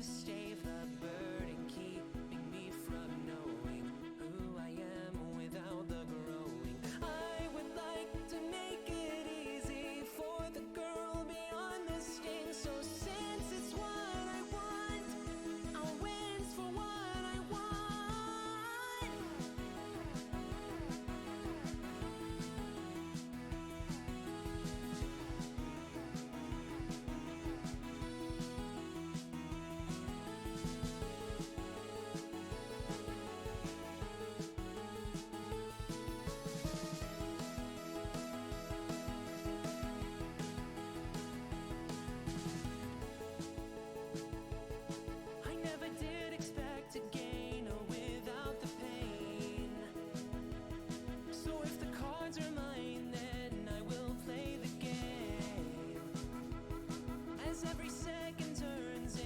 stave the burden, keeping me from knowing who I am without the growing. I would like to make it easy for the girl beyond the sting. So since it's what I want, I'll wins for what I want. I never did expect to gain without the pain. So if the cards are mine, then I will play the game. As every second turns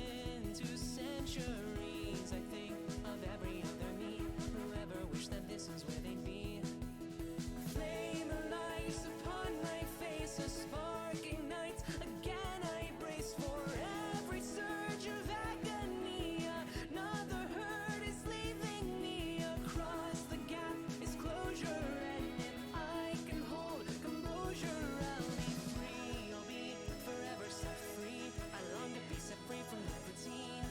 into centuries, I think of every other me who ever wished that this is where they'd be. Flame lights upon my face, a spark ignites. Again I brace for every surge of agony. Another hurt is leaving me. Across the gap is closure, and if I can hold composure, I'll be free. I'll be forever set free. I long to be set free from that routine.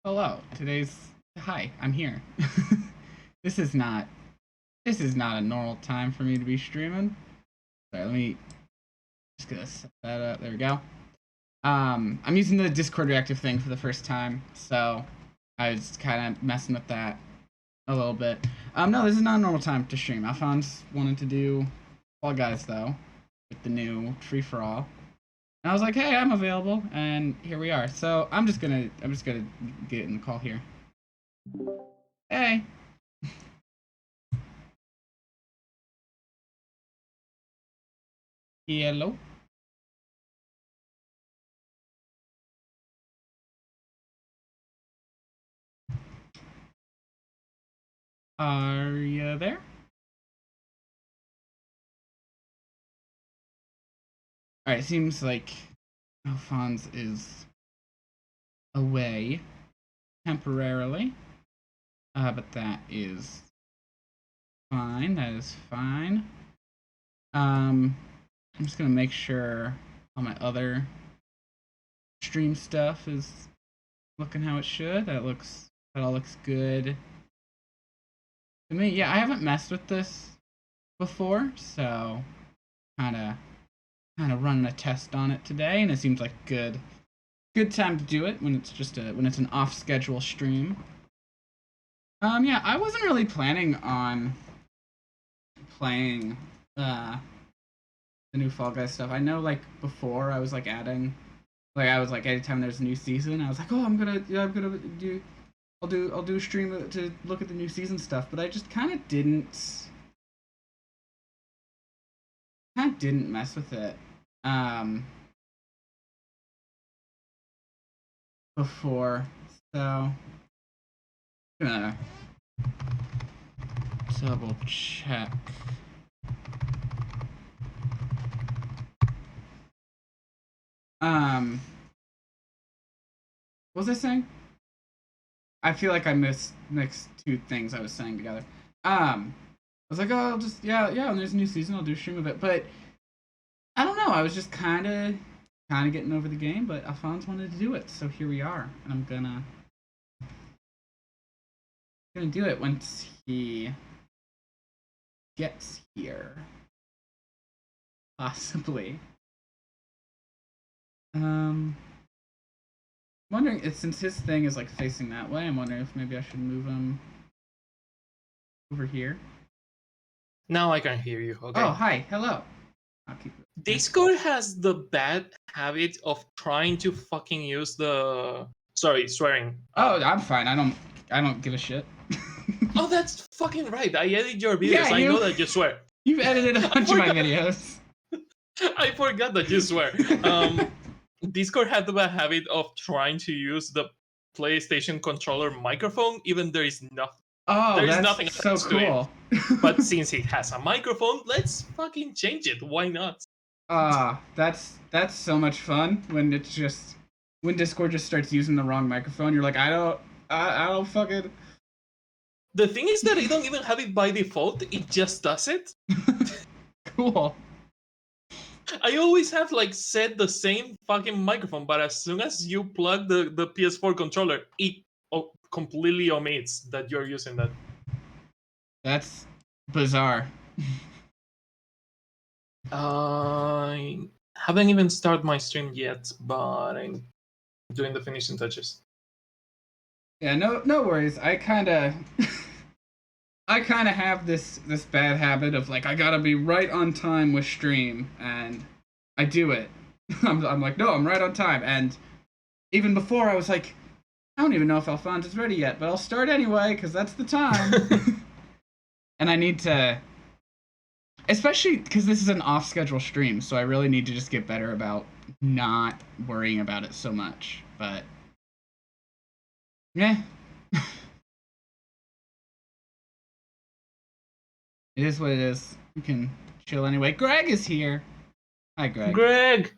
Hello. Hi, I'm here. This is not a normal time for me to be streaming. Sorry, let me just gonna set that up. There we go. I'm using the Discord reactive thing for the first time, so I was kind of messing with that a little bit. No, this is not a normal time to stream. Alphonse wanted to do Fall Guys though, with the new free for all. And I was like, hey, I'm available, and here we are. So I'm just gonna get in the call here. Hey. Hello. Are you there? Alright, it seems like Alphonse is away temporarily. But that is fine. That is fine. I'm just gonna make sure all my other stream stuff is looking how it should. That all looks good to me. Yeah, I haven't messed with this before, so kinda running a test on it today, and it seems like good time to do it when it's an off schedule stream. Yeah, I wasn't really planning on playing the new Fall Guys stuff. I know like before I was like adding, like I was like anytime there's a new season, I was like, oh, I'm gonna do I'll do a stream to look at the new season stuff, but I just kind of didn't mess with it before, so I'm gonna double check. What was I saying? I feel like I mixed two things I was saying together. I was like, oh, I'll just yeah, when there's a new season, I'll do a stream of it. But I don't know. I was just kind of getting over the game, but Alphonse wanted to do it, so here we are, and I'm gonna do it once he gets here, possibly. Wondering since his thing is like facing that way, I'm wondering if maybe I should move him over here. Now I can hear you. Okay. Oh, hi, hello. I'll keep it. Discord has the bad habit of trying to fucking use the swearing. Oh, I'm fine. I don't give a shit. Oh, that's fucking right. I edit your videos. Yeah, I know that you swear. You've edited a bunch of my videos. I forgot that you swear. Discord had the bad habit of trying to use the PlayStation controller microphone, even there is nothing. Oh, there is that's nothing so cool. But since it has a microphone, let's fucking change it. Why not? That's so much fun when Discord just starts using the wrong microphone. You're like, I don't fucking. The thing is that I don't even have it by default. It just does it. Cool. I always have like set the same fucking microphone, but as soon as you plug the PS4 controller, it completely omits that you're using that. That's bizarre. I haven't even started my stream yet, but I'm doing the finishing touches. Yeah, no worries. I kind of have this bad habit of like I gotta be right on time with stream, and I do it. I'm like, no, I'm right on time. And even before, I was like, I don't even know if Alphonse is ready yet, but I'll start anyway because that's the time. And I need to, especially because this is an off-schedule stream, so I really need to just get better about not worrying about it so much. But yeah. It is what it is. You can chill anyway. Greg is here. Hi, Greg. Greg!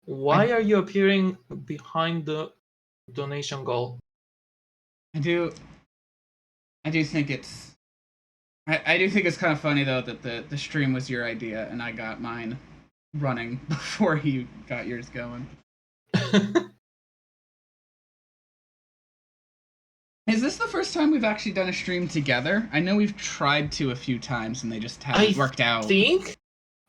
Why are you appearing behind the donation goal? I do think it's I do think it's kind of funny though that the stream was your idea and I got mine running before you got yours going. Is this the first time we've actually done a stream together? I know we've tried to a few times and they just haven't worked out.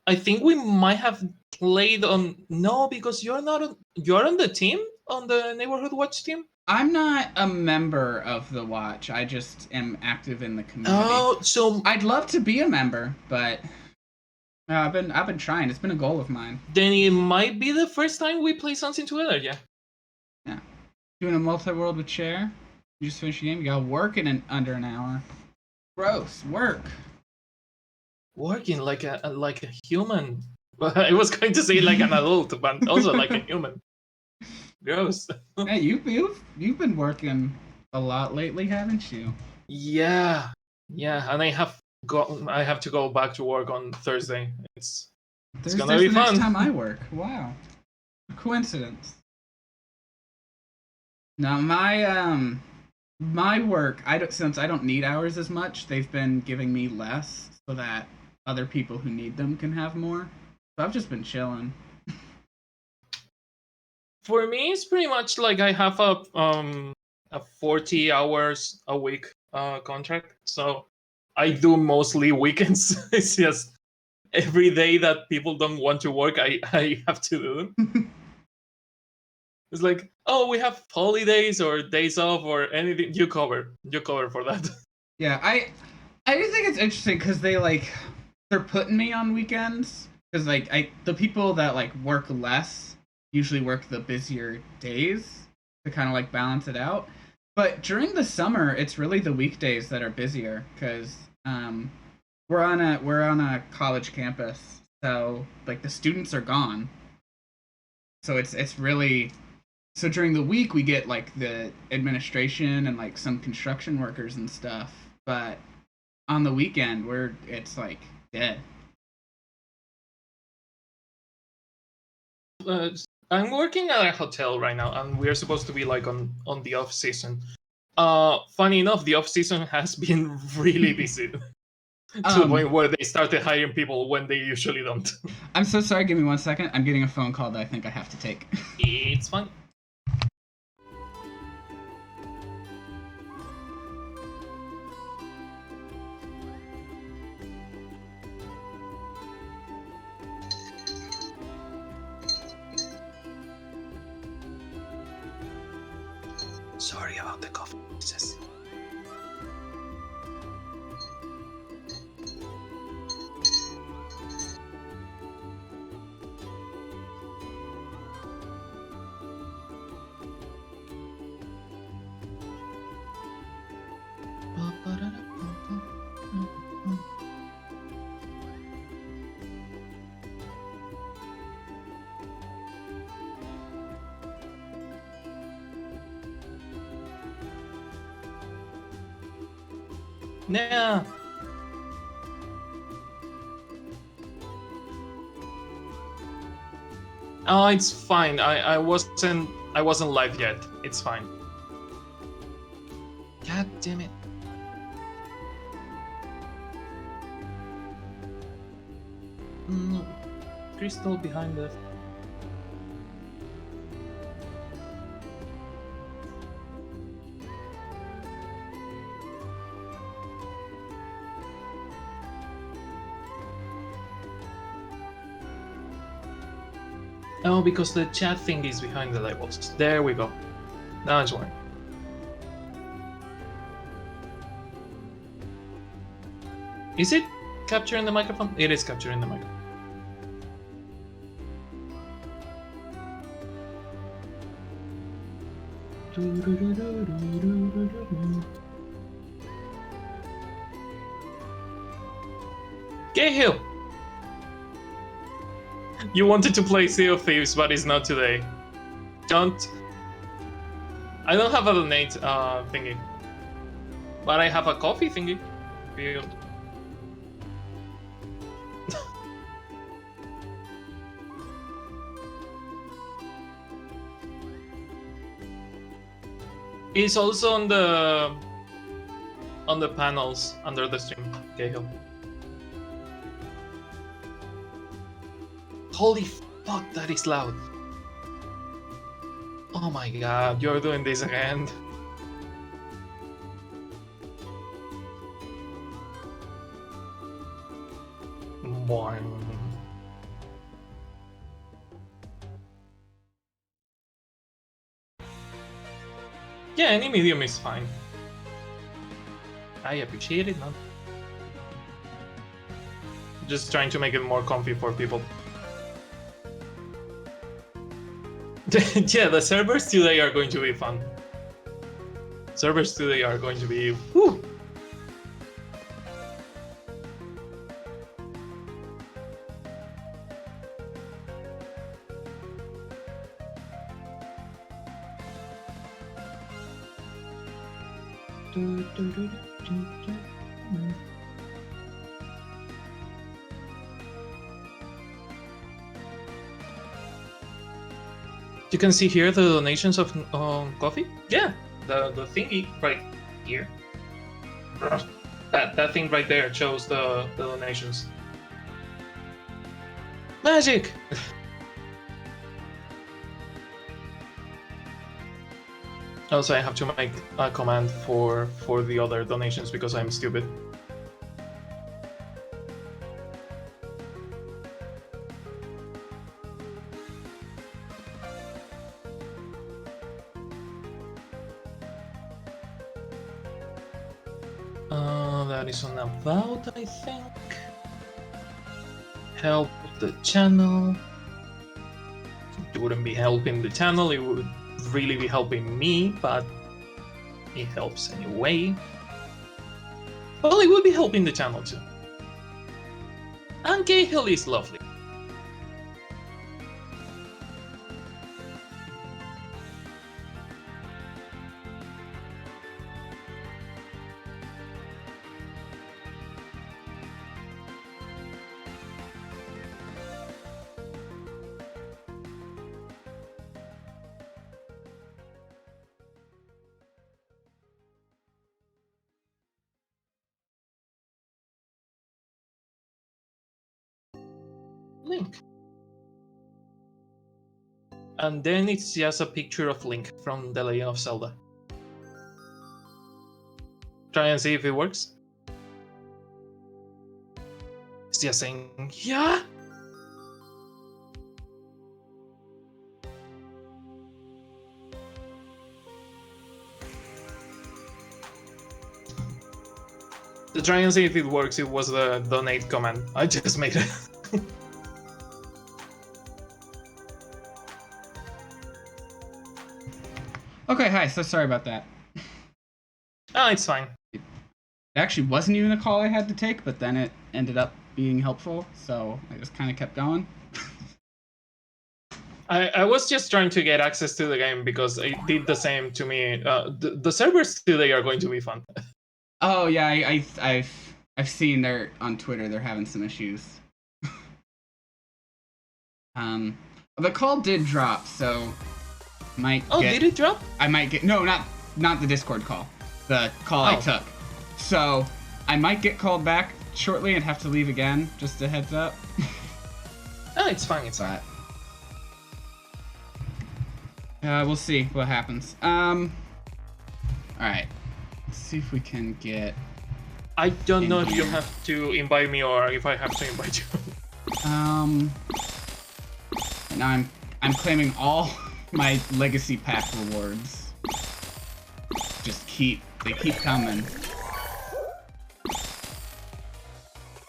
I think we might have played on. No, because you're not. You're on the team, on the Neighborhood Watch team. I'm not a member of the Watch. I just am active in the community. Oh, so I'd love to be a member, but I've been trying. It's been a goal of mine. then it might be the first time we play something together. Yeah. Yeah. Doing a multi-world with Cher. You just finished the game. You got work in under an hour. Gross. Work. Working like a human. I was going to say like an adult, but also like a human. Gross. Hey, you've been working a lot lately, haven't you? Yeah, and I have to go back to work on Thursday. It's gonna be the fun. Next time I work. Wow. Coincidence. Now my work, since I don't need hours as much, they've been giving me less so that other people who need them can have more. So I've just been chilling. For me, it's pretty much like I have a 40 hours a week contract, so I do mostly weekends. It's just every day that people don't want to work, I have to do them. It's like, oh, we have holidays or days off or anything. You cover for that. Yeah, I do think it's interesting because they're putting me on weekends because the people that like work less usually work the busier days to kind of like balance it out. But during the summer, it's really the weekdays that are busier because we're on a college campus, so like the students are gone. So it's really, so during the week we get like the administration and like some construction workers and stuff, but on the weekend it's like dead. I'm working at a hotel right now, and we're supposed to be like on the off season. Funny enough, the off season has been really busy to the point where they started hiring people when they usually don't. I'm so sorry. Give me 1 second. I'm getting a phone call that I think I have to take. It's fun. Sorry about the cough. Jesus. Yeah. Oh, it's fine. I wasn't live yet. It's fine. God damn it. No. Crystal behind us. Oh, because the chat thing is behind the labels. There we go. Now it's working. Is it capturing the microphone? It is capturing the microphone. Cahill! You wanted to play Sea of Thieves, but it's not today. I don't have a donate thingy. But I have a coffee thingy. Field. It's also on the panels under the stream, Cahill. Holy fuck, that is loud. Oh my god, you're doing this again. Boing. Yeah, any medium is fine. I appreciate it, man. Just trying to make it more comfy for people. Yeah, the servers today are going to be fun. Servers today are going to be whew. You can see here the donations of coffee. Yeah, the thingy right here. That thing right there shows the donations. Magic. Also, I have to make a command for the other donations because I'm stupid. That is on about, I think. Help the channel. It wouldn't be helping the channel, it would really be helping me, but it helps anyway. Well, it would be helping the channel too. And Cahill is lovely. Link. And then it's just a picture of Link from The Legend of Zelda. Try and see if it works. It's just saying, yeah? To try and see if it works, it was the donate command. I just made it. Okay, hi. So sorry about that. Oh, it's fine. It actually wasn't even a call I had to take, but then it ended up being helpful, so I just kind of kept going. I was just trying to get access to the game because it did the same to me. The servers today are going to be fun. Oh yeah, I've seen they're on Twitter. They're having some issues. The call did drop, so might. Oh, did it drop? I might get not the Discord call. The call I took. So I might get called back shortly and have to leave again. Just a heads up. Oh, it's fine. It's fine. We'll see what happens. All right. Let's see if we can get. I don't know if you have to invite me or if I have to invite you. Now I'm claiming all my legacy pack rewards. They keep coming.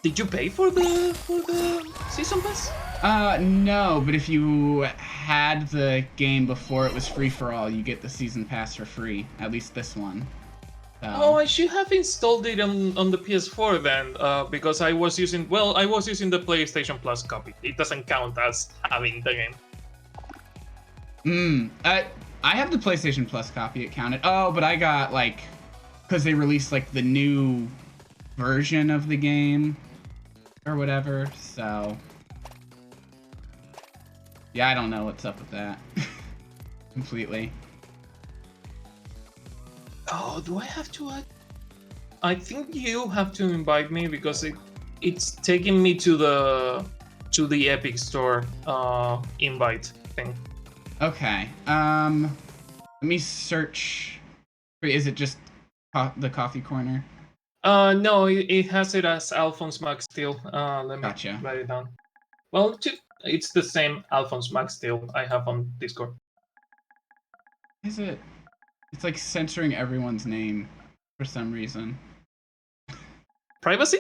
Did you pay for the season pass? No, but if you had the game before it was free for all, you get the season pass for free. At least this one. So. Oh, I should have installed it on the PS4 then, because I was using the PlayStation Plus copy. It doesn't count as having the game. I have the PlayStation Plus copy. It counted. Oh, but I got because they released the new version of the game or whatever. So yeah, I don't know what's up with that. Completely. Oh, do I have to add? I think you have to invite me because it's taking me to the Epic Store invite thing. Okay. Let me search. Is it just the coffee corner? No, it has it as Alphonse Max Steel. Let me Gotcha. write it down. Well, it's the same Alphonse Max Steel I have on Discord. Is it? It's like censoring everyone's name for some reason. Privacy?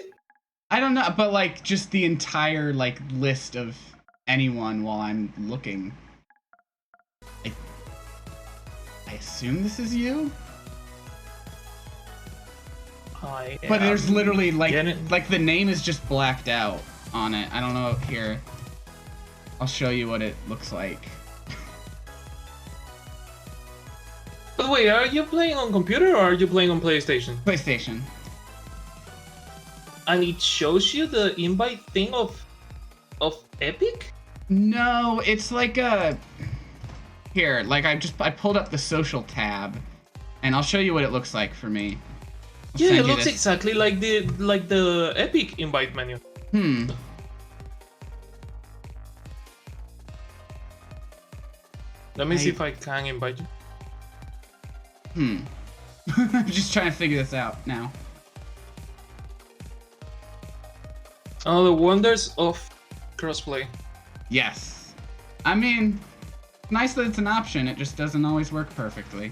I don't know, but like just the entire like list of anyone while I'm looking. I assume this is you? But there's literally like the name is just blacked out on it. I don't know. Here, I'll show you what it looks like. But wait, are you playing on computer or are you playing on PlayStation? PlayStation. And it shows you the invite thing of Epic? No, it's like a. Here, like I pulled up the social tab, and I'll show you what it looks like for me. Yeah, it looks exactly like the Epic invite menu. Let me see if I can invite you. I'm just trying to figure this out now. Oh, the wonders of crossplay. Yes. I mean, nice that it's an option, it just doesn't always work perfectly.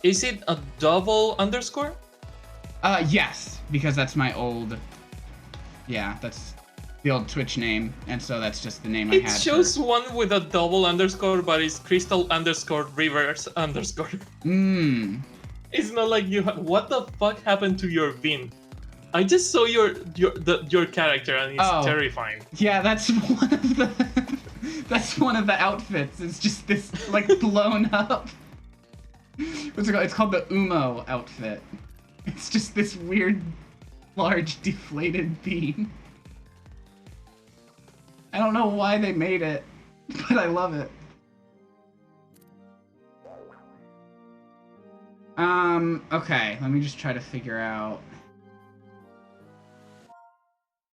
Is it a double underscore? Yes, because that's my old... Yeah, that's the old Twitch name, and so that's just the name I had. It shows one with a double underscore, but it's crystal underscore reverse underscore. It's not like you what the fuck happened to your Vin? I just saw your character and it's terrifying. Yeah, that's one of the that's one of the outfits. It's just this like blown up. What's it called? It's called the Umo outfit. It's just this weird, large, deflated bean. I don't know why they made it, but I love it. Okay, let me just try to figure out.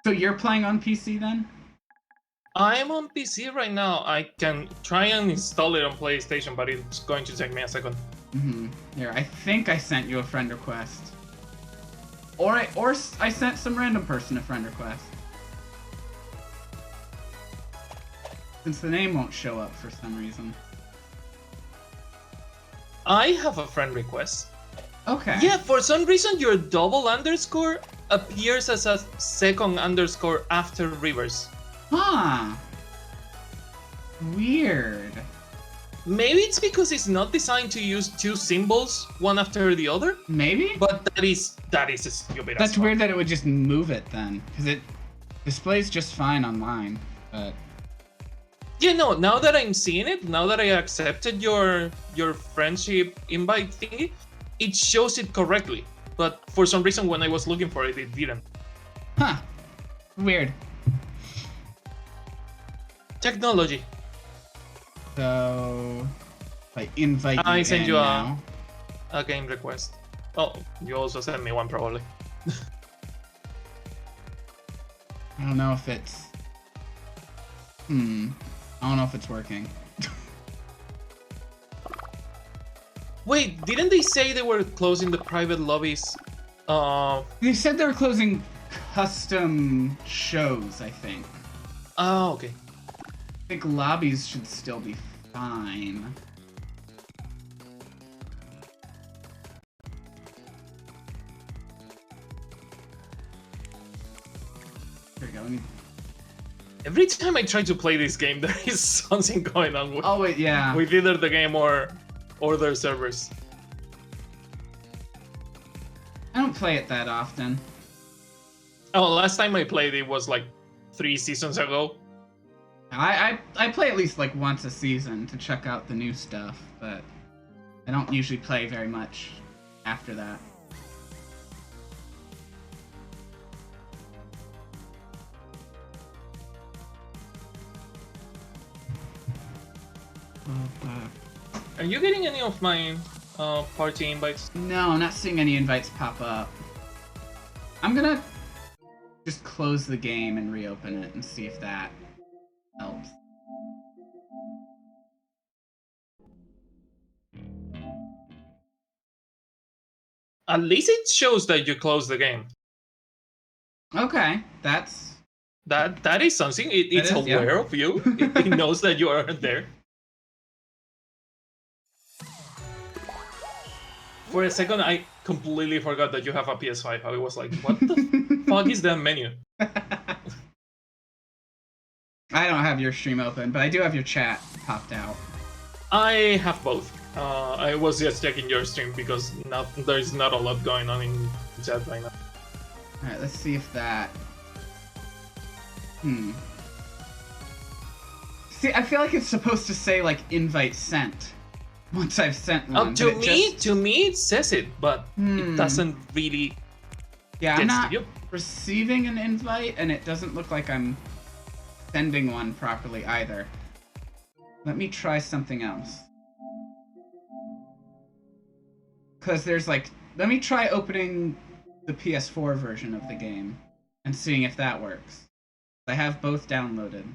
So you're playing on PC then? I'm on PC right now. I can try and install it on PlayStation, but it's going to take me a second. Here, I think I sent you a friend request. Or I sent some random person a friend request. Since the name won't show up for some reason. I have a friend request. Okay. Yeah, for some reason your double underscore appears as a second underscore after reverse. Huh. Weird. Maybe it's because it's not designed to use two symbols one after the other. Maybe. But that is stupid. That's weird that it would just move it then, because it displays just fine online. But yeah, no. Now that I'm seeing it, now that I accepted your friendship invite thingy, it shows it correctly. But for some reason, when I was looking for it, it didn't. Huh. Weird. Technology. So, if I invite you I sent in you now. a game request. Oh, you also sent me one probably. I don't know if it's... I don't know if it's working. Wait, didn't they say they were closing the private lobbies? They said they were closing custom shows, I think. Oh, okay. I think lobbies should still be fine. There we go. Every time I try to play this game, there is something going on with, oh, wait, yeah. with either the game or their servers. I don't play it that often. Oh, last time I played it was like 3 seasons ago. I play at least like once a season to check out the new stuff, but I don't usually play very much after that. Are you getting any of my party invites? No, I'm not seeing any invites pop up. I'm gonna just close the game and reopen it and see if that helps. At least it shows that you closed the game. Okay, that's That is something. It's is, yeah. aware of you. It knows that you are there. For a second, I completely forgot that you have a PS5. I was like, what the fuck is that menu? I don't have your stream open, but I do have your chat popped out. I have both. I was just checking your stream because there's not a lot going on in chat right now. Alright, let's see if that... See, I feel like it's supposed to say, like, invite sent. Once I've sent one. To me, it says it, but it doesn't really Yeah, get I'm not to you. receiving an invite, and it doesn't look like I'm sending one properly either. Let me try something else. Because there's like... Let me try opening the PS4 version of the game and seeing if that works. I have both downloaded.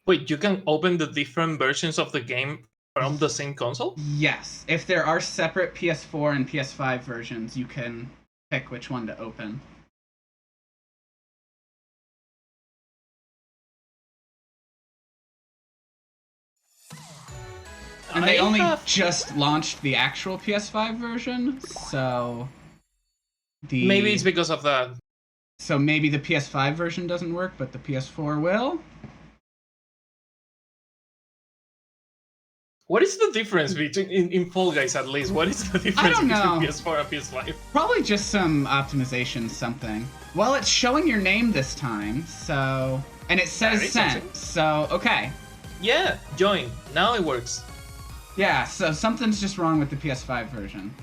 Wait, you can open the different versions of the game from the same console? Yes. If there are separate PS4 and PS5 versions, you can pick which one to open. And they only just launched the actual PS5 version, so... Maybe it's because of that. So maybe the PS5 version doesn't work, but the PS4 will? What is the difference between in Fall Guys at least? What is the difference between PS4 and PS5? Probably just some optimization, something. Well, it's showing your name this time, so... And it says sent, so okay. Yeah, join. Now it works. Yeah, so something's just wrong with the PS5 version.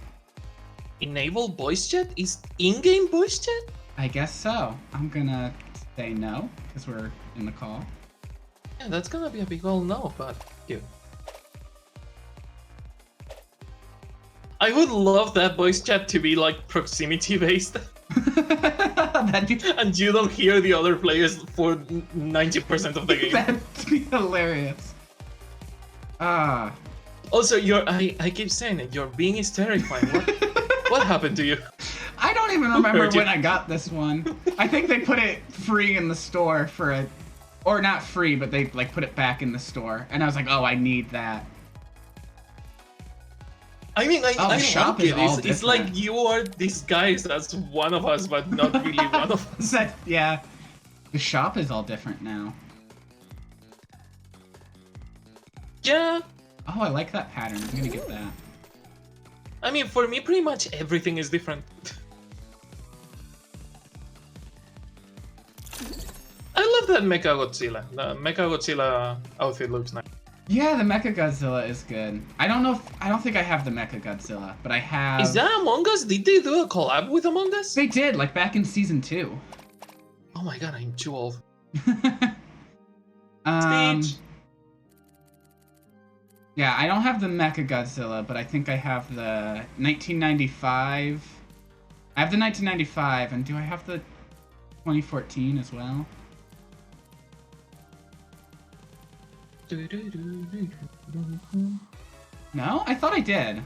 Enable voice chat? Is in-game voice chat? I guess so. I'm gonna say no, because we're in the call. Yeah, that's gonna be a big old no, but you. I would love that voice chat to be like proximity based. And you don't hear the other players for 90% of the game. That'd be hilarious. Also, I keep saying it, your being is terrifying. What happened to you? I don't even remember when I got this one. I think they put it free in the store for a... Or not free, but they like put it back in the store. And I was like, oh, I need that. I mean, the shop is all different. It's like you are disguised as one of us, but not really one of us. Yeah. The shop is all different now. Yeah. Oh, I like that pattern. I'm gonna get that. I mean, for me, pretty much everything is different. I love that Mecha Godzilla. The Mecha Godzilla outfit looks nice. Yeah, the Mecha Godzilla is good. I don't think I have the Mecha Godzilla, but I have... Is that Among Us? Did they do a collab with Among Us? They did, like back in season 2. Oh my god, I'm too old. Yeah, I don't have the Mecha Godzilla, but I think I have the 1995. I have the 1995, and do I have the 2014 as well? No? I thought I did. I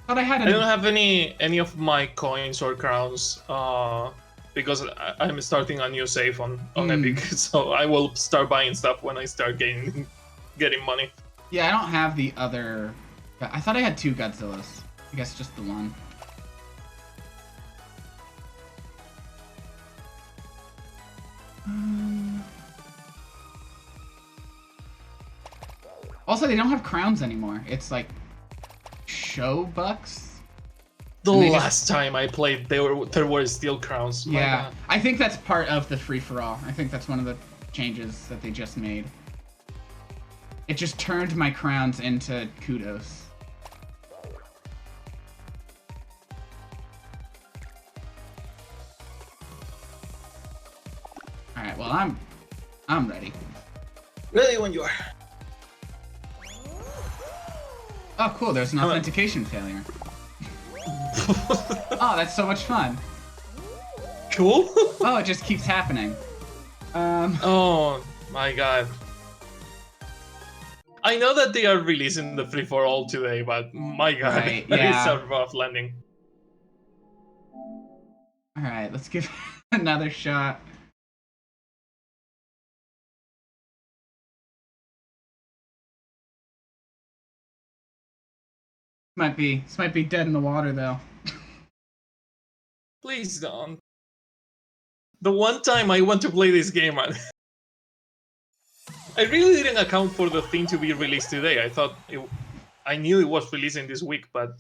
thought I had I don't have any of my coins or crowns because I'm starting a new save on Epic, so I will start buying stuff when I start getting money. Yeah, I don't have the other... I thought I had 2 Godzillas. I guess just the one. Also, they don't have crowns anymore. It's like... show bucks? The last time I played, there were still crowns. Yeah, I think that's part of the free-for-all. I think that's one of the changes that they just made. It just turned my crowns into kudos. Alright, well, I'm ready. Ready when you are. Oh, cool, there's an authentication failure. Oh, that's so much fun. Cool? Oh, it just keeps happening. Oh, my god. I know that they are releasing the free-for-all today, but my god, Right, that yeah. is a rough landing. Alright, let's give another shot. This might be dead in the water though. Please don't. The one time I want to play this game, man. I really didn't account for the thing to be released today. I knew it was releasing this week, but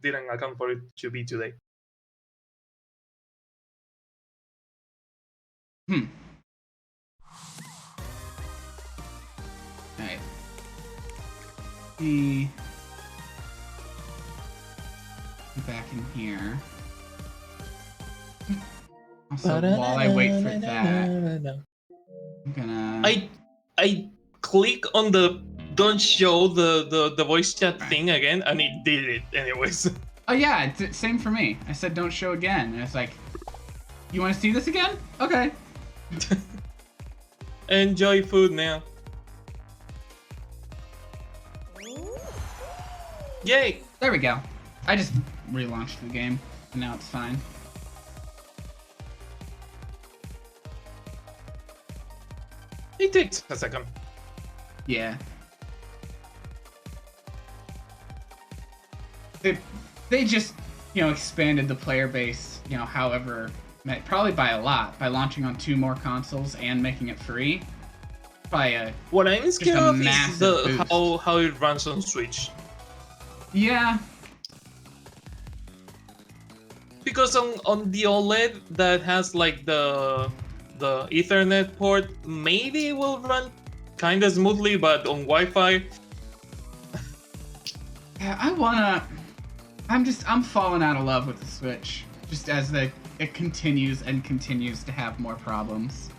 didn't account for it to be today. Alright. Back in here. Also, while I wait for that, I'm gonna. I click on the don't show the voice chat thing again, and it did it anyways. Oh yeah, same for me. I said don't show again, and it's like, you want to see this again? Okay. Enjoy food now. Yay! There we go. I just relaunched the game, and now it's fine. It takes a second. Yeah. They just, expanded the player base, however, probably by a lot, by launching on 2 more consoles and making it free. What I'm scared of is massive how it runs on Switch. Yeah. Because on the OLED that has like the Ethernet port, maybe it will run kinda smoothly, but on Wi-Fi. Yeah, I'm falling out of love with the Switch, just as it continues and continues to have more problems.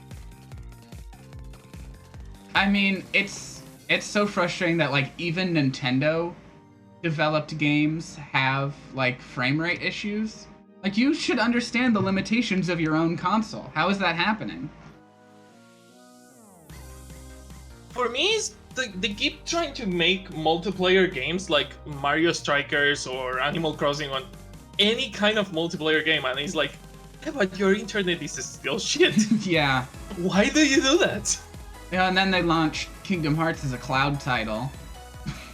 I mean, it's so frustrating that like even Nintendo developed games have like frame rate issues. Like, you should understand the limitations of your own console. How is that happening? For me, they keep trying to make multiplayer games like Mario Strikers or Animal Crossing on any kind of multiplayer game, and it's like, yeah, but your internet is still shit. Yeah. Why do you do that? Yeah, and then they launched Kingdom Hearts as a cloud title.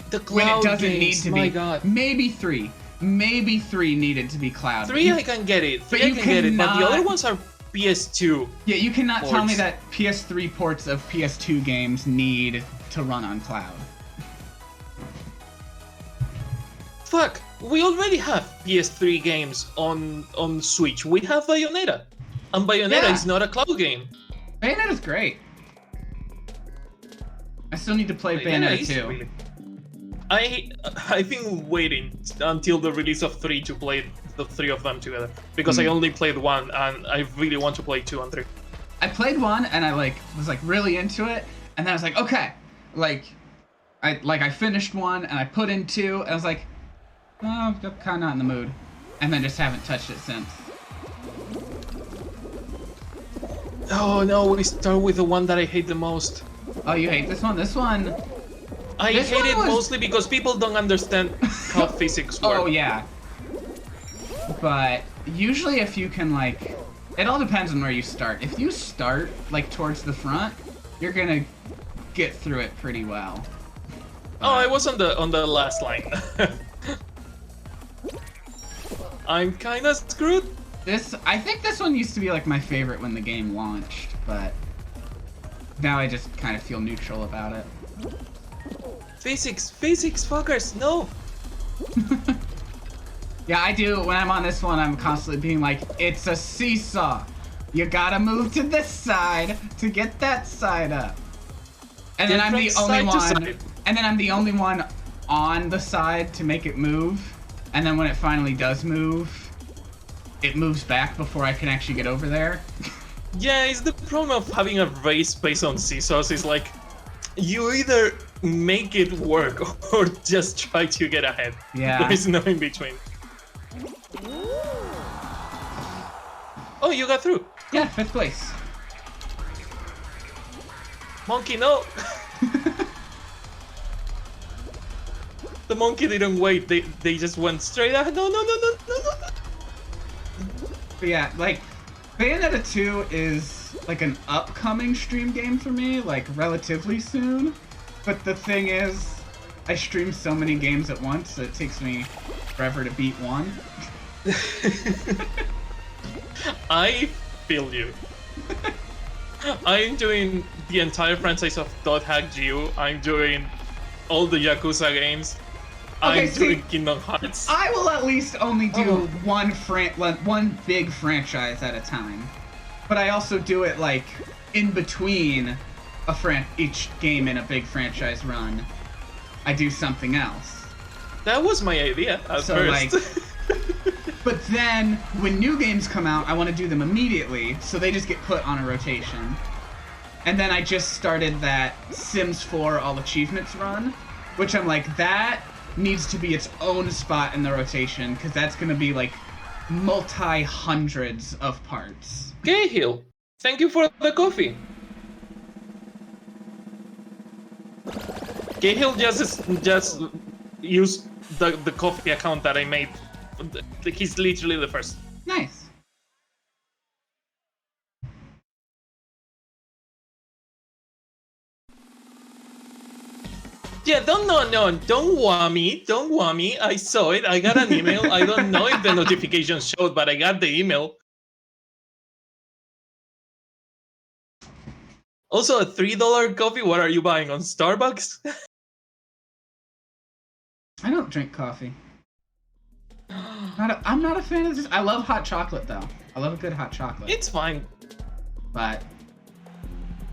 The cloud when it doesn't games, need to my be. God. Maybe 3. Maybe 3 needed to be cloud. 3 I can get it. 3 but I you can get it, but the cannot- other ones are PS2. Yeah, you cannot tell me ports. that PS3 ports of PS2 games need to run on cloud. Fuck, we already have PS3 games on Switch. We have Bayonetta. And Bayonetta Yeah. is not a cloud game. Bayonetta's great. I still need to play Bayonetta is 2. really- I've been waiting until the release of 3 to play the 3 of them together. Because I only played 1 and I really want to play 2 and 3. I played 1 and I was really into it, and then I was like, okay, I finished 1 and I put in 2, and I was like, oh, I'm kind of not in the mood, and then just haven't touched it since. Oh no, we start with the one that I hate the most. Oh, you hate this one? This one. I This hate one it was- mostly because people don't understand how physics work. Oh yeah. But usually, if you can it all depends on where you start. If you start towards the front, you're gonna get through it pretty well. Oh, I was on the last line. I'm kind of screwed. I think this one used to be my favorite when the game launched, but now I just kind of feel neutral about it. Physics, fuckers, no. Yeah, I do. When I'm on this one, I'm constantly being like, it's a seesaw. You gotta move to this side to get that side up. And then Get I'm from the only side to one. side. And then I'm the only one on the side to make it move. And then when it finally does move, it moves back before I can actually get over there. Yeah, it's the problem of having a race based on seesaws. Is like, you either make it work or just try to get ahead. Yeah. There is no in between. Oh, you got through. Yeah, 5th place. Monkey, no. The monkey didn't wait. They just went straight ahead. No. But yeah, like, Bayonetta 2 is like an upcoming stream game for me, like relatively soon. But the thing is, I stream so many games at once that it takes me forever to beat one. I feel you. I'm doing the entire franchise of Dot Hack Geo. I'm doing all the Yakuza games. Okay, I'm doing Kingdom Hearts. I will at least only do one big franchise at a time. But I also do it like in between each game in a big franchise run. I do something else. That was my idea at So first. like, but then when new games come out, I want to do them immediately, so they just get put on a rotation. And then I just started that Sims 4 all achievements run, which I'm like, that needs to be its own spot in the rotation, because that's going to be like multi-hundreds of parts. Cahill, thank you for the coffee. Cahill just used the coffee account that I made. He's literally the first. Nice. Yeah, don't want me. I saw it. I got an email. I don't know if the notification showed, but I got the email. Also, a $3 coffee. What are you buying on Starbucks? I don't drink coffee. I'm not a fan of this. I love hot chocolate though. I love a good hot chocolate. It's fine. But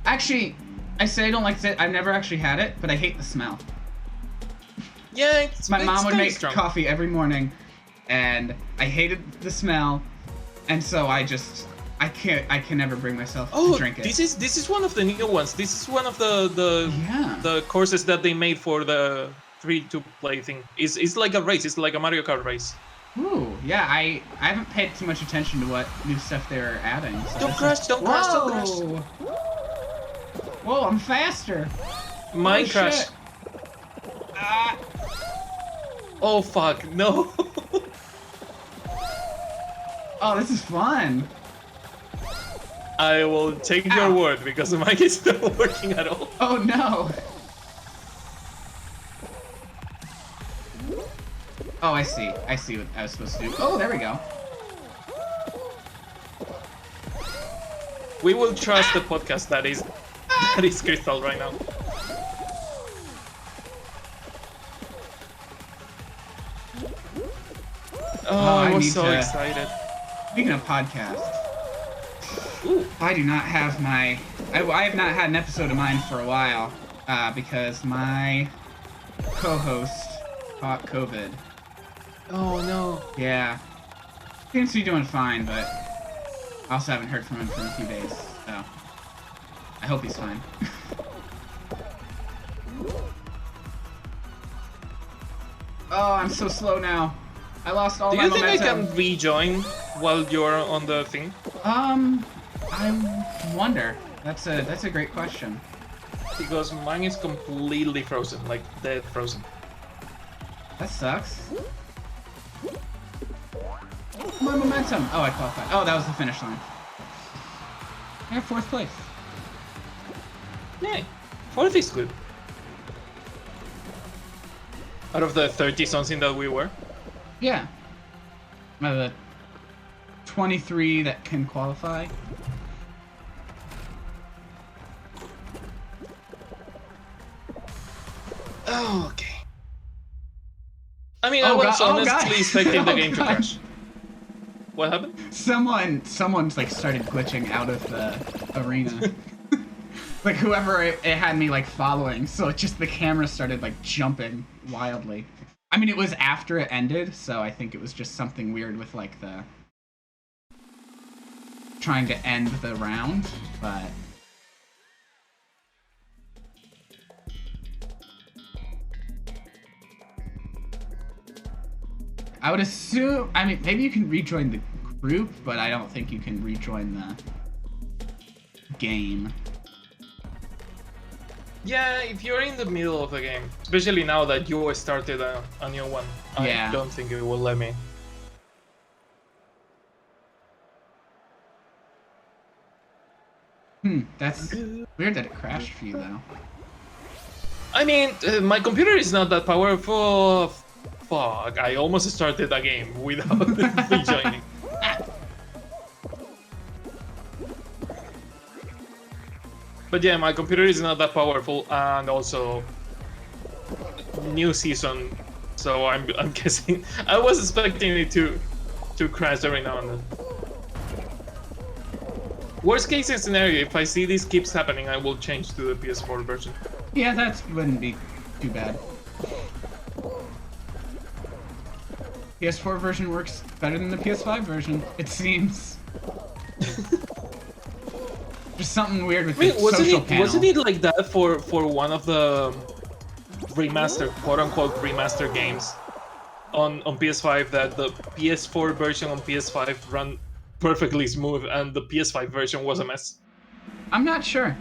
actually, I say I don't like it. I've never actually had it, but I hate the smell. Yeah, My mom would kinda make strong. coffee every morning, and I hated the smell, and so I can never bring myself to drink it. this is one of the new ones. This is one of the courses that they made for the free-to-play thing. It's like a race. It's like a Mario Kart race. Ooh, yeah. I haven't paid too much attention to what new stuff they're adding. So Don't crash! Don't crash! Whoa, I'm faster. Mine Oh, crashed. shit. Ah. Oh fuck! No. Oh, this is fun. I will take Ow. your word because mine is not working at all. Oh no. Oh, I see. I see what I was supposed to do. Oh, there we go. We will trust the podcast that is Crystal right now. Oh, I I was need so to- excited. Speaking of podcasts, Ooh. I do not have my... I have not had an episode of mine for a while, because my co-host caught COVID. Oh no. Yeah. Seems to be doing fine, but I also haven't heard from him for a few days, so I hope he's fine. Oh, I'm so slow now. I lost all Do my you think I momentum. can rejoin while you're on the thing? I wonder. That's a great question. Because mine is completely frozen, like dead frozen. That sucks. My momentum. Oh, I qualified. Oh, that was the finish line. I have 4th place. Yeah, 4th is good. Out of the 30 something that we were. Yeah. Out of the 23 that can qualify. Oh, okay. I mean, Oh, I was God. Oh, honestly God. expecting the Oh, game to God. crash. What happened? Someone's like started glitching out of the arena. Like whoever it had me like following, so it just the camera started like jumping wildly. I mean, it was after it ended, so I think it was just something weird with like the trying to end the round, but I would assume, I mean, maybe you can rejoin the group, but I don't think you can rejoin the game. Yeah, if you're in the middle of the game, especially now that you started a new one, Yeah. I don't think it will let me. That's weird that it crashed for you though. I mean, my computer is not that powerful. Fuck, I almost started a game without rejoining. But yeah, my computer is not that powerful, and also new season, so I'm guessing I was expecting it to crash every now and then. Worst case scenario, if I see this keeps happening, I will change to the PS4 version. Yeah, that wouldn't be too bad. PS4 version works better than the PS5 version, it seems. There's something weird with the social panel. Wasn't it like that for one of the remastered, quote-unquote remastered games on PS5, that the PS4 version on PS5 ran perfectly smooth and the PS5 version was a mess? I'm not sure.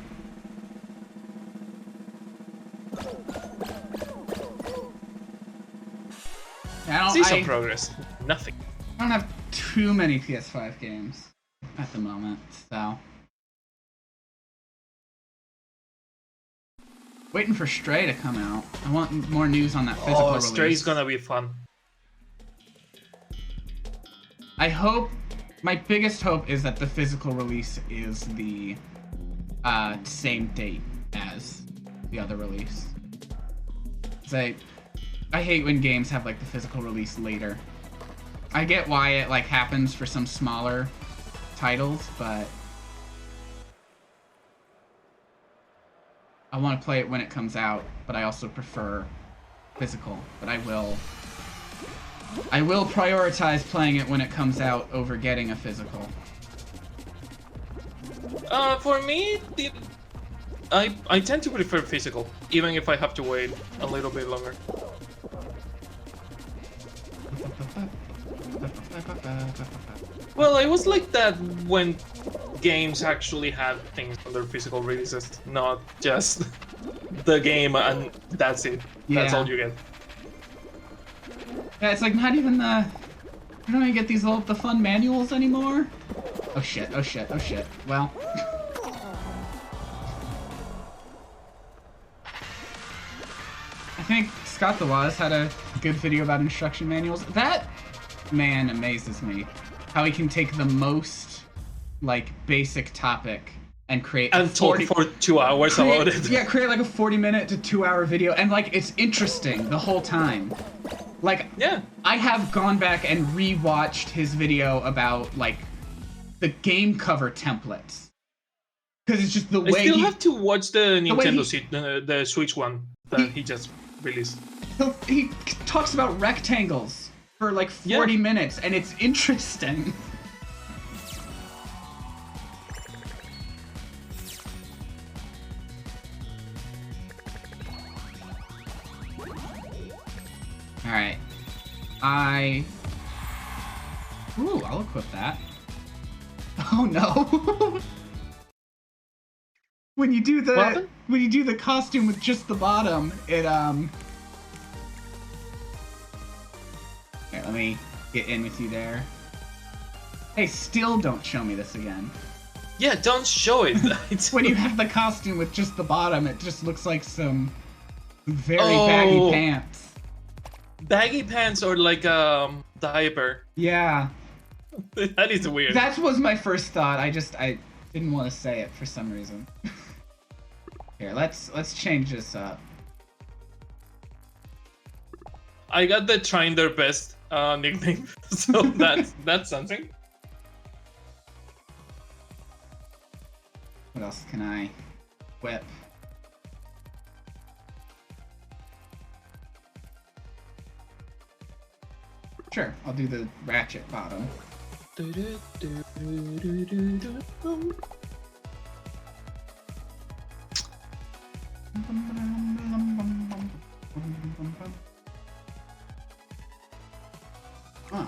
See some progress. Nothing. I don't have too many PS5 games at the moment, so. Waiting for Stray to come out. I want more news on that physical release. Stray's gonna be fun. I hope, my biggest hope is that the physical release is the same date as the other release. 'Cause I hate when games have like the physical release later. I get why it like happens for some smaller titles, but I want to play it when it comes out, but I also prefer physical. But I will prioritize playing it when it comes out over getting a physical. For me, I tend to prefer physical, even if I have to wait a little bit longer. Well, it was like that when games actually had things on their physical releases, not just the game and that's it. Yeah. That's all you get. Yeah, it's like not even the... You don't even get these the fun manuals anymore? Oh shit, oh shit, oh shit. Well... I think Scott the Waz had a good video about instruction manuals. That man amazes me. How he can take the most, like, basic topic and create and talk for 2 hours about it. Yeah, create like a 40-minute to 2-hour video, and like it's interesting the whole time. Like, yeah, I have gone back and rewatched his video about like the game cover templates because it's just the way. I still have to watch the Nintendo the Switch one that he just released. He talks about rectangles for like 40 minutes, and it's interesting. Alright. Ooh, I'll equip that. Oh no! When you do the costume with just the bottom, it Here, let me get in with you there. Hey, still don't show me this again. Yeah, don't show it. When you have the costume with just the bottom, it just looks like some very baggy pants. Baggy pants or like a diaper. Yeah. That is weird. That was my first thought. I didn't want to say it for some reason. Here, let's change this up. I got the trying their best nickname, so that's something. What else can I whip? Sure, I'll do the ratchet bottom. Oh.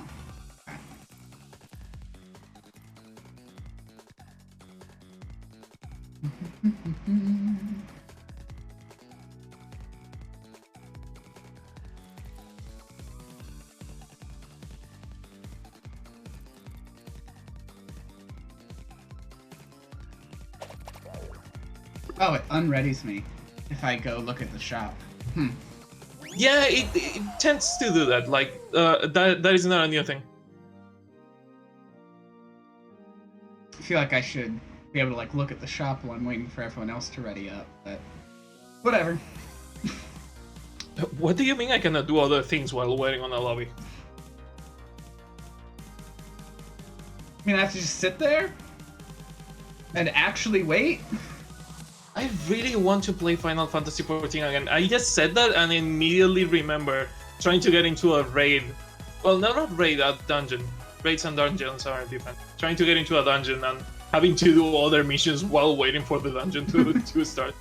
Oh, it unreadies me if I go look at the shop. Yeah, it tends to do that. Like, that is not a new thing. I feel like I should be able to like look at the shop while I'm waiting for everyone else to ready up, but whatever. What do you mean I cannot do other things while waiting on a lobby? I mean, I have to just sit there and actually wait? I really want to play Final Fantasy XIV again. I just said that and immediately remember trying to get into a raid. Well, not raid, a dungeon. Raids and dungeons are different. Trying to get into a dungeon and having to do other missions while waiting for the dungeon to start.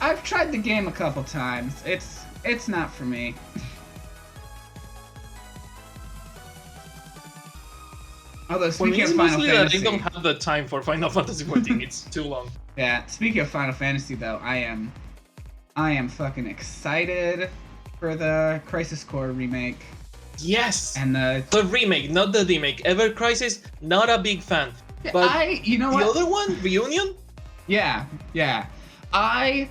I've tried the game a couple times. It's not for me. Although speaking of Final Fantasy, I don't have the time for Final Fantasy XIV. It's too long. Yeah, speaking of Final Fantasy though, I am fucking excited for the Crisis Core remake. Yes. And the remake, not the remake. Ever Crisis, not a big fan. But you know what? The other one, Reunion? Yeah. I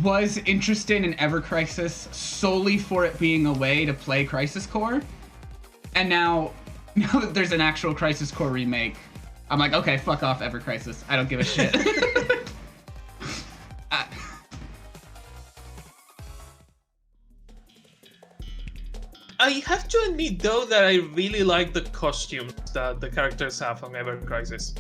was interested in Ever Crisis solely for it being a way to play Crisis Core. And now that there's an actual Crisis Core remake, I'm like, okay, fuck off Ever Crisis. I don't give a shit. I have to admit though that I really like the costumes that the characters have on Ever Crisis.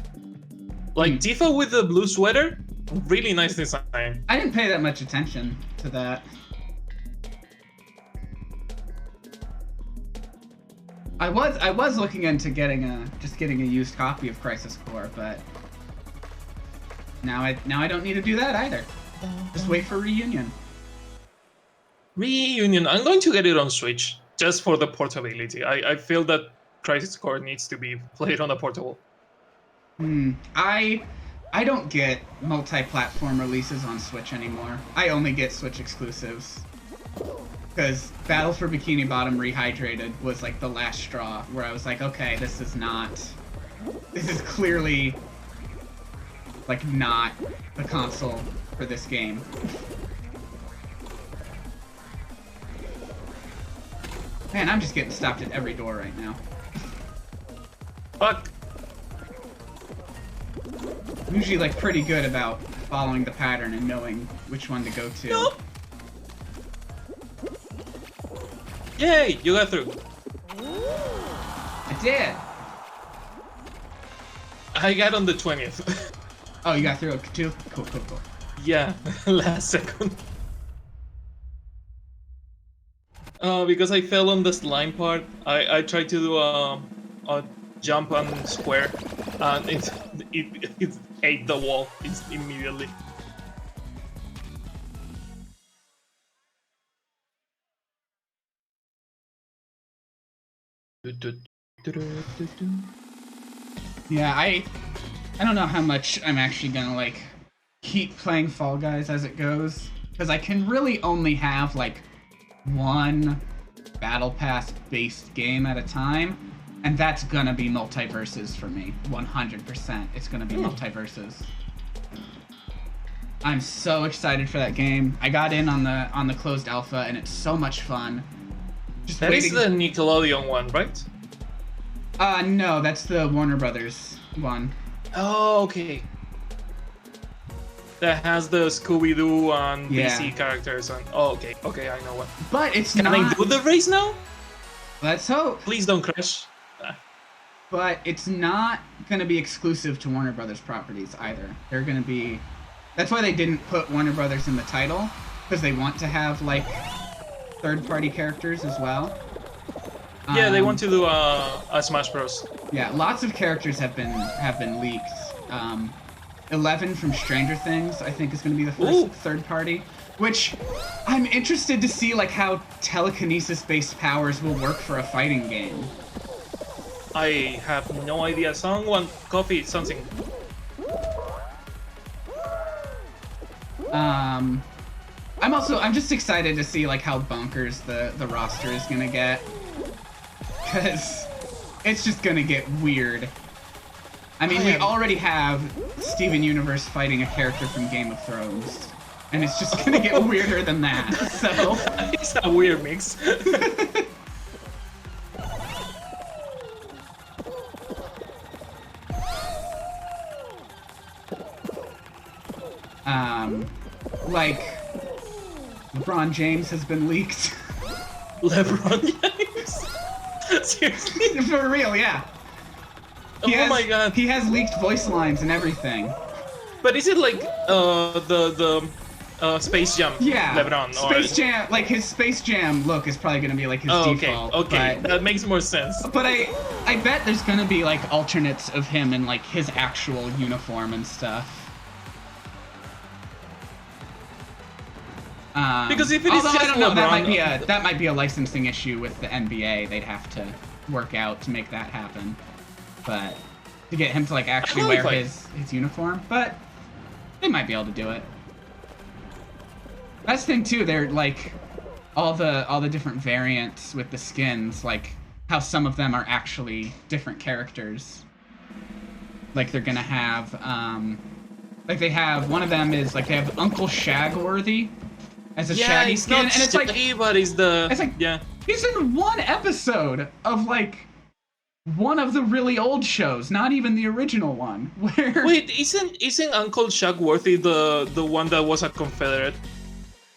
Like Tifa with the blue sweater, really nice design. I didn't pay that much attention to that. I was looking into getting a used copy of Crisis Core, but now I don't need to do that either. Just wait for Reunion. Reunion, I'm going to get it on Switch just for the portability. I feel that Crisis Core needs to be played on a portable. I don't get multi-platform releases on Switch anymore. I only get Switch exclusives. Because Battle for Bikini Bottom Rehydrated was like the last straw where I was like, okay, this is clearly like not the console for this game. Man, I'm just getting stopped at every door right now. Fuck. I'm usually like pretty good about following the pattern and knowing which one to go to. Nope. Yay, you got through. I did. I got on the 20th. Oh, you got through it too? Cool. Yeah, last second. Because I fell on the slime part, I tried to do a jump on square, and it ate the wall immediately. Yeah, I don't know how much I'm actually gonna like keep playing Fall Guys as it goes, because I can really only have like one Battle Pass based game at a time, and that's gonna be Multiverses for me. 100%. It's gonna be Multiverses. I'm so excited for that game. I got in on the closed alpha, and it's so much fun. Just that waiting. is the Nickelodeon one, right? No, that's the Warner Brothers one. Oh, okay. That has the Scooby-Doo and DC characters and okay, I know what. But it's Can not. I do the race now? Let's hope. Please don't crash. But it's not gonna be exclusive to Warner Brothers properties either. They're gonna be. That's why they didn't put Warner Brothers in the title, because they want to have like third-party characters as well. Yeah, they want to do a Smash Bros. Yeah, lots of characters have been leaked. 11 from Stranger Things, I think, is going to be the first third party. Which I'm interested to see like how telekinesis-based powers will work for a fighting game. I have no idea. Someone coffee something. I'm just excited to see like how bonkers the roster is gonna get. Because it's just gonna get weird. I mean, we already have Steven Universe fighting a character from Game of Thrones. And it's just gonna get weirder than that, so... It's a weird mix. Like, LeBron James has been leaked. LeBron James? Seriously? For real, yeah. Oh my god. He has leaked voice lines and everything. But is it like the Space Jam Yeah. LeBron? Space Jam, like his Space Jam look is probably gonna be like his default. Okay, But, that makes more sense. but I bet there's gonna be like alternates of him in like his actual uniform and stuff. Because if it is although just I don't know, LeBron, that might be a licensing issue with the NBA. They'd have to work out to make that happen. But to get him to like actually wear his uniform, but they might be able to do it. That's the thing too. They're like all the different variants with the skins, like how some of them are actually different characters. Like they're gonna have like they have one of them is like they have Uncle Shagworthy as a Shaggy it's skin, not and it's like Shaggy, but it's the he's in one episode of like one of the really old shows, not even the original one. Where Wait, isn't Uncle Shagworthy the one that was a Confederate?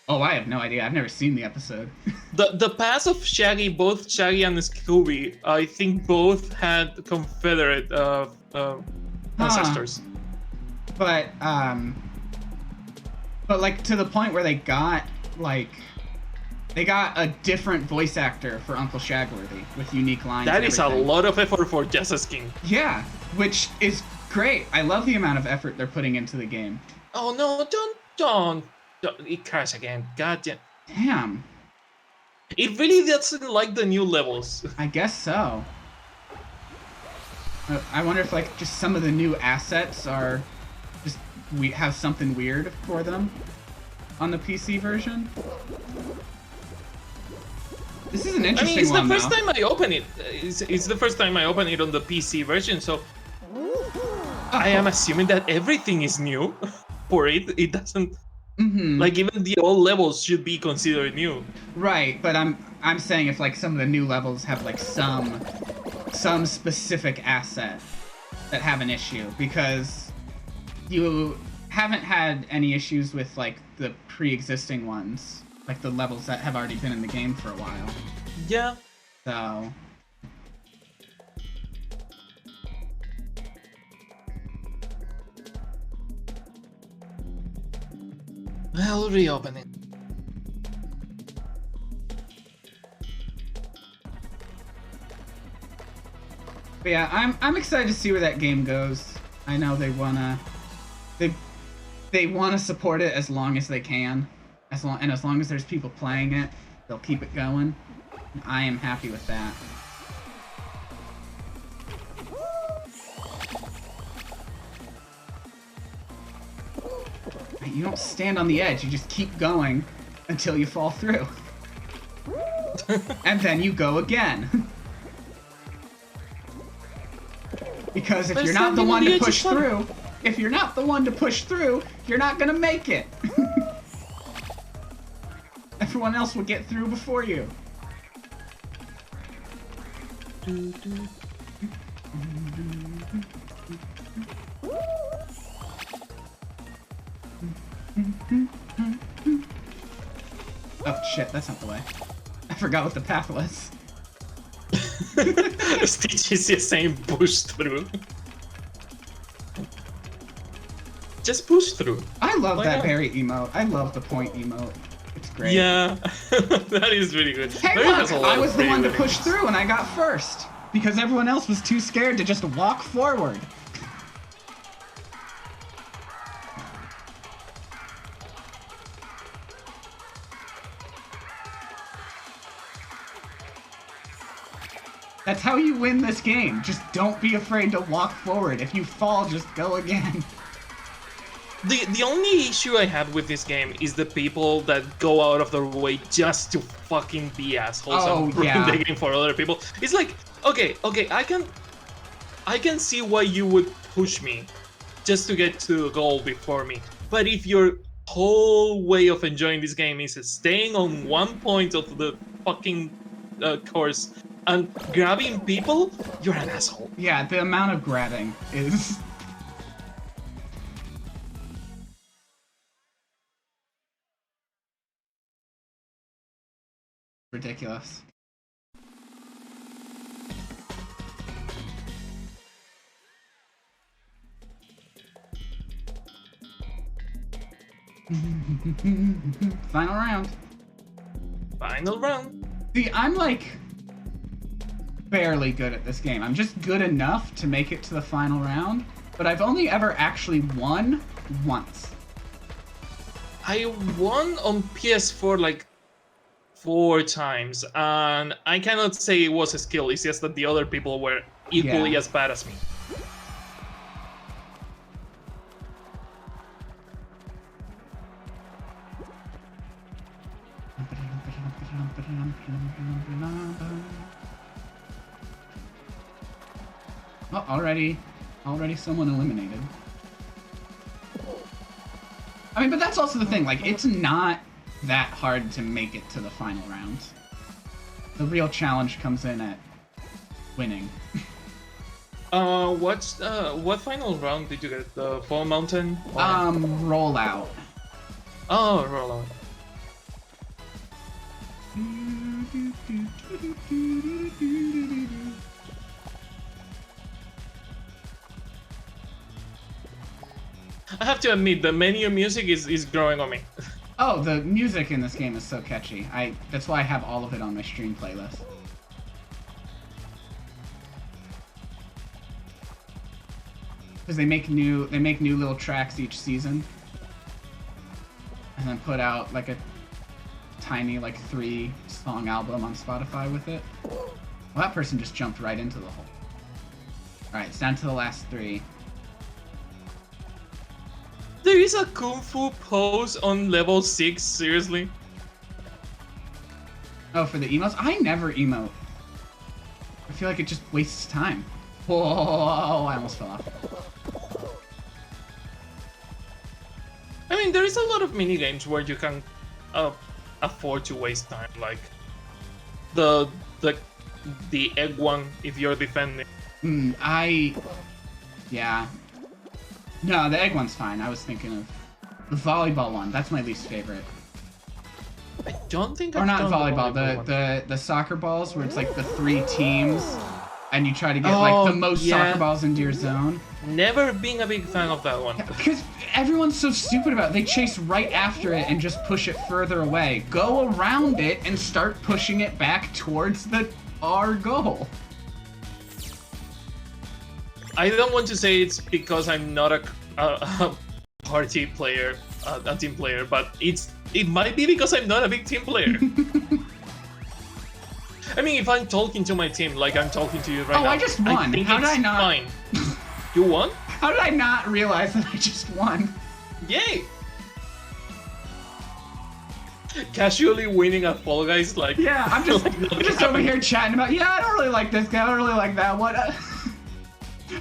Oh, I have no idea. I've never seen the episode. The past of Shaggy, both Shaggy and Scooby, I think both had Confederate ancestors. But like to the point where they got a different voice actor for Uncle Shagworthy with unique lines. That and is a everything. lot of effort for just a skin. Yeah, which is great. I love the amount of effort they're putting into the game. Oh no! Don't! It crashed again. God damn! Damn. It really doesn't like the new levels. I guess so. I wonder if like just some of the new assets are just we have something weird for them on the PC version. This is an interesting it's one, the first though. time I open it. It's the first time I open it on the PC version, so I am assuming that everything is new for it. It doesn't like even the old levels should be considered new. Right, but I'm saying if like some of the new levels have like some specific asset that have an issue, because you haven't had any issues with like the pre-existing ones, like the levels that have already been in the game for a while. Yeah. So I'll reopen it. But yeah, I'm excited to see where that game goes. I know they wanna support it as long as they can, as long as there's people playing it, they'll keep it going. I am happy with that. You don't stand on the edge, you just keep going until you fall through. And then you go again. Because if you're not the one to push through, you're not gonna make it. Everyone else will get through before you. Oh shit, that's not the way. I forgot what the path was. Stitch is just saying push through. Just push through. I love Why that not? berry emote. I love the point emote. It's great. Yeah, that is really good. Hey Berry has look, a lot I was of the one to pretty push lyrics. through and I got first. Because everyone else was too scared to just walk forward. That's how you win this game. Just don't be afraid to walk forward. If you fall, just go again. The only issue I had with this game is the people that go out of their way just to fucking be assholes Oh, and ruin yeah. the game for other people. It's like, okay, I can see why you would push me, just to get to the goal before me. But if your whole way of enjoying this game is staying on one point of the fucking course and grabbing people, you're an asshole. Yeah, the amount of grabbing is... ridiculous. Final round. Final round. See, I'm like barely good at this game. I'm just good enough to make it to the final round, but I've only ever actually won once. I won on PS4 like 4 times, and I cannot say it was a skill. It's just that the other people were equally as bad as me. Oh, already someone eliminated. I mean, but that's also the thing, like, it's not that hard to make it to the final round. The real challenge comes in at winning. What final round did you get? The Fall Mountain? Or... Rollout. Oh, rollout. I have to admit, the menu music is growing on me. Oh, the music in this game is so catchy. That's why I have all of it on my stream playlist. Because they make new little tracks each season, and then put out like a tiny like 3-song album on Spotify with it. Well, that person just jumped right into the hole. All right, it's down to the last 3. There is a Kung Fu pose on level 6, seriously? Oh, for the emotes? I never emote. I feel like it just wastes time. Whoa, I almost fell off. I mean, there is a lot of mini games where you can afford to waste time, like the egg one if you're defending. Yeah. No, the egg one's fine. I was thinking of the volleyball one. That's my least favorite. I don't think. Or not volleyball. The soccer balls where it's like the 3 teams, and you try to get like the most soccer balls into your zone. Never been a big fan of that one. Because everyone's so stupid about it. They chase right after it and just push it further away. Go around it and start pushing it back towards our goal. I don't want to say it's because I'm not a party player, a team player, but it might be because I'm not a big team player. I mean, if I'm talking to my team like I'm talking to you right now, I just won. I think How did it's I not? Fine. You won? How did I not realize that I just won? Yay! Casually winning at Fall Guys, like Yeah, I'm just over here chatting about. Yeah, I don't really like this guy. I don't really like that one.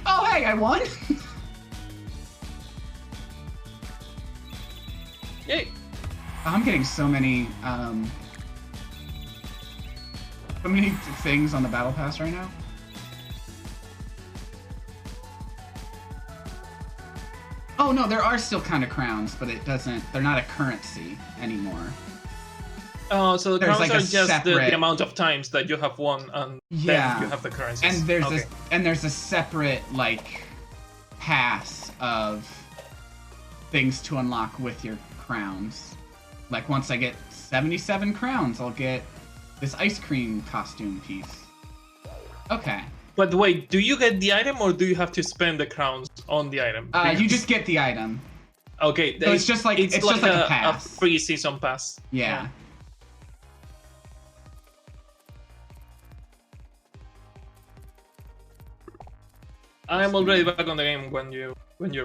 Oh, hey, I won. Yay! I'm getting so many things on the battle pass right now. Oh no, there are still kind of crowns, but they're not a currency anymore. Oh, so the There's crowns like are a just the separate- amount of times that you have won, and Yeah. then you have the currencies. And there's okay. there's a separate like pass of things to unlock with your crowns. Like once I get 77 crowns, I'll get this ice cream costume piece. Okay. But wait, do you get the item or do you have to spend the crowns on the item? You just get the item. Okay, So it's just like it's just like like a pass. free season pass. Yeah. I'm already back on the game when you're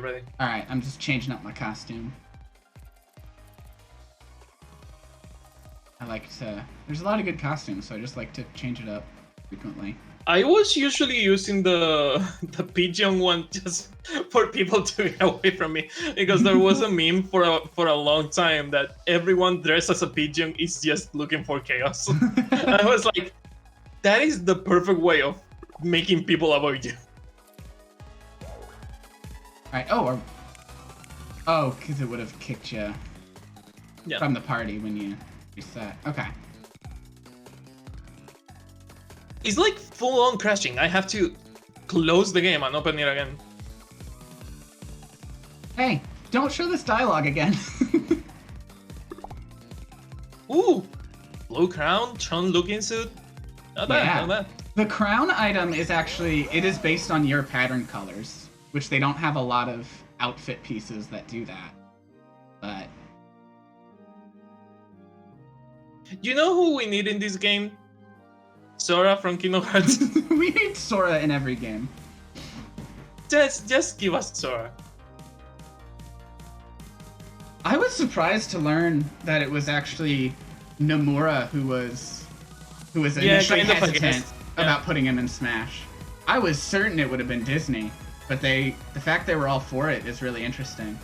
ready. All right, I'm just changing up my costume. I like to. There's a lot of good costumes, so I just like to change it up frequently. I was usually using the pigeon one just for people to get away from me because there was a meme for a long time that everyone dressed as a pigeon is just looking for chaos. I was like, that is the perfect way of making people avoid you. Alright, because it would have kicked you Yeah. from the party when you reset. Okay. It's like full on crashing. I have to close the game and open it again. Hey, don't show this dialogue again. Ooh, blue crown, Chun looking suit. Not bad, Yeah. not bad. The crown item is actually, it is based on your pattern colors, which they don't have a lot of outfit pieces that do that. But You know who we need in this game? Sora from Kingdom Hearts. we need Sora in every game. just give us Sora. I was surprised to learn that it was actually Nomura who was initially kind of hesitant against, yeah. about putting him in Smash. I was certain it would have been Disney, but the fact they were all for it is really interesting.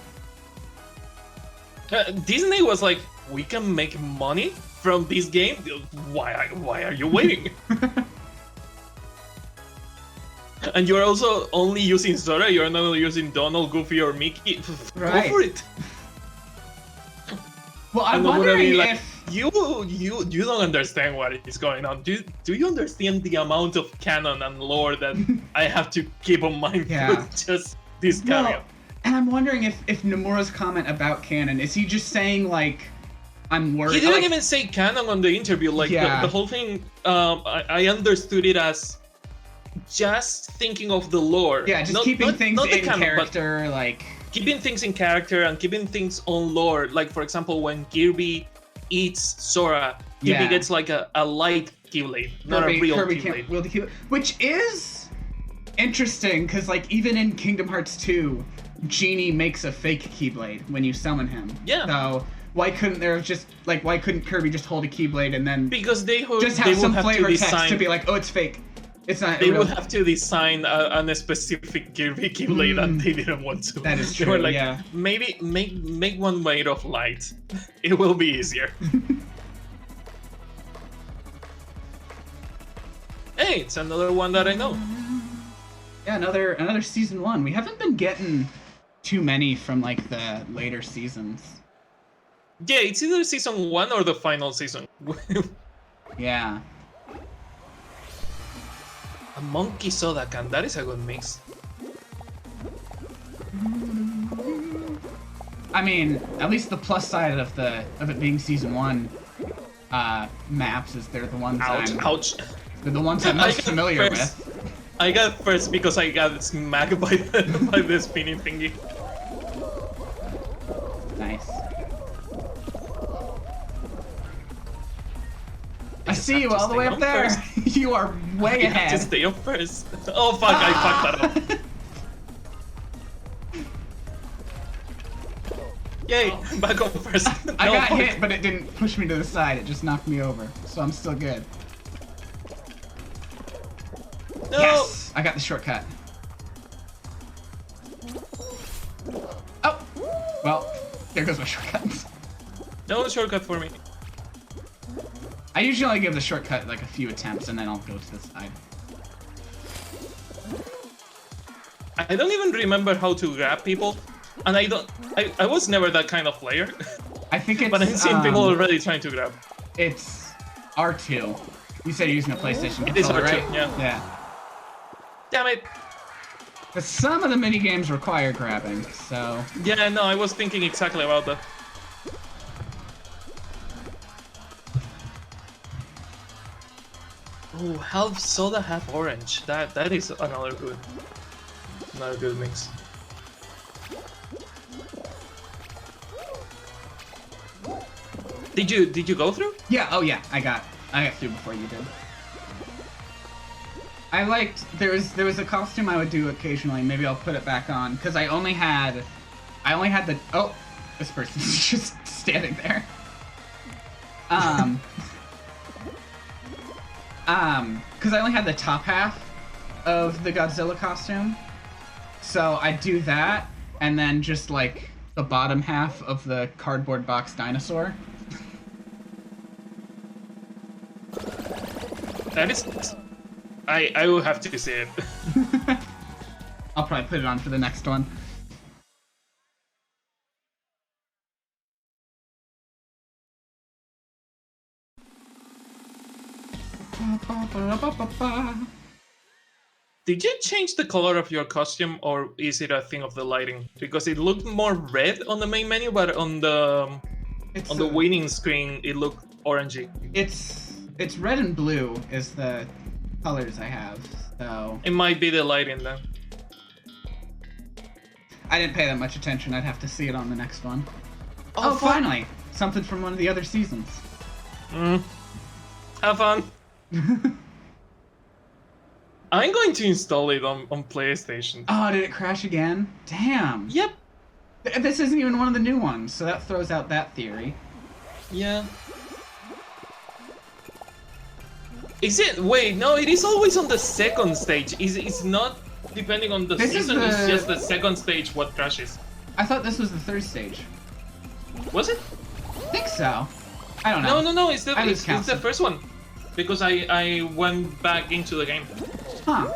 Disney was like, we can make money from this game. Why are you waiting? And you're also only using Sora. You're not using Donald, Goofy, or Mickey. Right. Go for it. Well, I'm And Nomura wondering being like, if you don't understand what is going on. Do you understand the amount of canon and lore that I have to keep in mind Yeah. for just this cameo? Well, and I'm wondering if Nomura's comment about canon, is he just saying like, I'm worried? He didn't like, even say canon on the interview. Like Yeah. the whole thing, I understood it as just thinking of the lore. yeah, just Not- keeping not- things not the in canon, but character, like keeping things in character and keeping things on lore. Like for example, when Kirby eats Sora, Kirby Yeah. gets like a light Keyblade, not a real Kirby Keyblade. can't wield the Keyblade, which is interesting because like even in Kingdom Hearts 2, Genie makes a fake Keyblade when you summon him. Yeah. So why couldn't Kirby just hold a Keyblade and then Because they just they have some would have flavor to text design. to be like, oh, it's fake. It's not. They real. would have to design a specific Kirby Keyblade, and they didn't want to. That is They were true, like, yeah. maybe make one made of light. It will be easier. Hey, it's another one that I know. Yeah, another season 1. We haven't been getting too many from like the later seasons. Yeah, it's either season 1 or the final season. Yeah. A monkey soda can. That is a good mix. I mean, at least the plus side of it being season 1 maps is they're the ones Ouch! they're the ones I'm I most got familiar first. with. I got first because I got smacked by the spinning thingy. Nice. I see you have to all the stay way up on there. first. You are way You have ahead. to stay up first. Oh fuck! I fucked that up. Yay! Back on first. I No, got fuck. hit, but it didn't push me to the side. It just knocked me over, so I'm still good. No. Yes, I got the shortcut. Oh, well, there goes my shortcut. No shortcut for me. I usually only give the shortcut like a few attempts, and then I'll go to the side. I don't even remember how to grab people, and I was never that kind of player. I think it's. But I'm seeing people already trying to grab. It's R2. You said you're using a PlayStation It is controller, R2, right? yeah. Yeah. Damn it! But some of the mini games require grabbing, so. Yeah, no, I was thinking exactly about that. Oh, half soda, half orange. That is another good mix. Did you go through? Yeah. Oh yeah. I got through before you did. I liked there was a costume I would do occasionally. Maybe I'll put it back on because I only had the this person's just standing there. Because I only had the top half of the Godzilla costume. So I do that, and then just like the bottom half of the cardboard box dinosaur. That is... I will have to see it. I'll probably put it on for the next one. Did you change the color of your costume, or is it a thing of the lighting? Because it looked more red on the main menu, but on the winning screen it looked orangey. It's red and blue is the colors I have. So It might be the lighting then. I didn't pay that much attention. I'd have to see it on the next one. Oh, finally! Something from one of the other seasons. Have fun. I'm going to install it on PlayStation. Oh, did it crash again? Damn. Yep. This isn't even one of the new ones, so that throws out that theory. Yeah. Is it? Wait, no, it is always on the second stage. It's not depending on the season, it's just the second stage what crashes. I thought this was the third stage. Was it? I think so. I don't know. No, it's the first one. Because I went back into the game. Huh.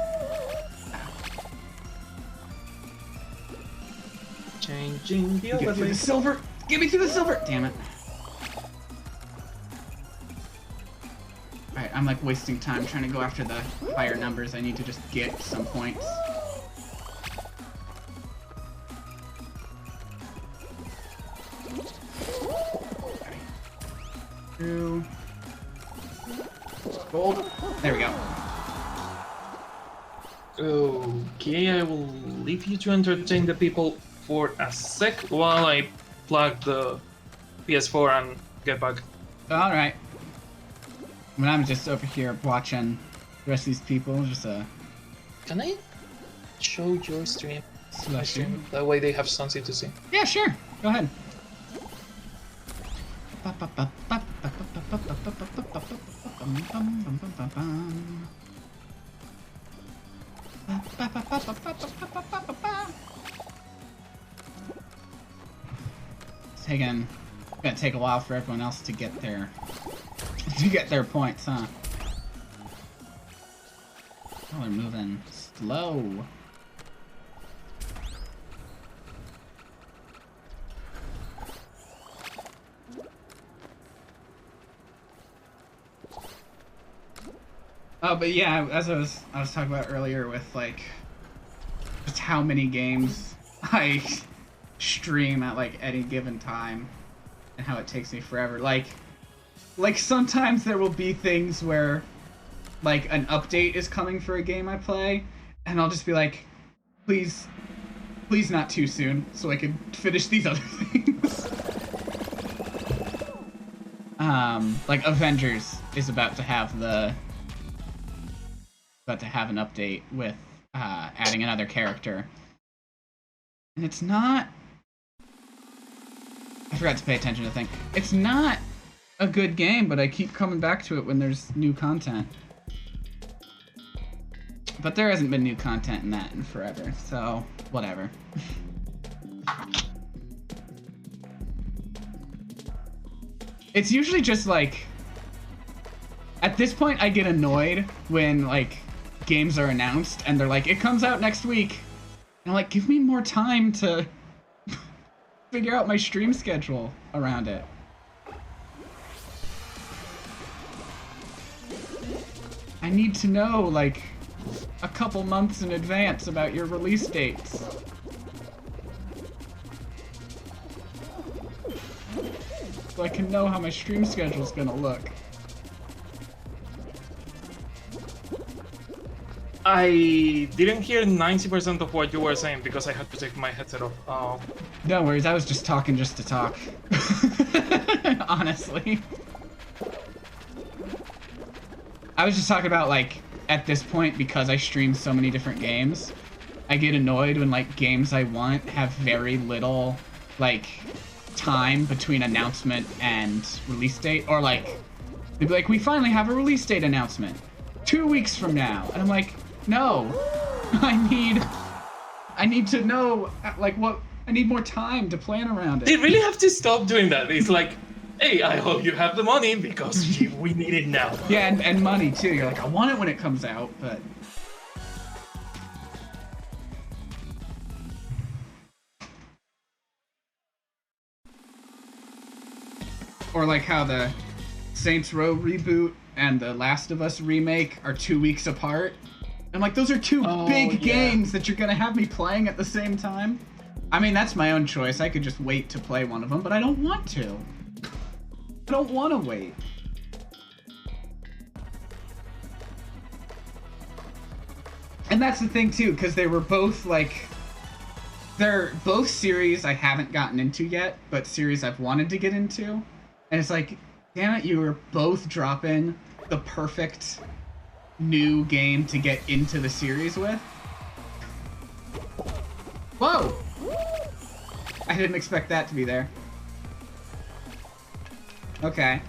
Changing the Get through overlay. the silver! Get me through the silver! Damn it. Alright, I'm like wasting time trying to go after the higher numbers. I need to just get some points. Through. Gold. There we go. Okay, I will leave you to entertain the people for a sec while I plug the PS4 and get back. Alright. I mean, I'm just over here watching the rest of these people, just Can I show your stream? slushy. That way they have something to see. Yeah, sure. Go ahead. It's gonna take a while for everyone else to get their points, huh? Oh, they're moving slow. Oh, but yeah, as I was talking about earlier with like just how many games I stream at like any given time and how it takes me forever. Like sometimes there will be things where like an update is coming for a game I play and I'll just be like, please not too soon so I can finish these other things. Like Avengers is about to have an update with adding another character. And it's not... I forgot to pay attention to think. It's not a good game, but I keep coming back to it when there's new content. But there hasn't been new content in that in forever, so whatever. It's usually just like... At this point, I get annoyed when, like, games are announced and they're like, it comes out next week. And I'm like, give me more time to figure out my stream schedule around it. I need to know, like, a couple months in advance about your release dates. So I can know how my stream schedule's gonna look. I didn't hear 90% of what you were saying because I had to take my headset off. Oh. No worries, I was just talking just to talk. Honestly. I was just talking about, like, at this point, because I stream so many different games, I get annoyed when, like, games I want have very little, like, time between announcement and release date. Or, like, they'd be like, we finally have a release date announcement. 2 weeks from now. And I'm like, no, I need to know, like, what, I need more time to plan around They it. really have to stop doing that. It's like, hey, I hope you have the money because we need it now. Yeah, and money too. You're like, I want it when it comes out, but. Or like how the Saints Row reboot and the Last of Us remake are 2 weeks apart. I'm like, those are two big games that you're gonna have me playing at the same time. I mean, that's my own choice. I could just wait to play one of them, but I don't want to. I don't want to wait. And that's the thing too, because they were both like, they're both series I haven't gotten into yet, but series I've wanted to get into. And it's like, damn it, you were both dropping the perfect new game to get into the series with. Whoa! I didn't expect that to be there. Okay.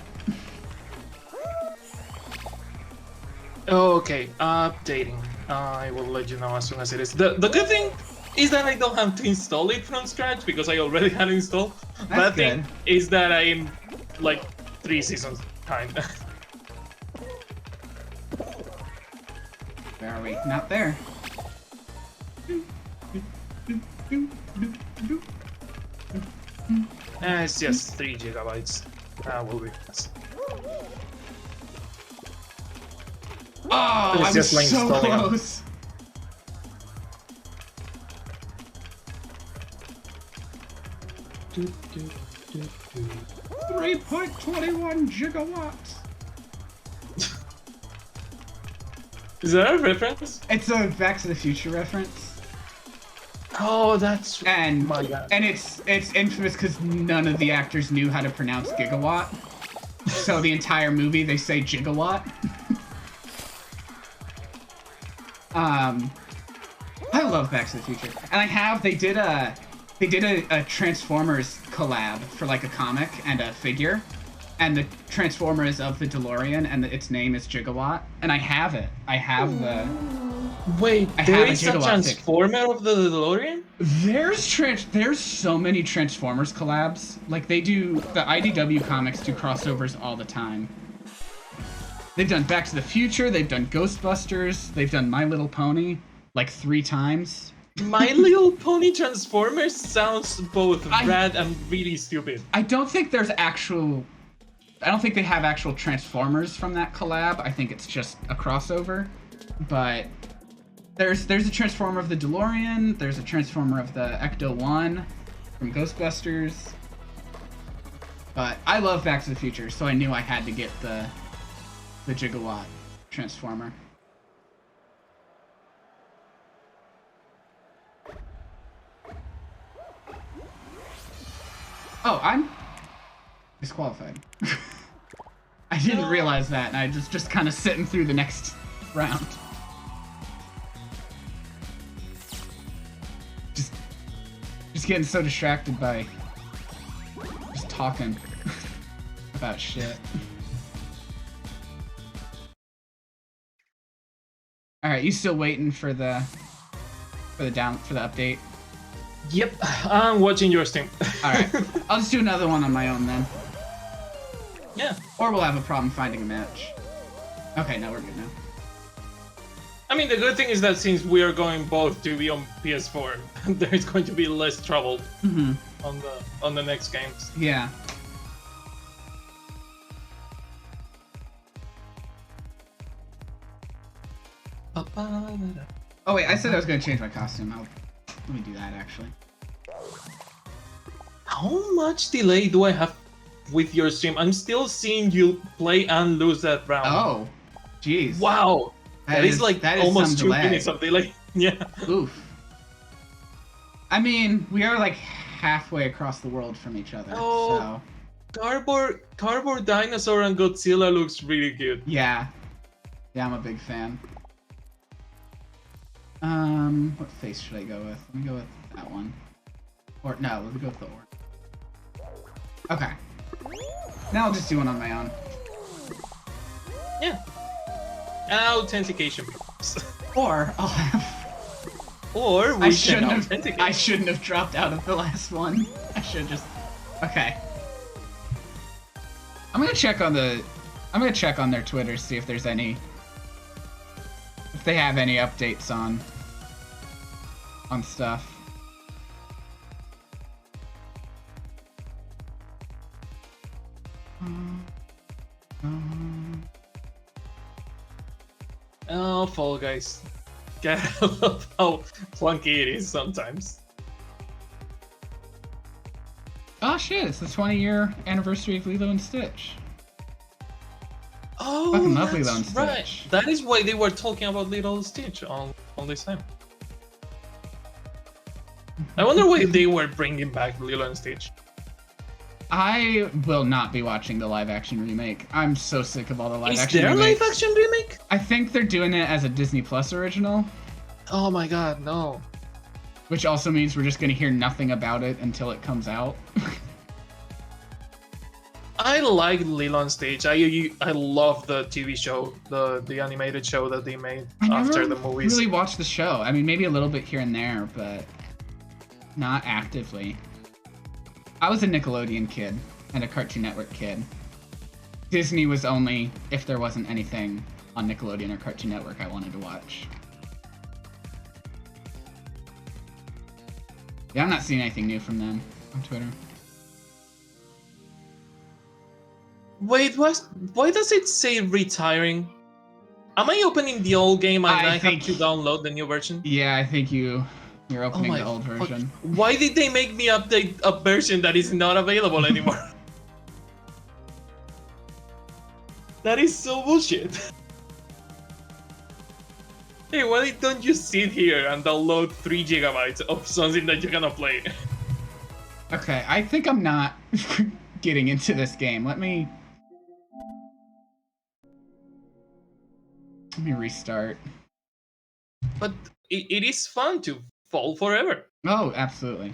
Okay, updating. I will let you know as soon as it is. The good thing is that I don't have to install it from scratch because I already had it installed. Bad thing is that I'm like 3 seasons behind. Where are we? Not there. It's just 3 gigabytes. Will be fast. Oh, It's I was just like so installing them. close. Do, do, do, do. 3.21 gigawatts. Is that a reference? It's a Back to the Future reference, Oh, that's and my God. and it's infamous because none of the actors knew how to pronounce gigawatt. So the entire movie they say gigawatt. I love Back to the Future, and they did a Transformers collab for like a comic and a figure, and the Transformer is of the DeLorean, and its name is Gigawatt, and I have it. I have the. Wait, I there have a is a gigawatt transformer of the DeLorean? There's so many Transformers collabs. Like they do, the IDW comics do crossovers all the time. They've done Back to the Future, they've done Ghostbusters, they've done My Little Pony like 3 times. My Little Pony Transformers sounds both rad and really stupid. I don't think they have actual Transformers from that collab. I think it's just a crossover. But there's a Transformer of the DeLorean, there's a Transformer of the Ecto-1 from Ghostbusters. But I love Back to the Future, so I knew I had to get the Gigawatt Transformer. Oh, I'm disqualified. I didn't realize that, and I just kind of sitting through the next round. Just getting so distracted by just talking about shit. All right, you still waiting for the update? Yep, I'm watching your stream. All right, I'll just do another one on my own then. Yeah. Or we'll have a problem finding a match. Okay, no, we're good now. I mean, the good thing is that since we are going both to be on PS4, there's going to be less trouble on the next games. Yeah. Oh wait, I said I was gonna change my costume. Let me do that actually. How much delay do I have with your stream? I'm still seeing you play and lose that round. Oh, jeez. Wow. That is like almost some 2 delay. minutes of delay. Yeah. Oof. I mean, we are like halfway across the world from each other, Oh. so Cardboard Dinosaur and Godzilla looks really good. yeah. Yeah, I'm a big fan. What face should I go with? Let me go with that one. Or no, let me go with the orange. Okay. Now I'll just do one on my own. Yeah. authentication purposes. Or I'll have. Or we can authenticate. I shouldn't have dropped out of the last one. I should just. Okay. I'm gonna check on their Twitter, see if there's any. If they have any updates on stuff. Oh, Fall Guys. God, I love how clunky it is sometimes. Oh shit, it's the 20-year anniversary of Lilo and Stitch. Oh, Fucking love Lilo that's and right. Stitch. That is why they were talking about Lilo and Stitch all this time. I wonder why they were bringing back Lilo and Stitch. I will not be watching the live-action remake. I'm so sick of all the live-action Is there a remakes. live-action remake? I think they're doing it as a Disney Plus original, Oh my god, no. which also means we're just gonna hear nothing about it until it comes out. I like Lilo and Stitch. I love the TV show, the animated show that they made after the movies. Really watched the show. I mean, maybe a little bit here and there, but not actively. I was a Nickelodeon kid and a Cartoon Network kid. Disney was only if there wasn't anything on Nickelodeon or Cartoon Network I wanted to watch. Yeah, I'm not seeing anything new from them on Twitter. Wait, why does it say retiring? Am I opening the old game and I have to download the new version? Yeah, I think you're opening the old fuck. version. Why did they make me update a version that is not available anymore? That is so bullshit. Hey, why don't you sit here and download 3 gigabytes of something that you're gonna play? Okay, I think I'm not getting into this game. Let me restart. But it is fun to fall forever. Oh, absolutely.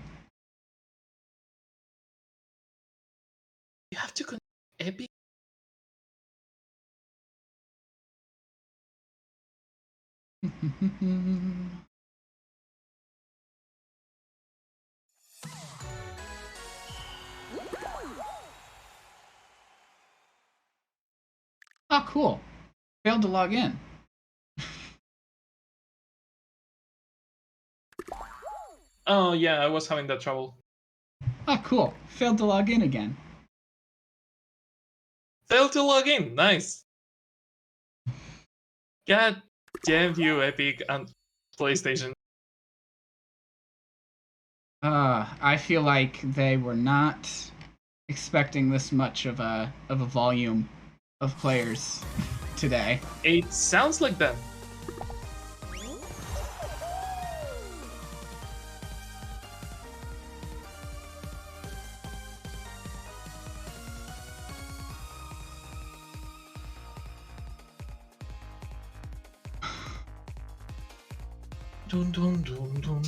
You have to connect Epic. Oh, cool. Failed to log in. Oh yeah, I was having that trouble. Oh, cool. Failed to log in again. Failed to log in. Nice. God damn you, Epic and PlayStation. I feel like they were not expecting this much of a volume of players today. It sounds like that. Dun, dun, dun, dun.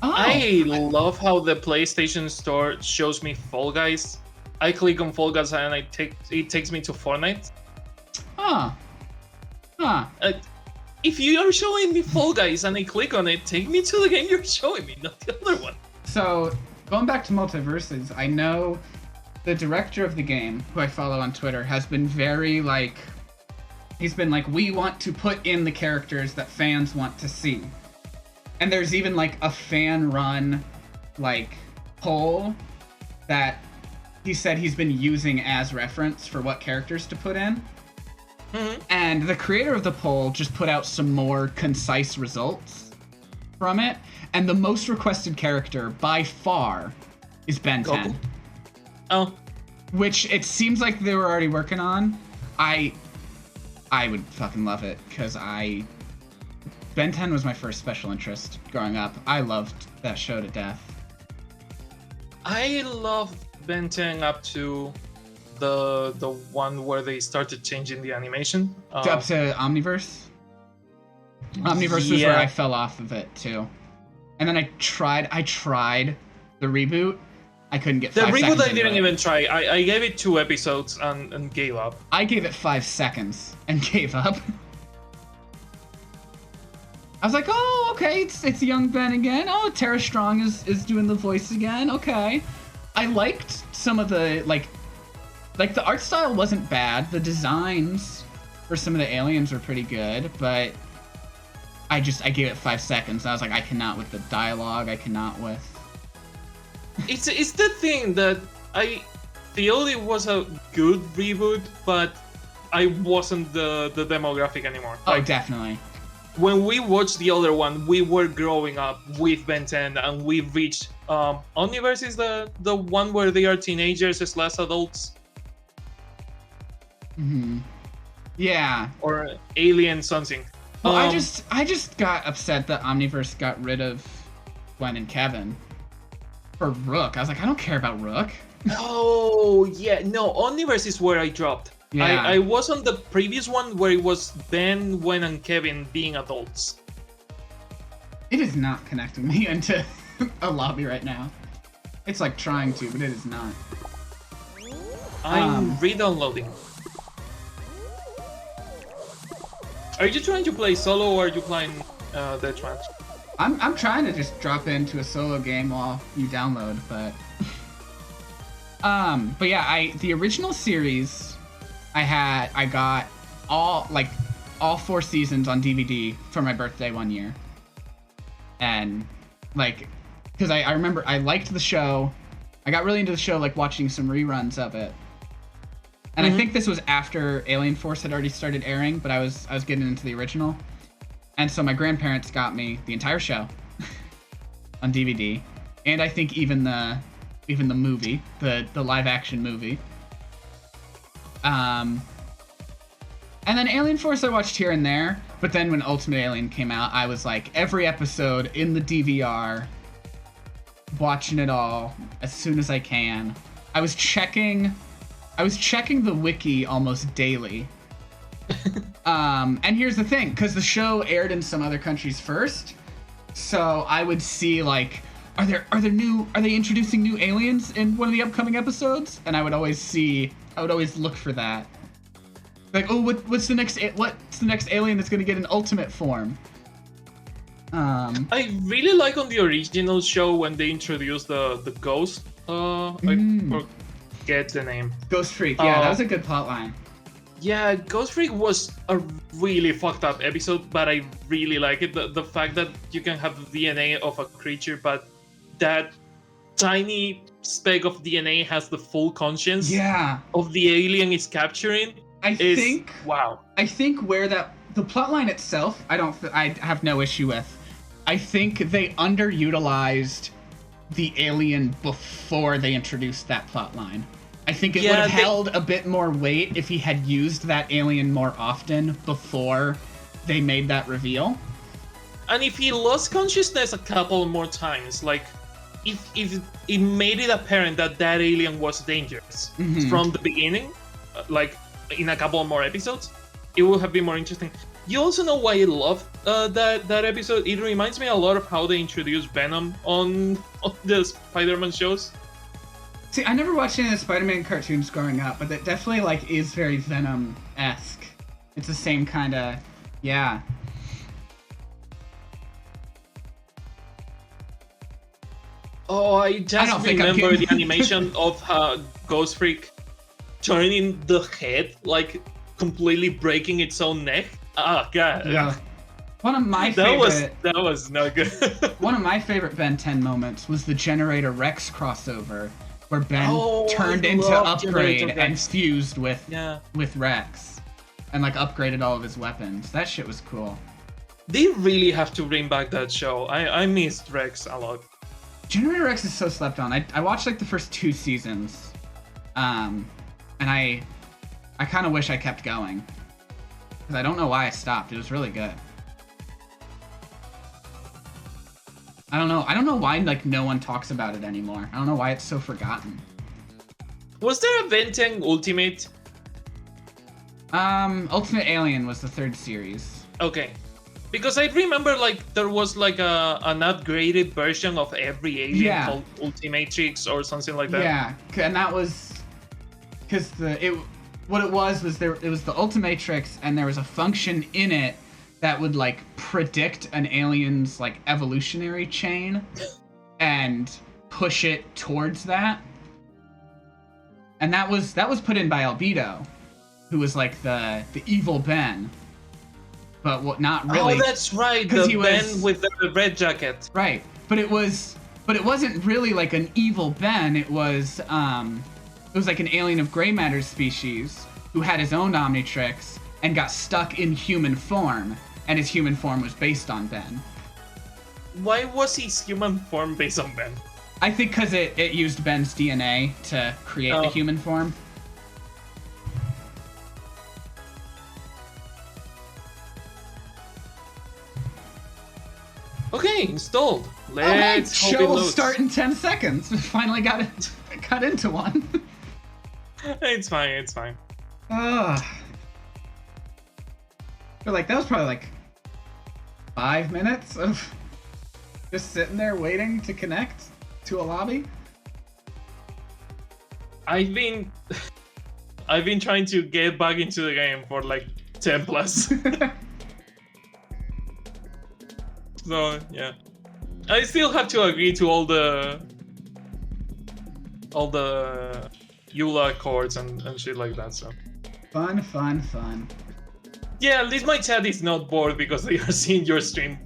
Oh, I love how the PlayStation Store shows me Fall Guys. I click on Fall Guys and it takes me to Fortnite. Huh. If you are showing me Fall Guys and I click on it, take me to the game you're showing me, not the other one. So, going back to Multiverses, I know the director of the game, who I follow on Twitter, has been very, like... He's been like, we want to put in the characters that fans want to see. And there's even, like, a fan-run, like, poll that he said he's been using as reference for what characters to put in. Mm-hmm. And the creator of the poll just put out some more concise results from it. And the most requested character, by far, is Ben 10. Goku? Oh. Which it seems like they were already working on. I would fucking love it, because Ben 10 was my first special interest growing up. I loved that show to death. I loved Ben 10 up to the one where they started changing the animation. Up to Omniverse? Omniverse was where I fell off of it, too. And then I tried the reboot, I couldn't get The 5 seconds. reboot I into didn't it. even try. I gave it 2 episodes and gave up. I gave it 5 seconds and gave up. I was like, oh, okay, it's young Ben again. Oh, Tara Strong is doing the voice again. Okay. I liked some of the, like the art style wasn't bad. The designs for some of the aliens were pretty good, but I gave it 5 seconds. I was like, I cannot with the dialogue. I cannot with... It's the thing that I feel it was a good reboot, but I wasn't the demographic anymore. Oh, definitely. When we watched the other one, we were growing up with Ben 10, and we reached Omniverse is the one where they are teenagers / adults, Yeah. or Alien something. Well, I just got upset that Omniverse got rid of Gwen and Kevin for Rook. I was like, I don't care about Rook. Oh yeah, no, Omniverse is where I dropped. Yeah. I was on the previous one where it was Ben, Gwen, and Kevin being adults. It is not connecting me into a lobby right now. It's like trying to, but it is not. I'm re-downloading. Are you trying to play solo or are you playing Deathmatch? I'm trying to just drop into a solo game while you download, but but yeah, the original series I got all 4 seasons on DVD for my birthday one year. And like, because I remember I liked the show. I got really into the show, like watching some reruns of it. And I think this was after Alien Force had already started airing, but I was getting into the original. And so my grandparents got me the entire show on DVD. And I think even the movie, the live action movie. And then Alien Force I watched here and there, but then when Ultimate Alien came out, I was like every episode in the DVR, watching it all as soon as I can. I was checking the wiki almost daily. And here's the thing, because the show aired in some other countries first, so I would see like, are they introducing new aliens in one of the upcoming episodes? And I would always look for that. Like, oh, what's the next alien that's gonna get an ultimate form? I really like on the original show when they introduced the ghost. I forget the name. Ghost Freak. Yeah, that was a good plotline. Yeah, Ghost Freak was a really fucked up episode, but I really like it. The fact that you can have the DNA of a creature, but that tiny speck of DNA has the full conscience of the alien is capturing. I think where the plotline itself, I have no issue with. I think they underutilized the alien before they introduced that plotline. I think it would have held a bit more weight if he had used that alien more often before they made that reveal. And if he lost consciousness a couple more times, like if it made it apparent that alien was dangerous from the beginning, like in a couple more episodes, it would have been more interesting. You also know why I love that episode? It reminds me a lot of how they introduced Venom on the Spider-Man shows. See, I never watched any of the Spider-Man cartoons growing up, but that definitely like is very Venom-esque. It's the same kind of, yeah. Oh, I just remember the animation of Ghost Freak turning the head, like completely breaking its own neck. Oh god. Yeah. One of my favorite. That was no good. One of my favorite Ben 10 moments was the Generator Rex crossover, where Ben turned into Upgrade and fused with Rex, and like upgraded all of his weapons. That shit was cool. They really have to bring back that show. I missed Rex a lot. Generator Rex is so slept on. I watched like the first 2 seasons, and I kind of wish I kept going, because I don't know why I stopped. It was really good. I don't know why like no one talks about it anymore. I don't know why it's so forgotten. Was there a Ben 10 Ultimate? Ultimate Alien was the 3rd series. Okay. Because I remember like there was like an upgraded version of every alien Yeah. called Ultimatrix or something like that. Yeah, and that was because what it was it was the Ultimatrix, and there was a function in it that would like predict an alien's like evolutionary chain and push it towards that. And that was put in by Albedo, who was like the evil Ben. But what not really. Oh, that's right. 'cause The he Ben was- with the red jacket. Right. But it wasn't really like an evil Ben. It was like an alien of gray matter species who had his own Omnitrix and got stuck in human form, and his human form was based on Ben. Why was his human form based on Ben? I think because it used Ben's DNA to create the Oh. human form. Okay, installed. Oh, hey, Let's hope show it will loads. start in 10 seconds. Finally got into one. It's fine, it's fine. But like that was probably like 5 minutes of just sitting there waiting to connect to a lobby. I've been trying to get back into the game for like 10 plus. So yeah, I still have to agree to all the EULA chords and shit like that. So Fun. yeah, at least my chat is not bored because they are seeing your stream.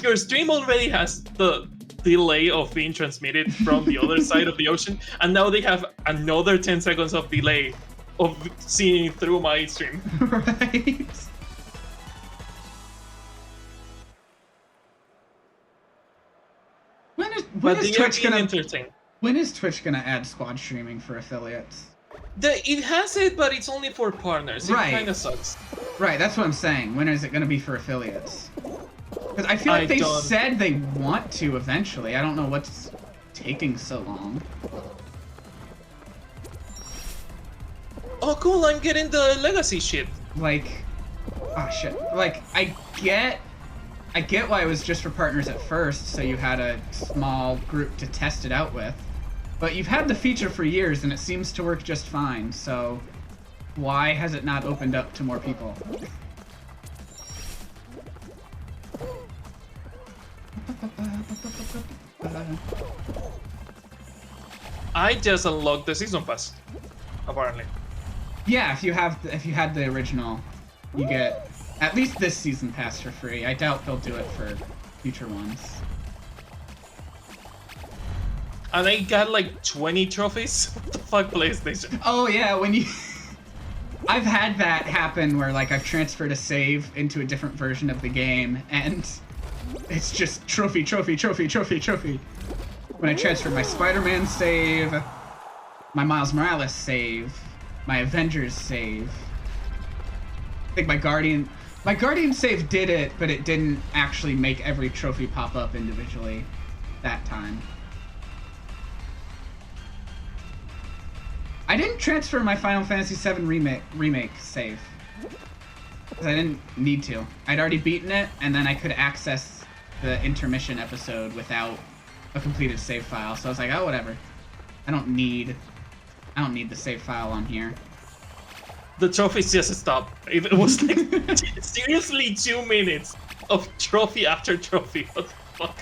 Your stream already has the delay of being transmitted from the other side of the ocean, and now they have another 10 seconds of delay of seeing through my stream. Right. But they are being entertained. When is Twitch gonna add squad streaming for affiliates? It has it, but it's only for partners. It Right. kind of sucks. Right, that's what I'm saying. When is it gonna be for affiliates? Because I feel like I they don't- said they want to eventually. I don't know what's taking so long. Oh, cool! I'm getting the legacy shit. Like, oh shit. Like, I get why it was just for partners at first, so you had a small group to test it out with. But you've had the feature for years, and it seems to work just fine, so why has it not opened up to more people? I just unlocked the season pass, apparently. Yeah, if you had the original, you get at least this season pass for free. I doubt they'll do it for future ones. And I got like 20 trophies. What the fuck, PlayStation? Oh yeah, when you I've had that happen where like I've transferred a save into a different version of the game and it's just trophy. When I transferred my Spider-Man save, my Miles Morales save, my Avengers save. I think my Guardian save did it, but it didn't actually make every trophy pop up individually that time. I didn't transfer my Final Fantasy VII remake save. Because I didn't need to. I'd already beaten it, and then I could access the intermission episode without a completed save file. So I was like, oh, whatever. I don't need the save file on here. The trophies just stopped. It was like seriously 2 minutes of trophy after trophy. What the fuck?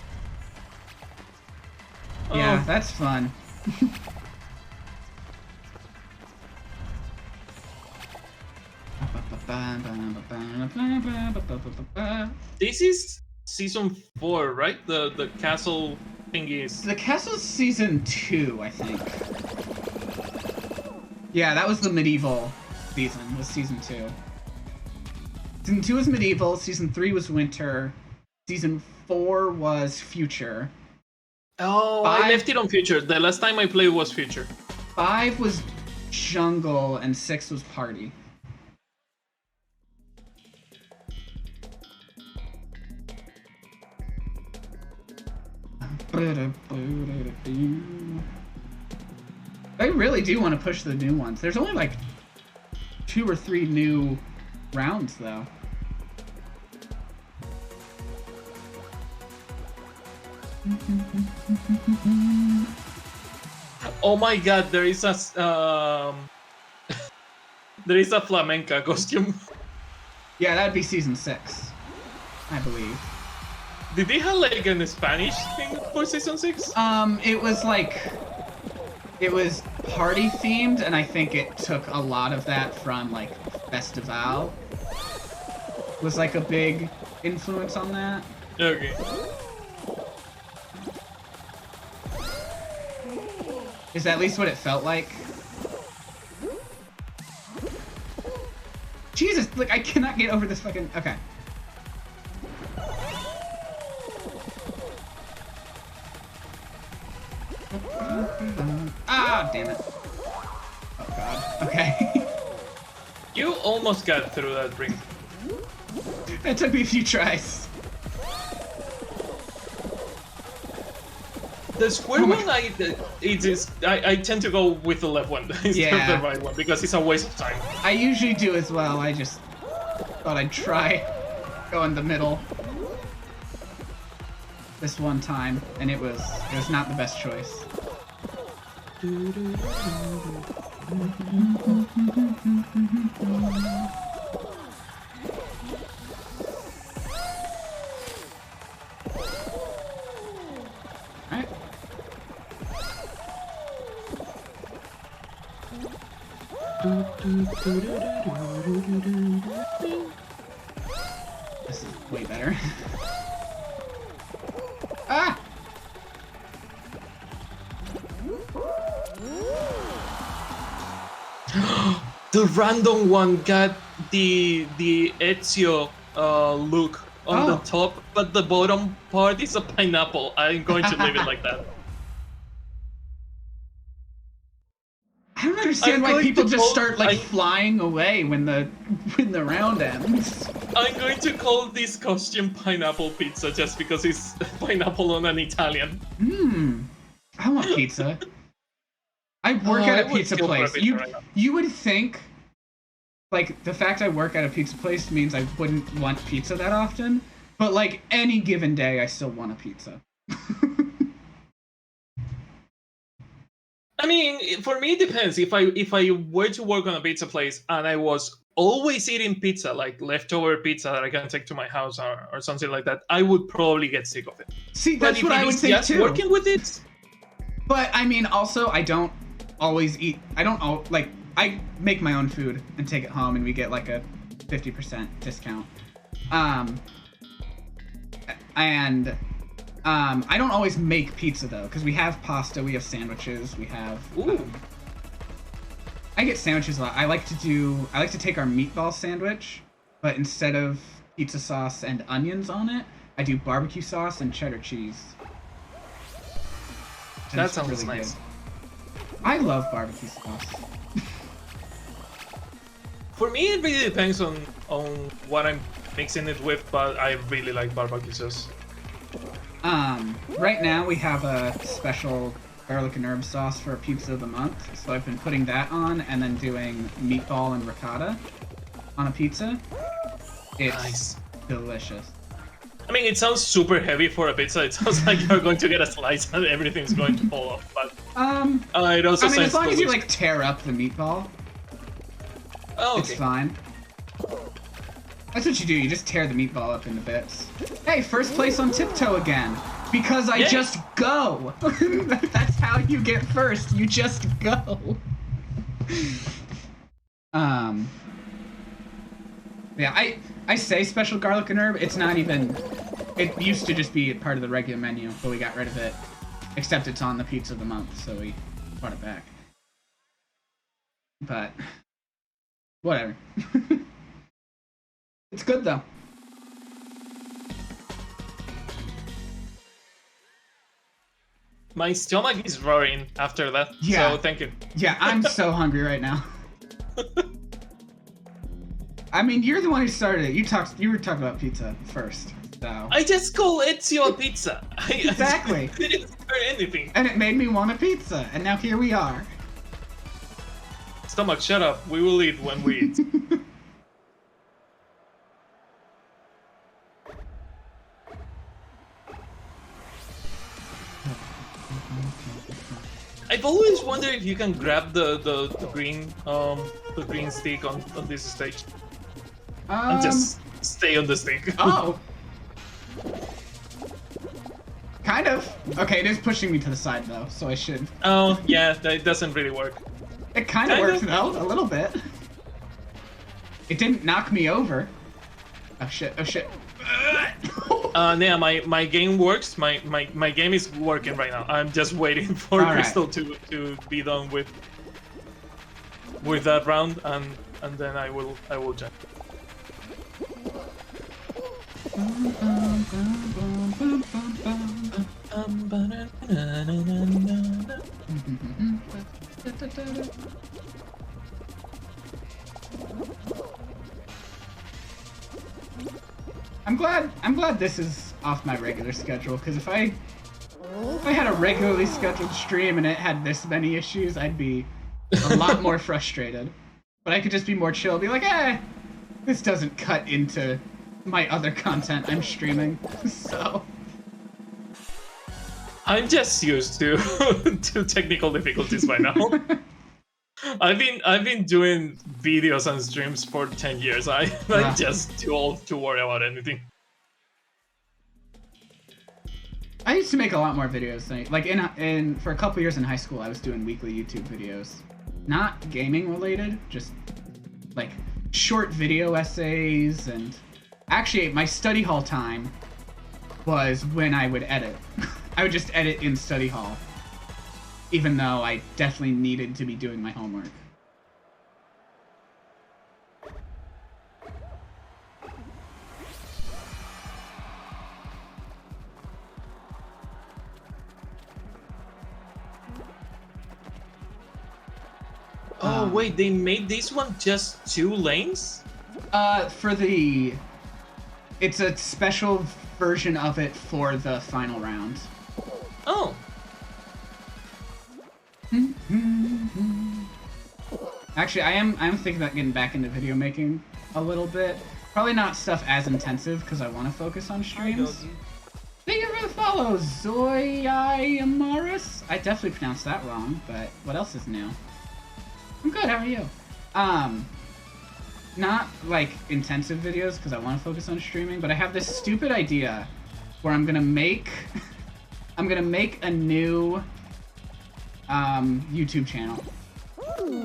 Yeah, Oh. that's fun. This is season 4, right? The castle thingies. The Castle's season 2, I think. Yeah, that was the medieval season, was season 2. Season 2 was medieval, season 3 was winter, season 4 was future. Oh, Five- I left it on future. The last time I played was future. 5 was jungle, and 6 was party. I really do want to push the new ones. There's only like 2 or 3 new rounds though. Oh my god, there is a there is a flamenca costume. Yeah, that'd be season 6, I believe. Did they have like a Spanish thing for season 6? It was party themed, and I think it took a lot of that from like Festival. Was like a big influence on that. Okay. Is that at least what it felt like? Jesus, look, I cannot get over this fucking... Okay. Ah, damn it. Oh god. Okay. You almost got through that ring. That took me a few tries. The square Oh my one, I tend to go with the left one instead Yeah. of the right one because it's a waste of time. I usually do as well. I just thought I'd try go in the middle this one time, and it was not the best choice. Alright. This is way better. Ah! The random one got the Ezio look on the Oh. top, but the bottom part is a pineapple. I'm going to leave it like that. I don't understand I'm why going people to just call- start like I- flying away when the round ends. I'm going to call this costume pineapple pizza just because it's pineapple on an Italian. I want pizza. I work I at a would pizza kill for a place. pizza You right now. you would think like the fact I work at a pizza place means I wouldn't want pizza that often, but like any given day I still want a pizza. I mean, for me, it depends. If I were to work on a pizza place and I was always eating pizza, like leftover pizza that I can take to my house or something like that, I would probably get sick of it. See, But that's if what it I would is think just too. working with it, But I mean, also I don't always eat. I don't like I make my own food and take it home, and we get like a 50% discount. I don't always make pizza though, because we have pasta, we have sandwiches, we have. ooh, I get sandwiches a lot. I like to take our meatball sandwich, but instead of pizza sauce and onions on it, I do barbecue sauce and cheddar cheese. And that it's sounds really nice. good. I love barbecue sauce. For me, it really depends on what I'm mixing it with, but I really like barbecue sauce. Right now we have a special garlic and herb sauce for pizza of the month, so I've been putting that on and then doing meatball and ricotta on a pizza. It's Nice. delicious. I mean, it sounds super heavy for a pizza. It sounds like you're going to get a slice and everything's going to fall off. But it also I mean, sounds as long as you delicious. like tear up the meatball, Oh, it's okay. fine. That's what you do. You just tear the meatball up into bits. Hey, first place on Tiptoe again. Because I Yay. just go. That's how you get first. You just go. Yeah, I say special garlic and herb. It's not even. It used to just be part of the regular menu, but we got rid of it. Except it's on the pizza of the month, so we brought it back. But whatever. It's good though. My stomach is roaring after that. Yeah. So thank you. Yeah, I'm so hungry right now. I mean, you're the one who started it. You were talking about pizza first, so. I just call Ezio a pizza. Exactly. I didn't start anything. And it made me want a pizza, and now here we are. Stomach, shut up. We will eat when we eat. I've always wondered if you can grab the green stick on this stage and just stay on the stick. Oh. Kind of. Okay, it is pushing me to the side though, so I should. Oh yeah, that doesn't really work. It kind of works though, a little bit. It didn't knock me over. Oh shit! Oh shit! Yeah, my game works. My game is working right now. I'm just waiting for All right. Crystal to be done with that round, and then I will jump. I'm glad this is off my regular schedule, because if I had a regularly scheduled stream and it had this many issues, I'd be a lot more frustrated. But I could just be more chill, be like, this doesn't cut into my other content I'm streaming, so. I'm just used to to technical difficulties by now. I've been doing videos and streams for 10 years. I'm just too old to worry about anything. I used to make a lot more videos. Like in for a couple years in high school, I was doing weekly YouTube videos, not gaming related, just like short video essays. And actually, my study hall time was when I would edit. I would just edit in study hall, even though I definitely needed to be doing my homework. Oh wait, they made this one just 2 lanes? It's a special version of it for the final round. Oh. Actually, I'm thinking about getting back into video making a little bit. Probably not stuff as intensive because I want to focus on streams. Thank you for the follow, Zoyamaris. I definitely pronounced that wrong, but what else is new? I'm good, how are you? Not like intensive videos because I want to focus on streaming, but I have this stupid idea where I'm gonna make a new YouTube channel.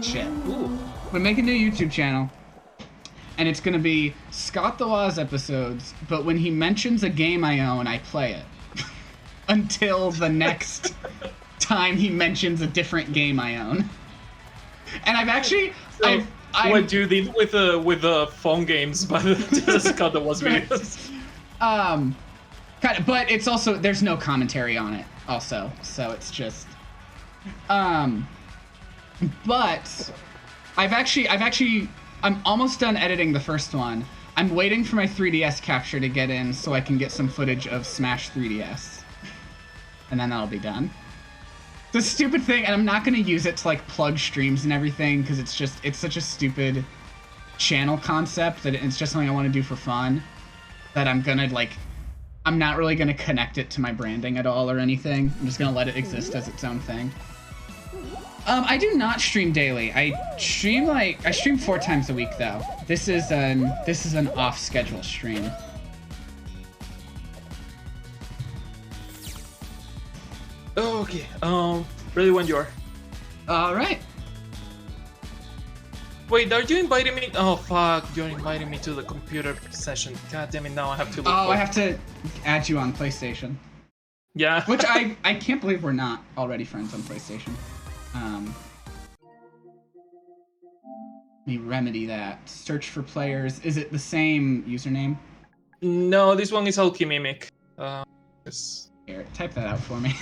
Shit. Ooh. I'm gonna make a new YouTube channel, and it's gonna be Scott the Woz episodes, but when he mentions a game I own, I play it. Until the next time he mentions a different game I own. And I've actually... What you did with the phone games, but just Scott the Woz videos. Kind of, but it's also... There's no commentary on it, also. So it's just... But I'm almost done editing the first one. I'm waiting for my 3DS capture to get in so I can get some footage of Smash 3DS. And then that'll be done. It's a stupid thing, and I'm not going to use it to like plug streams and everything because it's such a stupid channel concept that it's just something I want to do for fun that I'm not really going to connect it to my branding at all or anything. I'm just going to let it exist as its own thing. I do not stream daily. I stream 4 times a week though. This is an off schedule stream. Okay. Ready when you are. All right. Wait, are you inviting me? Oh fuck! You're inviting me to the computer session. God damn it! Now I have to look. I have to add you on PlayStation. Yeah. Which I can't believe we're not already friends on PlayStation. Let me remedy that. Search for players. Is it the same username? No, this one is Alchemimic. Yes. Here, type that out for me.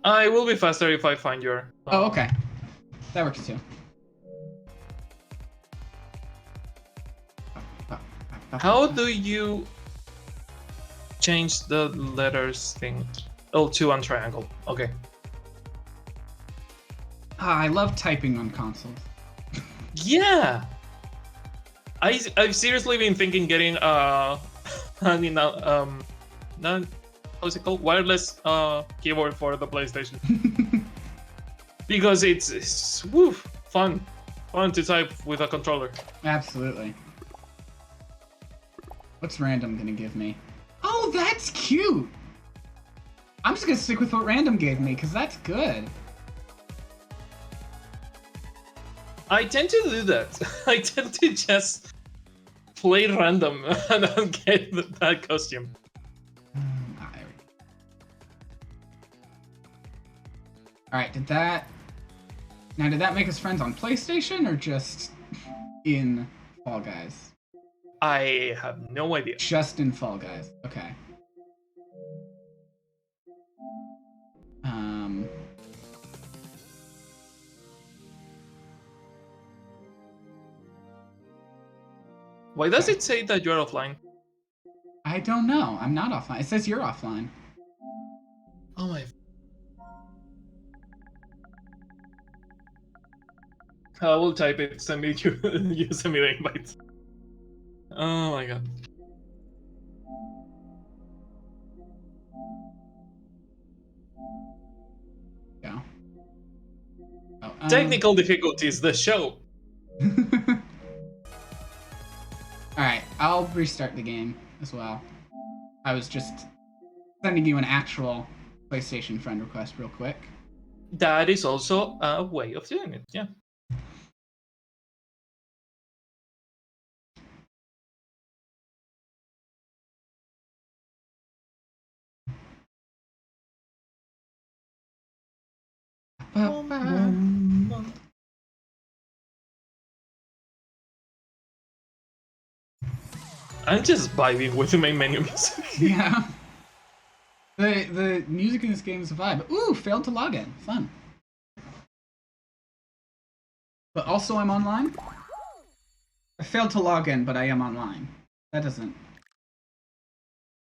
It will be faster if I find your. Oh, okay. That works too. How do you change the letters thing? L2 and triangle. Okay. I love typing on consoles. Yeah. I've seriously been thinking getting not how is it called? Wireless keyboard for the PlayStation. Because it's fun to type with a controller. Absolutely. What's random gonna give me? Oh, that's cute! I'm just gonna stick with what random gave me, because that's good. I tend to do that. I tend to just play random and I'll get that costume. Alright, did that make us friends on PlayStation or just in Fall Guys? I have no idea. Just in Fall Guys. Okay. Why does it say that you're offline? I don't know. I'm not offline. It says you're offline. Oh my. I will type it. Send me you send me the invite. Oh my god. Yeah. Oh, Technical difficulties. The show. Alright, I'll restart the game as well. I was just sending you an actual PlayStation friend request real quick. That is also a way of doing it. Yeah. I'm just vibing with the main menu music. Yeah. The music in this game is a vibe. Ooh, failed to log in. Fun. But also I'm online? I failed to log in, but I am online. That doesn't...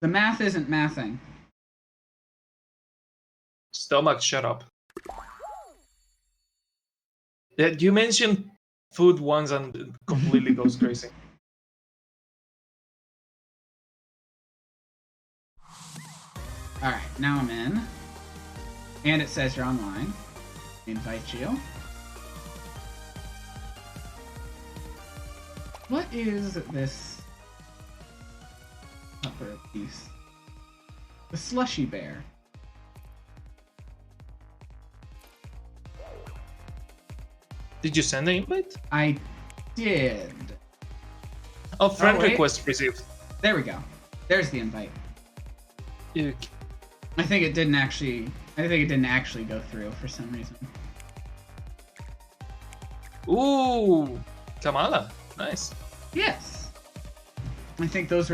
The math isn't mathing. Stomach, shut up. Yeah, you mentioned food once and it completely goes crazy. Alright, now I'm in. And it says you're online. Invite you. What is this upper piece? The slushy bear. Did you send the invite? I did. Oh, friend wait. request received. There we go. There's the invite. Ew. I think it didn't actually go through for some reason. Ooh, Kamala. Nice. Yes. I think those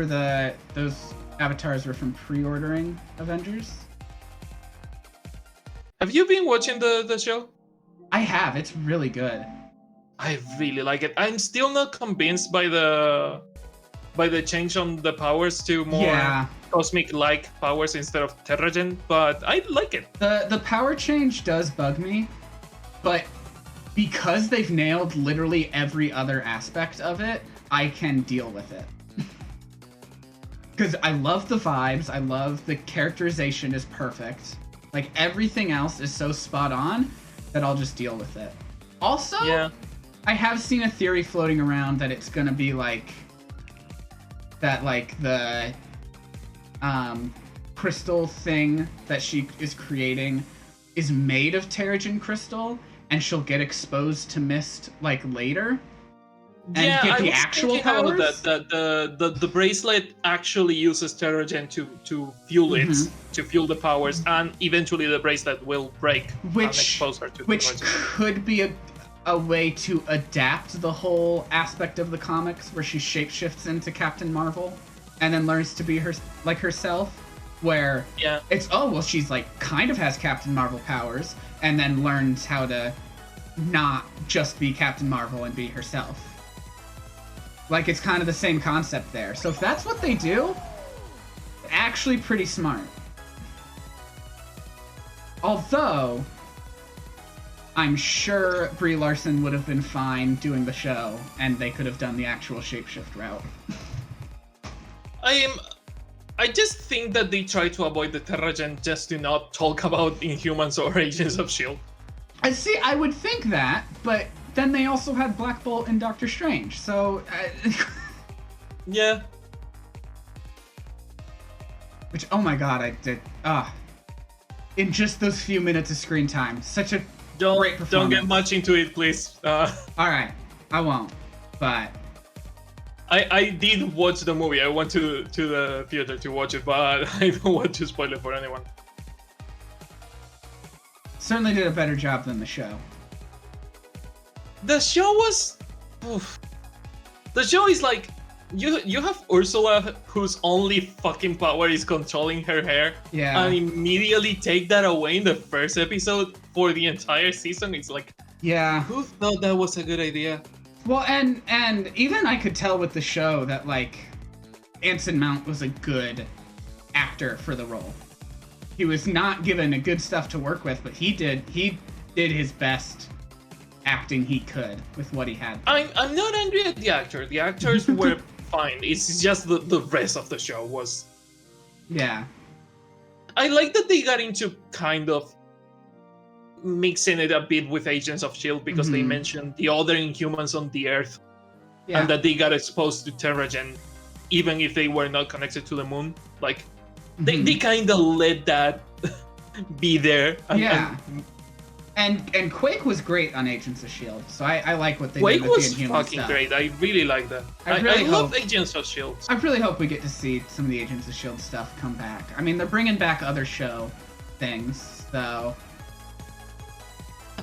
avatars were from pre-ordering Avengers. Have you been watching the show? I have. It's really good. I really like it. I'm still not convinced by the change on the powers to more cosmic-like powers instead of Terrigen, but I like it. The power change does bug me, but because they've nailed literally every other aspect of it, I can deal with it. Because I love the vibes, I love the characterization is perfect. Like, everything else is so spot on that I'll just deal with it. Also, I have seen a theory floating around that it's gonna be like that, like the crystal thing that she is creating is made of Terrigen crystal, and she'll get exposed to mist like later and get the actual powers. That the bracelet actually uses Terrigen to fuel it, to fuel the powers, and eventually the bracelet will break and expose her to which Terrigen. Could be a way to adapt the whole aspect of the comics where she shapeshifts into Captain Marvel and then learns to be herself, where it's she's like kind of has Captain Marvel powers and then learns how to not just be Captain Marvel and be herself. Like, it's kind of the same concept there. So if that's what they do, actually pretty smart. Although I'm sure Brie Larson would have been fine doing the show, and they could have done the actual shapeshift route. I just think that they try to avoid the Terragen just to not talk about Inhumans or Agents of S.H.I.E.L.D. I see. I would think that, but then they also had Black Bolt and Doctor Strange, so. Yeah. Which, oh my god, I did. In just those few minutes of screen time, such a great performance. Don't get much into it, please. Alright, I won't. But. I did watch the movie. I went to the theater to watch it, but I don't want to spoil it for anyone. Certainly did a better job than the show. The show was... Oof. The show is like... You have Ursula, whose only fucking power is controlling her hair, Yeah. and immediately take that away in the first episode for the entire season. It's like, Yeah. who thought that was a good idea? Well, and even I could tell with the show that, like, Anson Mount was a good actor for the role. He was not given a good stuff to work with, but he did his best acting he could with what he had. I'm not angry at the actor. The actors were fine. It's just the rest of the show was... Yeah. I like that they got into kind of mixing it a bit with Agents of S.H.I.E.L.D. because they mentioned the other Inhumans on the Earth, and that they got exposed to Terragen, even if they were not connected to the moon. Like, they kind of let that be there. And Quake was great on Agents of S.H.I.E.L.D., so I like what they Quake did with was the Inhuman fucking stuff. great. I really like that. I I really love hope- Agents of S.H.I.E.L.D. I really hope we get to see some of the Agents of S.H.I.E.L.D. stuff come back. I mean, they're bringing back other show things, though.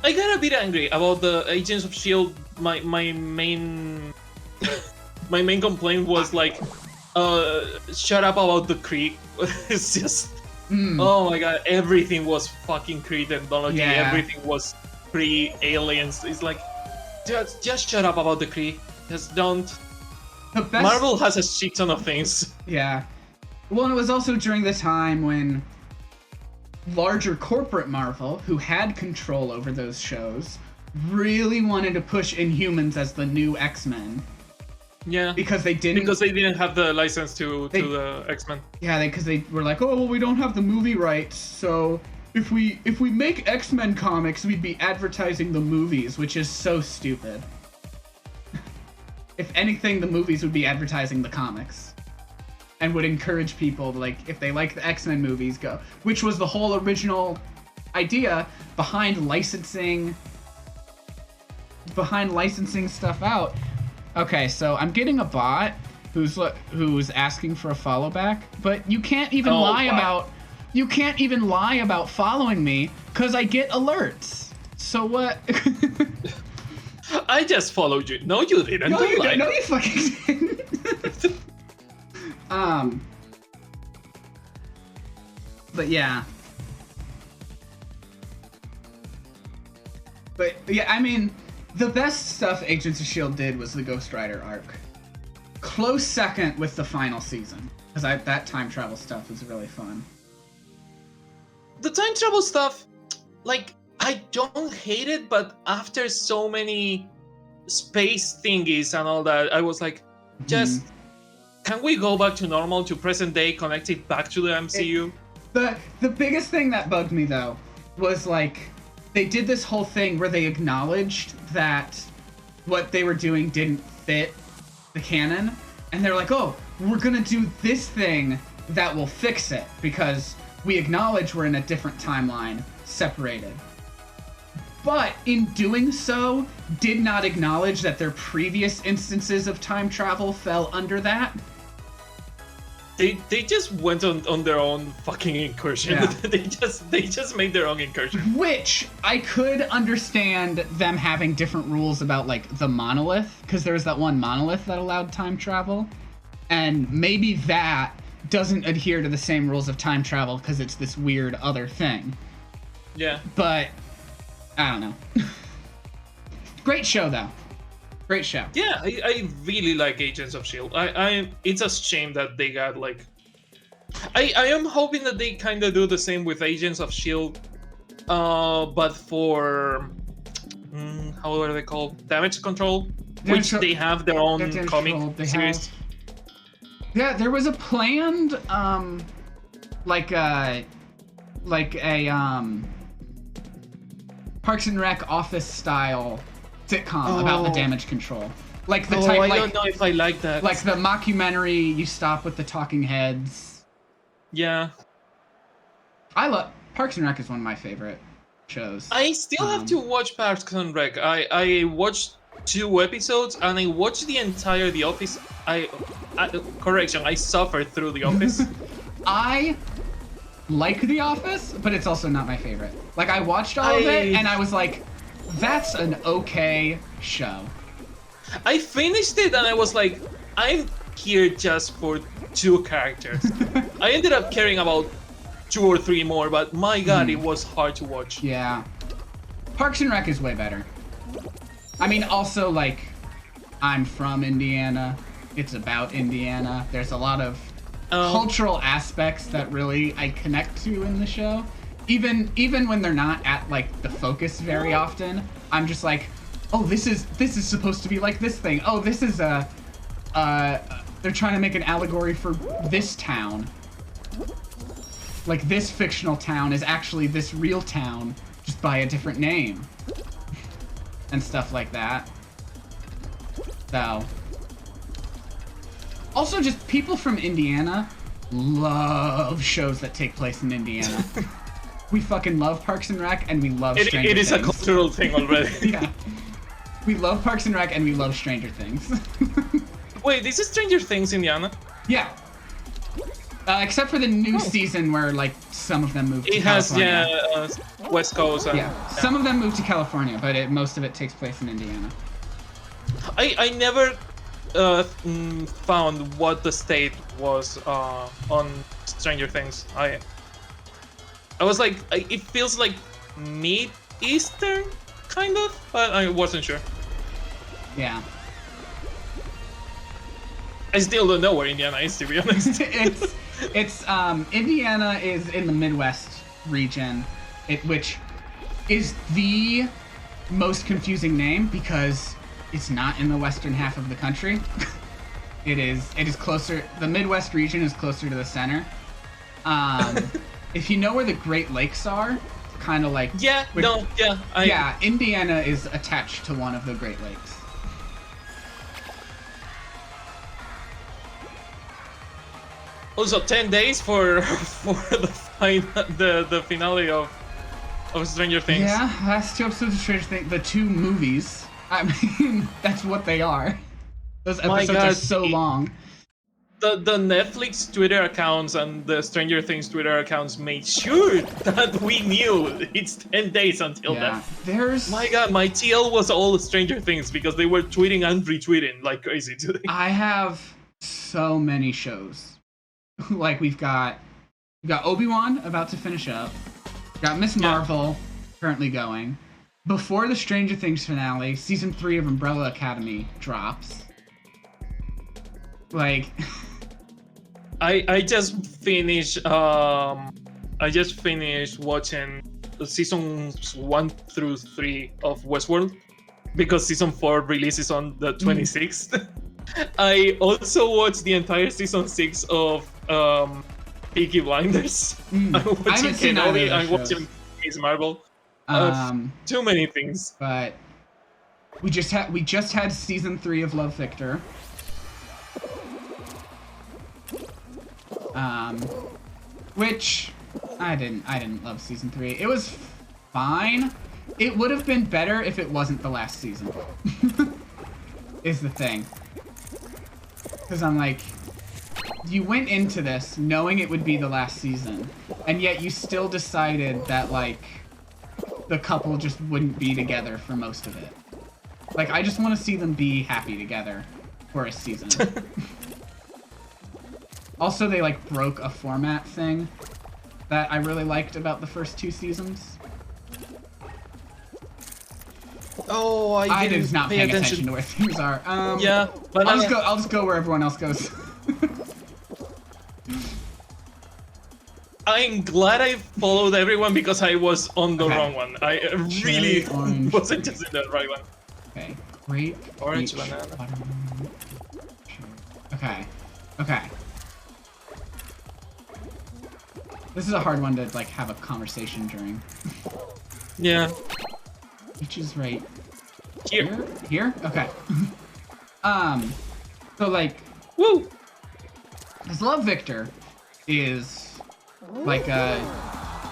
I got a bit angry about the Agents of S.H.I.E.L.D. My main my main complaint was like, shut up about the Kree. It's just, oh my god, everything was fucking Kree technology. Yeah. Everything was Kree aliens. It's like, just shut up about the Kree. Just don't. The best... Marvel has a shit ton of things. Yeah. Well, and it was also during the time when larger corporate Marvel, who had control over those shows, really wanted to push Inhumans as the new X-Men. Yeah. Because they didn't have the license to the X-Men. Yeah, because they were like, oh, well, we don't have the movie rights, so if we make X-Men comics, we'd be advertising the movies, which is so stupid. If anything, the movies would be advertising the comics. And would encourage people to, like, if they like the X-Men movies, go. Which was the whole original idea behind licensing stuff out. Okay, so I'm getting a bot who's asking for a follow back, but you can't even lie about following me because I get alerts. So what? I just followed you. No, you didn't. No, Don't you lie. didn't. No, you fucking didn't. But yeah. But yeah, I mean, the best stuff Agents of S.H.I.E.L.D. did was the Ghost Rider arc. Close second with the final season, because that time travel stuff was really fun. The time travel stuff, like, I don't hate it, but after so many space thingies and all that, I was like, just, can we go back to normal, to present day, connect it back to the MCU? The biggest thing that bugged me, though, was, like, they did this whole thing where they acknowledged that what they were doing didn't fit the canon, and they're like, oh, we're gonna do this thing that will fix it, because we acknowledge we're in a different timeline, separated. But in doing so, did not acknowledge that their previous instances of time travel fell under that. They just went on their own fucking incursion. Yeah. they just made their own incursion. Which I could understand them having different rules about, like, the monolith, because there was that one monolith that allowed time travel, and maybe that doesn't adhere to the same rules of time travel because it's this weird other thing. Yeah. But I don't know. Great show, though. Great show. Yeah, I really like Agents of S.H.I.E.L.D. It's a shame that they got, like... I am hoping that they kind of do the same with Agents of S.H.I.E.L.D. But for... how are they called? Damage Control? Which they have their own comic series. Yeah, there was a planned like a Parks and Rec office style sitcom about the damage control. Like the type, I like, don't know if I like that. like the mockumentary you stop with the talking heads. Yeah. I love Parks and Rec is one of my favorite shows. I still have to watch Parks and Rec. I watched 2 episodes and I watched the entire The Office. Correction, I suffered through The Office. I like The Office, but it's also not my favorite. Like I watched all of it and I was like, that's an okay show. I finished it and I was like, I'm here just for 2 characters. I ended up caring about 2 or 3 more, but my god, it was hard to watch. Yeah. Parks and Rec is way better. I mean, also, like, I'm from Indiana. It's about Indiana. There's a lot of cultural aspects that really I connect to in the show. Even when they're not at, like, the focus very often, I'm just like, oh, this is supposed to be like this thing. Oh, this is they're trying to make an allegory for this town. Like, this fictional town is actually this real town, just by a different name. And stuff like that. So. Also, just people from Indiana love shows that take place in Indiana. We fucking love Parks and Rec, and we love Stranger Things. It is a cultural thing already. Yeah. We love Parks and Rec, and we love Stranger Things. Wait, this is Stranger Things, Indiana? Yeah. Except for the new season where, like, some of them moved to California. It has, West Coast. And, yeah, some of them moved to California, but most of it takes place in Indiana. I never found what the state was on Stranger Things. I was like, it feels like Mid-Eastern, kind of, but I wasn't sure. Yeah. I still don't know where Indiana is, to be honest. It's Indiana is in the Midwest region, which is the most confusing name because it's not in the western half of the country. It is closer. The Midwest region is closer to the center. If you know where the Great Lakes are, kind of like Indiana is attached to one of the Great Lakes. Also, 10 days for the finale of Stranger Things. Yeah, last 2 episodes of Stranger Things, the 2 movies. I mean, that's what they are. Those episodes are so long. The Netflix Twitter accounts and the Stranger Things Twitter accounts made sure that we knew it's 10 days until then. My god, my TL was all Stranger Things because they were tweeting and retweeting like crazy today. I have so many shows. Like we've got Obi-Wan about to finish up. We've got Miss Marvel currently going. Before the Stranger Things finale, season 3 of Umbrella Academy drops. Like I just finished watching seasons 1 through 3 of Westworld because season 4 releases on the 26th. I also watched the entire season 6 of Peaky Blinders. I'm watching Kenobi. I'm watching Miss Marvel. Too many things. But we just had season 3 of Love, Victor. Which I didn't love season 3. It was fine. It would have been better if it wasn't the last season. Is the thing. Because I'm like, you went into this knowing it would be the last season, and yet you still decided that, like, the couple just wouldn't be together for most of it. Like, I just want to see them be happy together for a season. Also, they, like, broke a format thing that I really liked about the first 2 seasons. Oh, I did not pay attention to where things are. Yeah, but I'll just go where everyone else goes. I'm glad I followed everyone because I was on the wrong one. I really wasn't just in the right one. Okay, grape, orange peach, banana. Okay. This is a hard one to like have a conversation during. Yeah. Which is right Here. Here? Okay. So like, Woo! this Love Victor is like a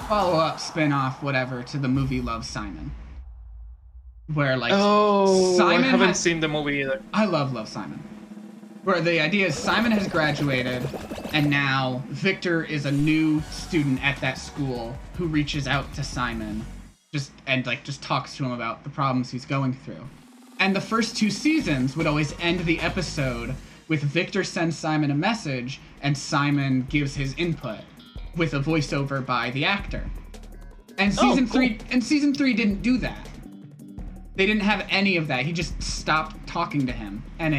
follow-up, spin-off, whatever, to the movie Love, Simon. Where like Simon I haven't seen the movie either. I love Simon. Where the idea is Simon has graduated, and now Victor is a new student at that school who reaches out to Simon, just talks to him about the problems he's going through. And the first 2 seasons would always end the episode with Victor sends Simon a message, and Simon gives his input with a voiceover by the actor. And season three didn't do that. They didn't have any of that. He just stopped talking to him, and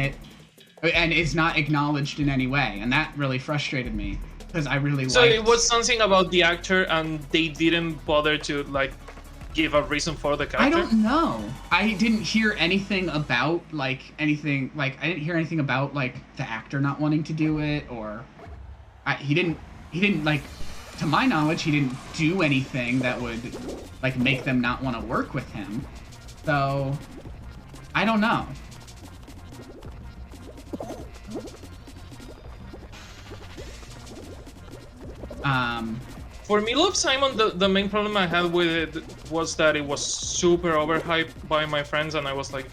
it's not acknowledged in any way, and that really frustrated me because I really So liked... it was something about the actor, and they didn't bother to like give a reason for the character. I don't know. I didn't hear anything about I didn't hear anything about like the actor not wanting to do it, or he didn't like, to my knowledge, he didn't do anything that would like make them not want to work with him. So I don't know. For me, Love, Simon, the main problem I had with it was that it was super overhyped by my friends, and I was like,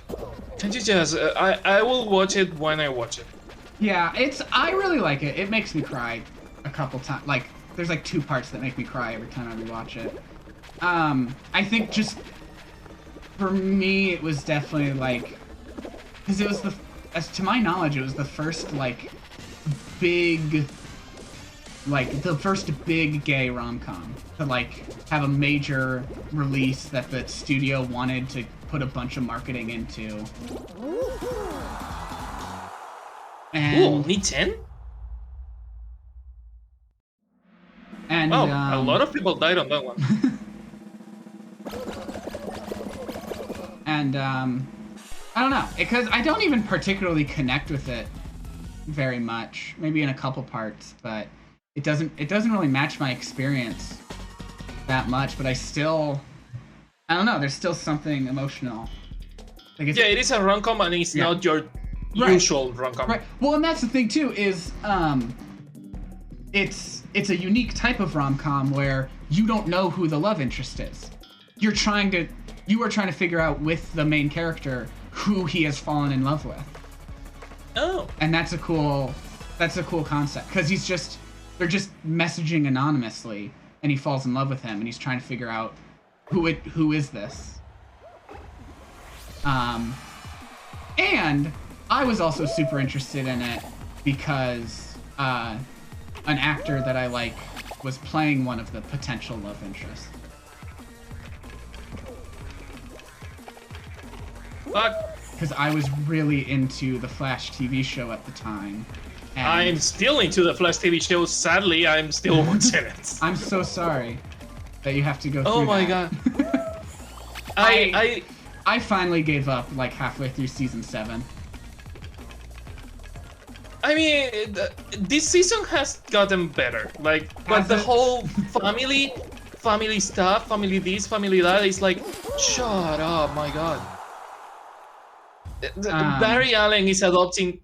can't you just... I will watch it when I watch it. Yeah, I really like it. It makes me cry a couple times. Like, there's like 2 parts that make me cry every time I rewatch it. I think just, for me, it was definitely like, because it was to my knowledge, it was the first like big gay rom-com to like have a major release that the studio wanted to put a bunch of marketing into. And, Ooh, only 10? And Oh, a lot of people died on that one. And I don't know, because I don't even particularly connect with it very much. Maybe in a couple parts, but it doesn't really match my experience that much. But I don't know. There's still something emotional. Like Yeah, it is a rom-com, and it's not your Right. usual rom-com. Right. Well, and that's the thing too, is it's a unique type of rom-com where you don't know who the love interest is. You are trying to figure out with the main character who he has fallen in love with. Oh. And that's a cool concept, because they're just messaging anonymously, and he falls in love with him, and he's trying to figure out who is this. And I was also super interested in it because an actor that I like was playing one of the potential love interests. Fuck. Because I was really into the Flash TV show at the time. And I'm still into the Flash TV show. Sadly, I'm still watching it. I'm so sorry that you have to go through that. Oh my god. I finally gave up like halfway through season 7. I mean, this season has gotten better. Like, but Has the it? whole family stuff, family this, family that, is like, shut up, my god. Barry Allen is adopting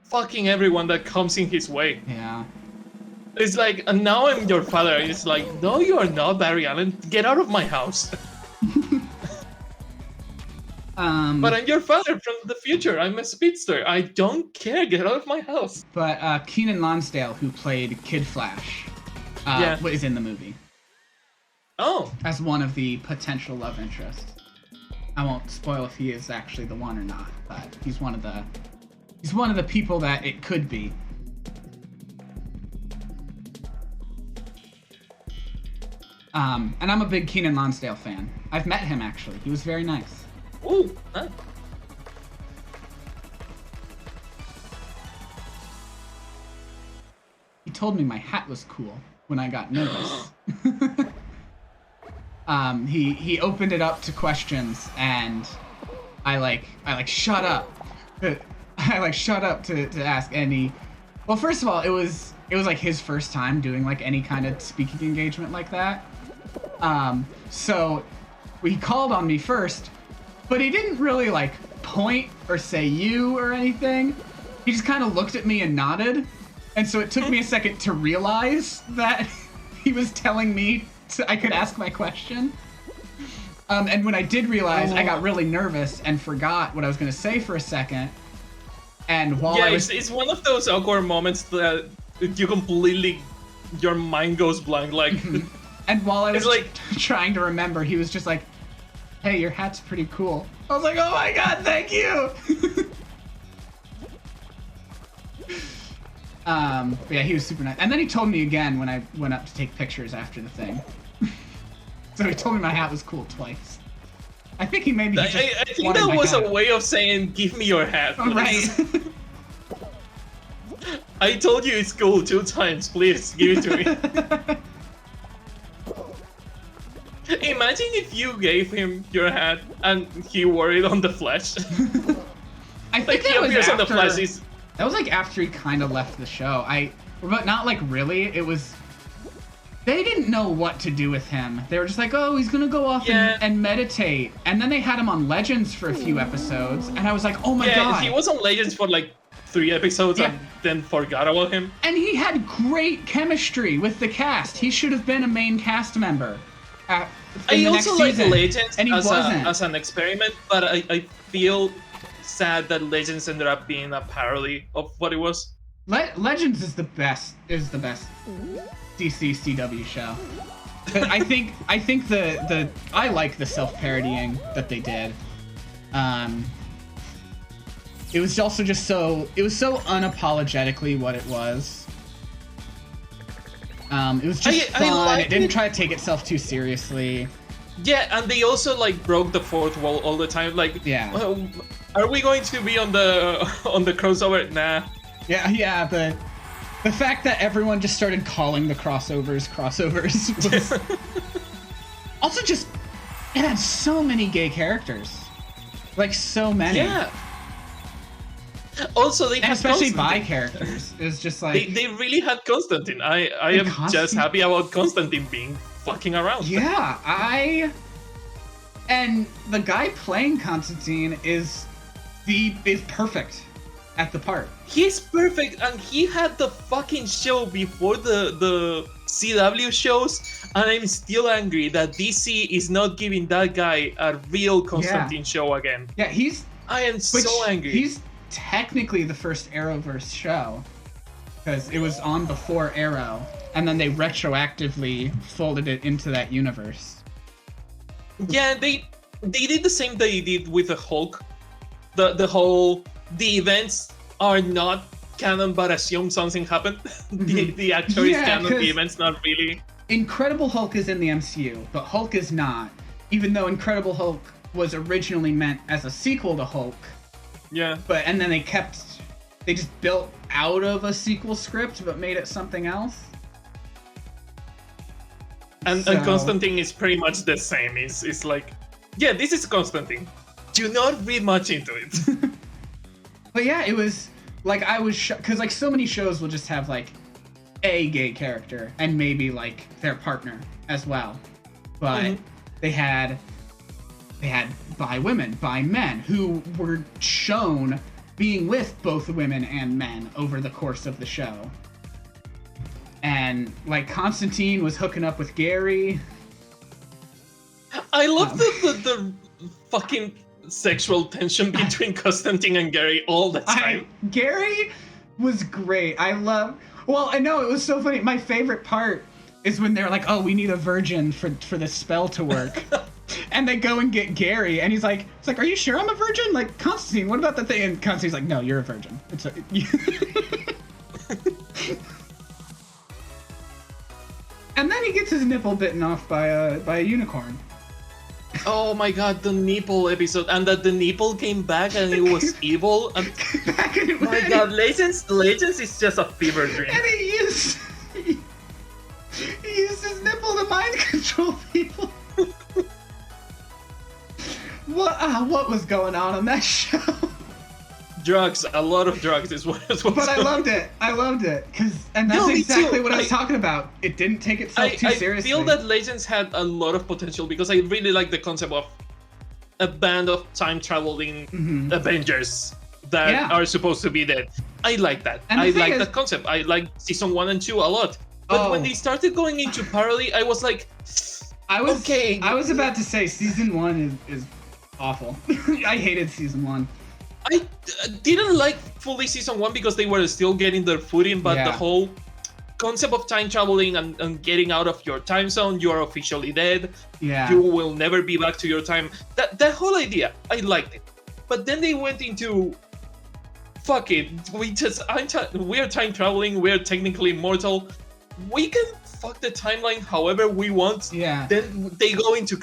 fucking everyone that comes in his way. Yeah. It's like, and now I'm your father. It's like, no, you are not, Barry Allen. Get out of my house. But I'm your father from the future. I'm a speedster. I don't care. Get out of my house. But Keenan Lonsdale, who played Kid Flash, is in the movie Oh, as one of the potential love interests. I won't spoil if he is actually the one or not, but he's one of the people that it could be. And I'm a big Keenan Lonsdale fan. I've met him actually. He was very nice. ooh, huh? He told me my hat was cool when I got nervous. He opened it up to questions, and I shut up. I shut up to ask, and well, first of all, it was it was like his first time doing like any kind of speaking engagement like that. So he called on me first, but he didn't really like point or say you or anything. He just kind of looked at me and nodded. And so it took me a second to realize that he was telling me I could ask my question. And when I did realize, I got really nervous and forgot what I was going to say for a second. And while I was... it's one of those awkward moments that you completely, your mind goes blank, like... And while I was It's like- trying to remember, he was just like, hey, your hat's pretty cool. I was like, oh my god, thank you! But yeah, he was super nice. And then he told me again when I went up to take pictures after the thing. So he told me my hat was cool twice. I think he maybe I just think wanted that my was hat. a way of saying, give me your hat, please. Right. I told you it's cool 2 times, please, give it to me. Imagine if you gave him your hat and he wore it on The Flash. I think Like, he that was appears on The after... Flash, he's... That was like after he kind of left the show. But not like really. It was. They didn't know what to do with him. They were just like, oh, he's gonna go off and meditate. And then they had him on Legends for a few episodes, and I was like, oh my god. he was on Legends for like 3 episodes and then forgot about him. And he had great chemistry with the cast. He should have been a main cast member. I also like Legends and he wasn't. as an experiment, but I feel sad that Legends ended up being a parody of what it was. Legends is the best. DC CW show. But I think I like the self-parodying that they did. It was also just so unapologetically what it was. It was just fun. It didn't try to take itself too seriously. Yeah, and they also like broke the fourth wall all the time. Like, Yeah. Are we going to be on the crossover? Nah. Yeah. The fact that everyone just started calling the crossovers was also just it had so many gay characters, like so many. Yeah. Also, they And had especially Constantine. bi characters. It was just like They really had Constantine. I am just Constantine- happy about Constantine being fucking around. yeah, and the guy playing Constantine is perfect at the part. He's perfect, and he had the fucking show before the CW shows, and I'm still angry that DC is not giving that guy a real Constantine show again. Yeah, I am so angry. He's technically the first Arrowverse show because it was on before Arrow, and then they retroactively folded it into that universe. Yeah, they did the same they did with the Hulk. The events are not canon, but assume something happened. the actor is Yeah, canon, 'cause- the events not really. Incredible Hulk is in the MCU, but Hulk is not. Even though Incredible Hulk was originally meant as a sequel to Hulk, Yeah. and then they just built out of a sequel script but made it something else. And So- Constantine is pretty much the same. It's like, yeah, this is Constantine. Do not read much into it. But yeah, it was like I was because like so many shows will just have like a gay character and maybe like their partner as well, but they had bi women, bi men who were shown being with both women and men over the course of the show. And like Constantine was hooking up with Gary. I love the fucking sexual tension between Constantine and Gary all the time. Gary was great. I know it was so funny. My favorite part is when they're like, "Oh, we need a virgin for this spell to work," and they go and get Gary, and he's like, "Are you sure I'm a virgin? Like Constantine, what about the thing?" And Constantine's like, "No, you're a virgin." And then he gets his nipple bitten off by a unicorn. Oh my god, the nipple episode, and that the nipple came back and it was evil. And my god, Legends is just a fever dream. And he used his nipple to mind control people. What was going on that show? drugs, a lot of drugs is what it was. But I loved it. And that's No, me exactly too. what I was talking about. It didn't take itself too I seriously. feel that Legends had a lot of potential because I really like the concept of a band of time traveling Avengers that Yeah. are supposed to be dead. I like that. And the I thing like is- that concept. I like season 1 and 2 a lot. But when Oh. they started going into parody, I was like, I was okay. I was about to say season 1 is awful. I hated season 1. I didn't like fully season 1 because they were still getting their footing, but Yeah. the whole concept of time traveling and getting out of your time zone, you are officially dead. Yeah. You will never be back to your time. That whole idea, I liked it. But then they went into, fuck it, we are time traveling, we're technically immortal. We can fuck the timeline however we want. Yeah. Then they go into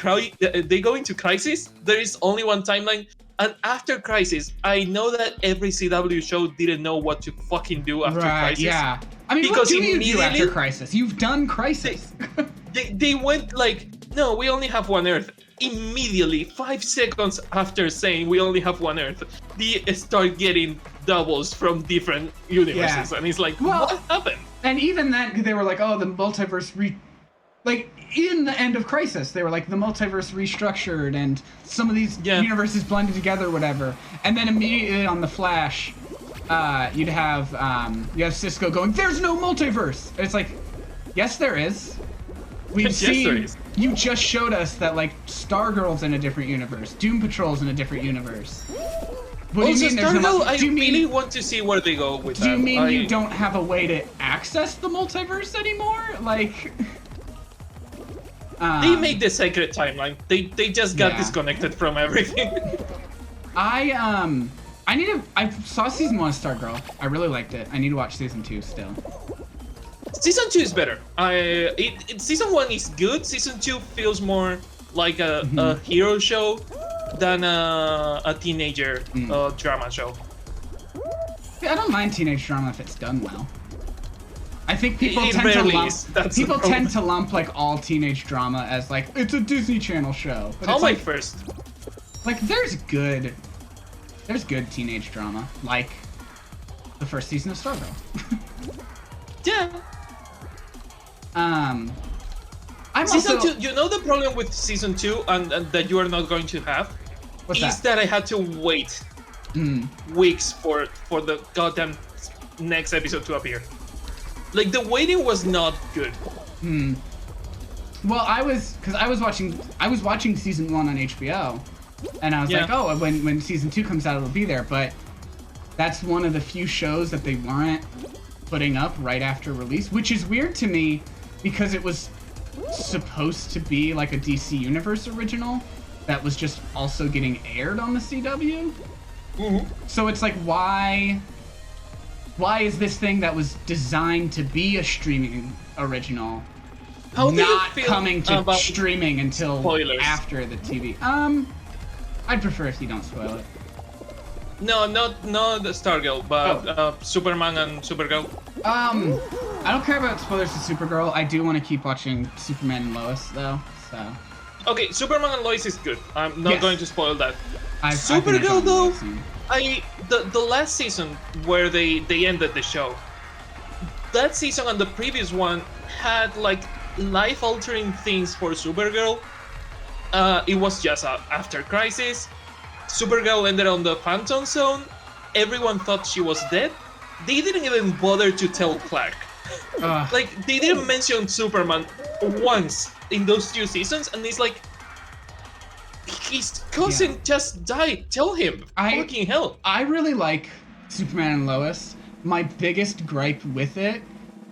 Crisis. There is only one timeline. And after Crisis, I know that every CW show didn't know what to fucking do after Right, Crisis. yeah. I mean, what Because do you do after immediately- Crisis? You've done Crisis. They went like, no, we only have one Earth. Immediately, 5 seconds after saying we only have one Earth, they start getting doubles from different universes. Yeah. And it's like, Well- what happened? And even then, they were like, oh, the multiverse like, in the end of Crisis, they were like, the multiverse restructured and some of these Yeah. universes blended together, whatever. And then immediately on The Flash, you'd have Cisco going, there's no multiverse! And it's like, yes, there is. We've Yes, there seen, is. you just showed us that, like, Stargirl's in a different universe. Doom Patrol's in a different universe. What Also, do you mean there's no Stargirl, I do you mean- really want to see where they go with Do you that. mean I- you don't have a way to access the multiverse anymore? Like, They made the sacred timeline. They just got Yeah. disconnected from everything. I saw season 1 of Stargirl. I really liked it. I need to watch season 2 still. Season 2 is better. Season 1 is good. Season 2 feels more like a hero show than a teenager drama show. I don't mind teenage drama if it's done well. I think people It tend to rarely lump is. That's the people problem. tend to lump like all teenage drama as like it's a Disney Channel show. But How it's my like, first? like there's good teenage drama like the first season of Stargirl. Yeah. I'm Season also 2, you know the problem with season 2 and that you are not going to have? what's is that? that I had to wait weeks for the goddamn next episode to appear. Like the waiting was not good. Well, I was watching season 1 on HBO, and I was Yeah. like, oh, when season 2 comes out, it'll be there. But that's one of the few shows that they weren't putting up right after release, which is weird to me because it was supposed to be like a DC Universe original that was just also getting aired on the CW. So it's like, why is this thing that was designed to be a streaming original How do you not feel coming to about streaming until spoilers? after the TV? I'd prefer if you don't spoil it. No, not the Stargirl, but Superman and Supergirl. I don't care about spoilers to Supergirl. I do want to keep watching Superman and Lois though. So Okay, Superman and Lois is good. I'm not Yes. going to spoil that. I Supergirl though, Soon. the last season where they ended the show, that season and the previous one had like life-altering things for Supergirl. It was just after Crisis. Supergirl ended on the Phantom Zone. Everyone thought she was dead. They didn't even bother to tell Clark. Ugh. Like they didn't mention Superman once in those 2 seasons, and it's like his cousin just died. Tell him. Fucking hell. I really like Superman and Lois. My biggest gripe with it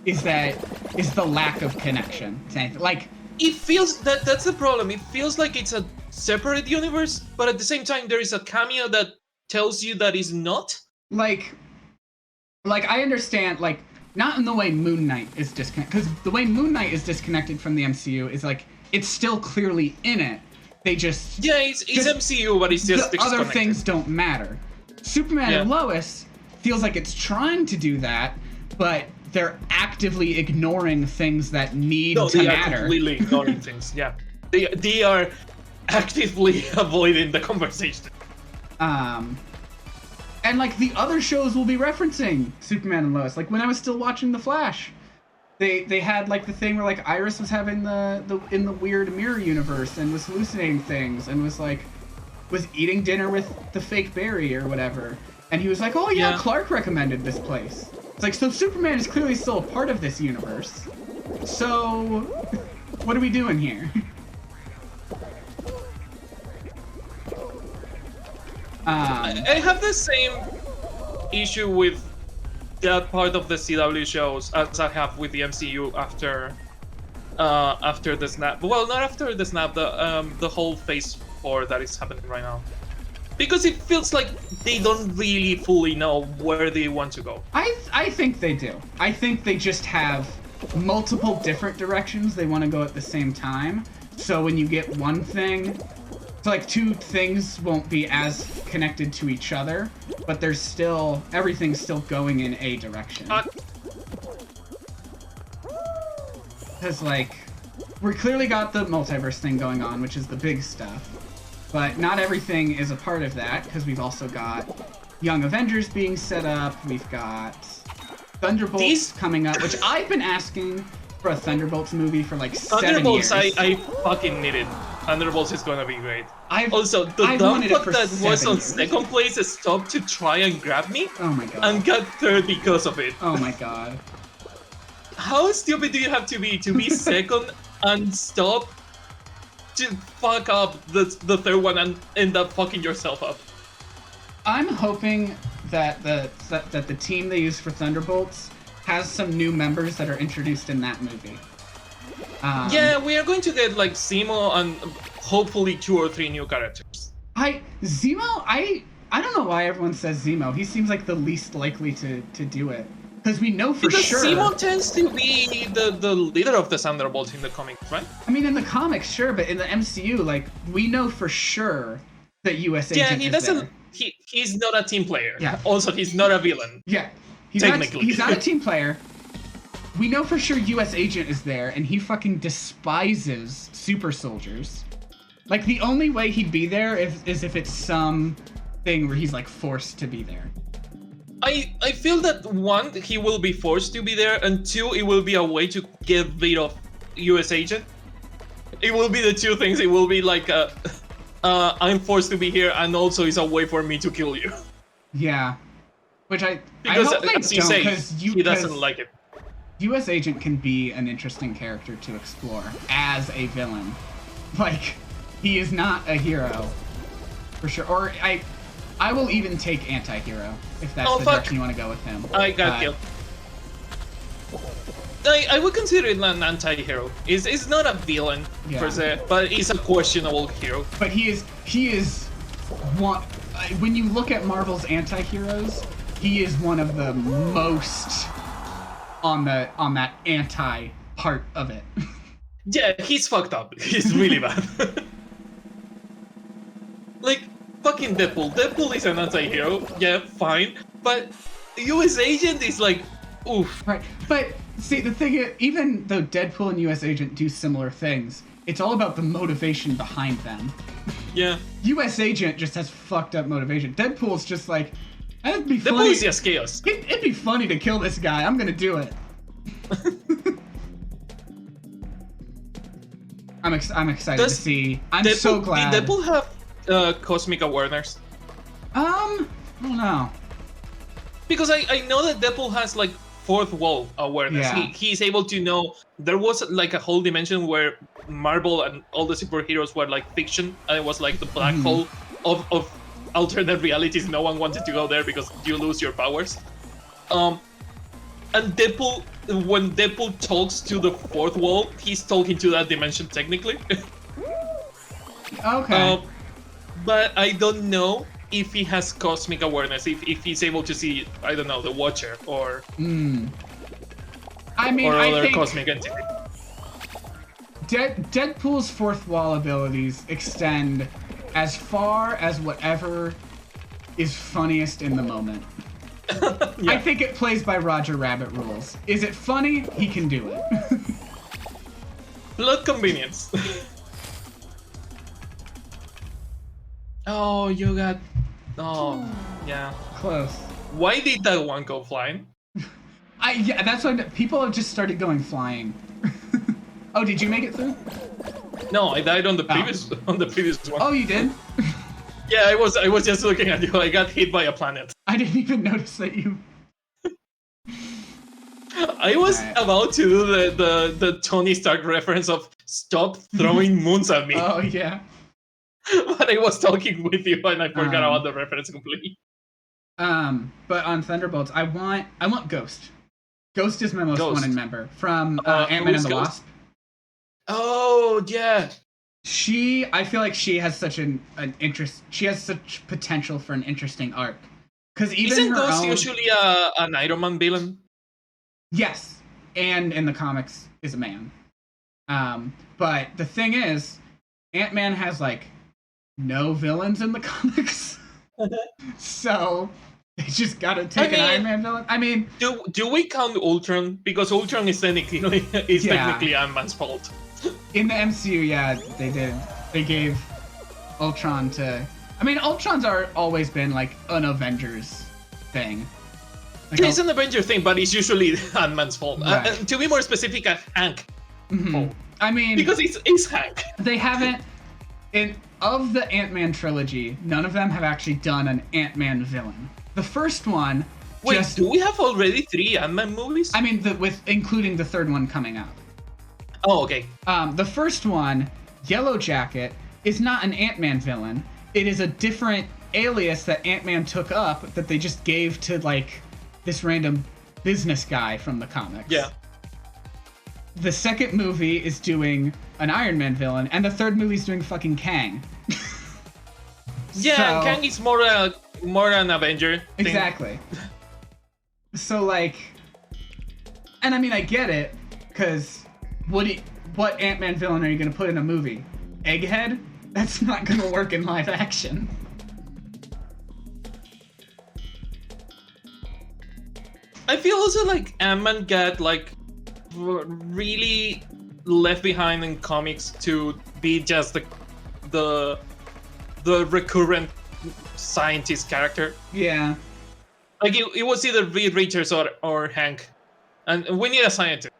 is the lack of connection to anything. Like, It feels that's the problem. It feels like it's a separate universe, but at the same time there is a cameo that tells you that it's not. like I understand, like, not in the way Moon Knight is disconnected, because the way Moon Knight is disconnected from the MCU is like it's still clearly in it. They just Yeah, it's Just- MCU, but it's just the other disconnected. things don't matter. Superman and Yeah. Lois feels like it's trying to do that, but they're actively ignoring things that need No, to they are matter. completely ignoring things. Yeah, they are actively avoiding the conversation. And like the other shows will be referencing Superman and Lois. Like when I was still watching The Flash, they had like the thing where like Iris was having the in the weird mirror universe and was hallucinating things and was eating dinner with the fake Barry or whatever. And he was like, "Oh yeah, Clark recommended this place." It's like, so Superman is clearly still a part of this universe. So what are we doing here? I have the same issue with that part of the CW shows as I have with the MCU after the snap. Well, not after the snap, the whole Phase 4 that is happening right now. Because it feels like they don't really fully know where they want to go. I think they do. I think they just have multiple different directions they want to go at the same time. So when you get one thing, so like two things won't be as connected to each other, but there's still, everything's still going in a direction. Because like, we clearly got the multiverse thing going on, which is the big stuff. But not everything is a part of that, because we've also got Young Avengers being set up, we've got Thunderbolts coming up, which I've been asking for a Thunderbolts movie for like 7 years. Thunderbolts, I fucking need it. Thunderbolts is gonna be great. Also, the dumb fuck that was on second place stopped to try and grab me. Oh my god. And got third because of it. Oh my god. How stupid do you have to be second and stop to fuck up the third one and end up fucking yourself up? I'm hoping that the team they use for Thunderbolts has some new members that are introduced in that movie. Yeah, we are going to get like Zemo and hopefully 2 or 3 new characters. Zemo, I don't know why everyone says Zemo. He seems like the least likely to do it. Because we know for sure. Because Zemo tends to be the leader of the Thunderbolts in the comics, right? I mean, in the comics, sure, but in the MCU, like, we know for sure that US Agent is there. He's not a team player. Yeah. Also, he's not a villain. Yeah. He's not a team player. We know for sure US Agent is there, and he fucking despises super soldiers. Like, the only way he'd be there is if it's some thing where he's, like, forced to be there. I feel that 1, he will be forced to be there, and 2, it will be a way to get rid of US Agent. It will be the 2 things. It will be like, I'm forced to be here, and also it's a way for me to kill you. Yeah. Which because, I hope they as you don't, say, he doesn't like it. US Agent can be an interesting character to explore as a villain. Like, he is not a hero, for sure. Or I will even take anti-hero, if that's the direction you want to go with him. I got killed. I would consider it an anti-hero. It's not a villain, per se, but he's a questionable hero. But he is one, when you look at Marvel's anti-heroes, he is one of the most on that anti part of it. Yeah, he's fucked up. He's really bad. Like, fucking Deadpool. Deadpool is an anti-hero, yeah, fine. But US Agent is like, oof. Right, but see, the thing is, even though Deadpool and US Agent do similar things, it's all about the motivation behind them. Yeah. US Agent just has fucked up motivation. Deadpool's just like, it'd be funny. Deadpool is just chaos. It'd be funny to kill this guy. I'm gonna do it. I'm excited to see. I'm so glad. Did Deadpool have cosmic awareness? I don't know. Because I know that Deadpool has like fourth wall awareness. Yeah. He's able to know there was like a whole dimension where Marvel and all the superheroes were like fiction, and it was like the black hole of alternate realities. No one wanted to go there because you lose your powers. And Deadpool, when Deadpool talks to the fourth wall, he's talking to that dimension technically. Okay. But I don't know if he has cosmic awareness, if he's able to see, I don't know, the Watcher or I mean, or I other think cosmic entity. Deadpool's fourth wall abilities extend as far as whatever is funniest in the moment. Yeah. I think it plays by Roger Rabbit rules. Is it funny? He can do it. Blood convenience. Oh, you got Oh, yeah. Close. Why did that one go flying? Yeah, that's why people have just started going flying. Oh, did you make it through? No, I died on the previous one. Oh, you did? Yeah, I was just looking at you. I got hit by a planet. I didn't even notice that you. I was Alright. about to do the Tony Stark reference of stop throwing moons at me, Oh yeah. but I was talking with you and I forgot Um, about the reference completely. But on Thunderbolts, I want Ghost. Ghost is my most Ghost. wanted member from Who's Ant-Man and the Ghost? Wasp. Oh yeah, I feel like she has such an interest. She has such potential for an interesting arc. Because even isn't her Ghost own, usually an Iron Man villain? yes, and in the comics is a man. But the thing is, Ant-Man has like no villains in the comics, so they just gotta take an mean- Iron Man villain. I mean, Do we count Ultron? Because Ultron is technically Ant Man's fault. in the MCU, yeah, they did. They gave Ultron to. I mean, Ultron's always been like an Avengers thing. Like, It's an Avenger thing, but it's usually Ant Man's fault. Right. To be more specific, Hank, fault. I mean, Because it's Hank. they haven't. Of the Ant-Man trilogy, none of them have actually done an Ant-Man villain. The first one, Wait, just do we have already 3 Ant-Man movies? I mean, with including the third one coming out. Oh, okay. The first one, Yellow Jacket, is not an Ant-Man villain. It is a different alias that Ant-Man took up that they just gave to like this random business guy from the comics. Yeah. The second movie is doing an Iron Man villain, and the third movie is doing fucking Kang. Yeah, So- Kang is more an Avenger thing. Exactly. So like, and I mean I get it, because what Ant-Man villain are you gonna put in a movie? Egghead? That's not gonna work in live action. I feel also like Ant-Man got like really left behind in comics to be just the recurrent scientist character. Yeah. Like it was either Reed Richards or Hank, and we need a scientist.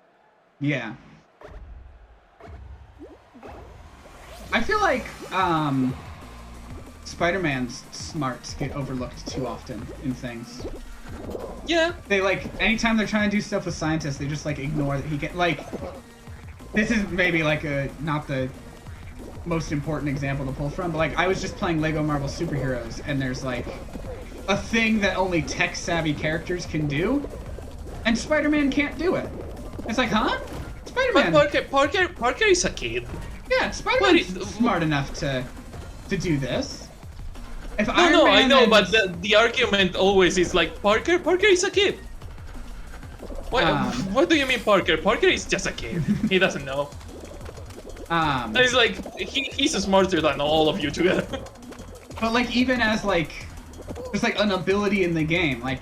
Yeah. I feel like Spider-Man's smarts get overlooked too often in things. Yeah, They like anytime they're trying to do stuff with scientists, they just like ignore that he can like. This is maybe like not the most important example to pull from, but like I was just playing Lego Marvel Superheroes, and there's like a thing that only tech-savvy characters can do, and Spider-Man can't do it. It's like, huh? but Spider-Man. Parker is a kid. Yeah, Spider-Man's What smart enough to do this. If No, Iron no, Man I know, and- but the argument always is like Parker is a kid. What do you mean Parker? Parker is just a kid. He doesn't know. And it's like he's smarter than all of you together. But like even as like there's like an ability in the game, like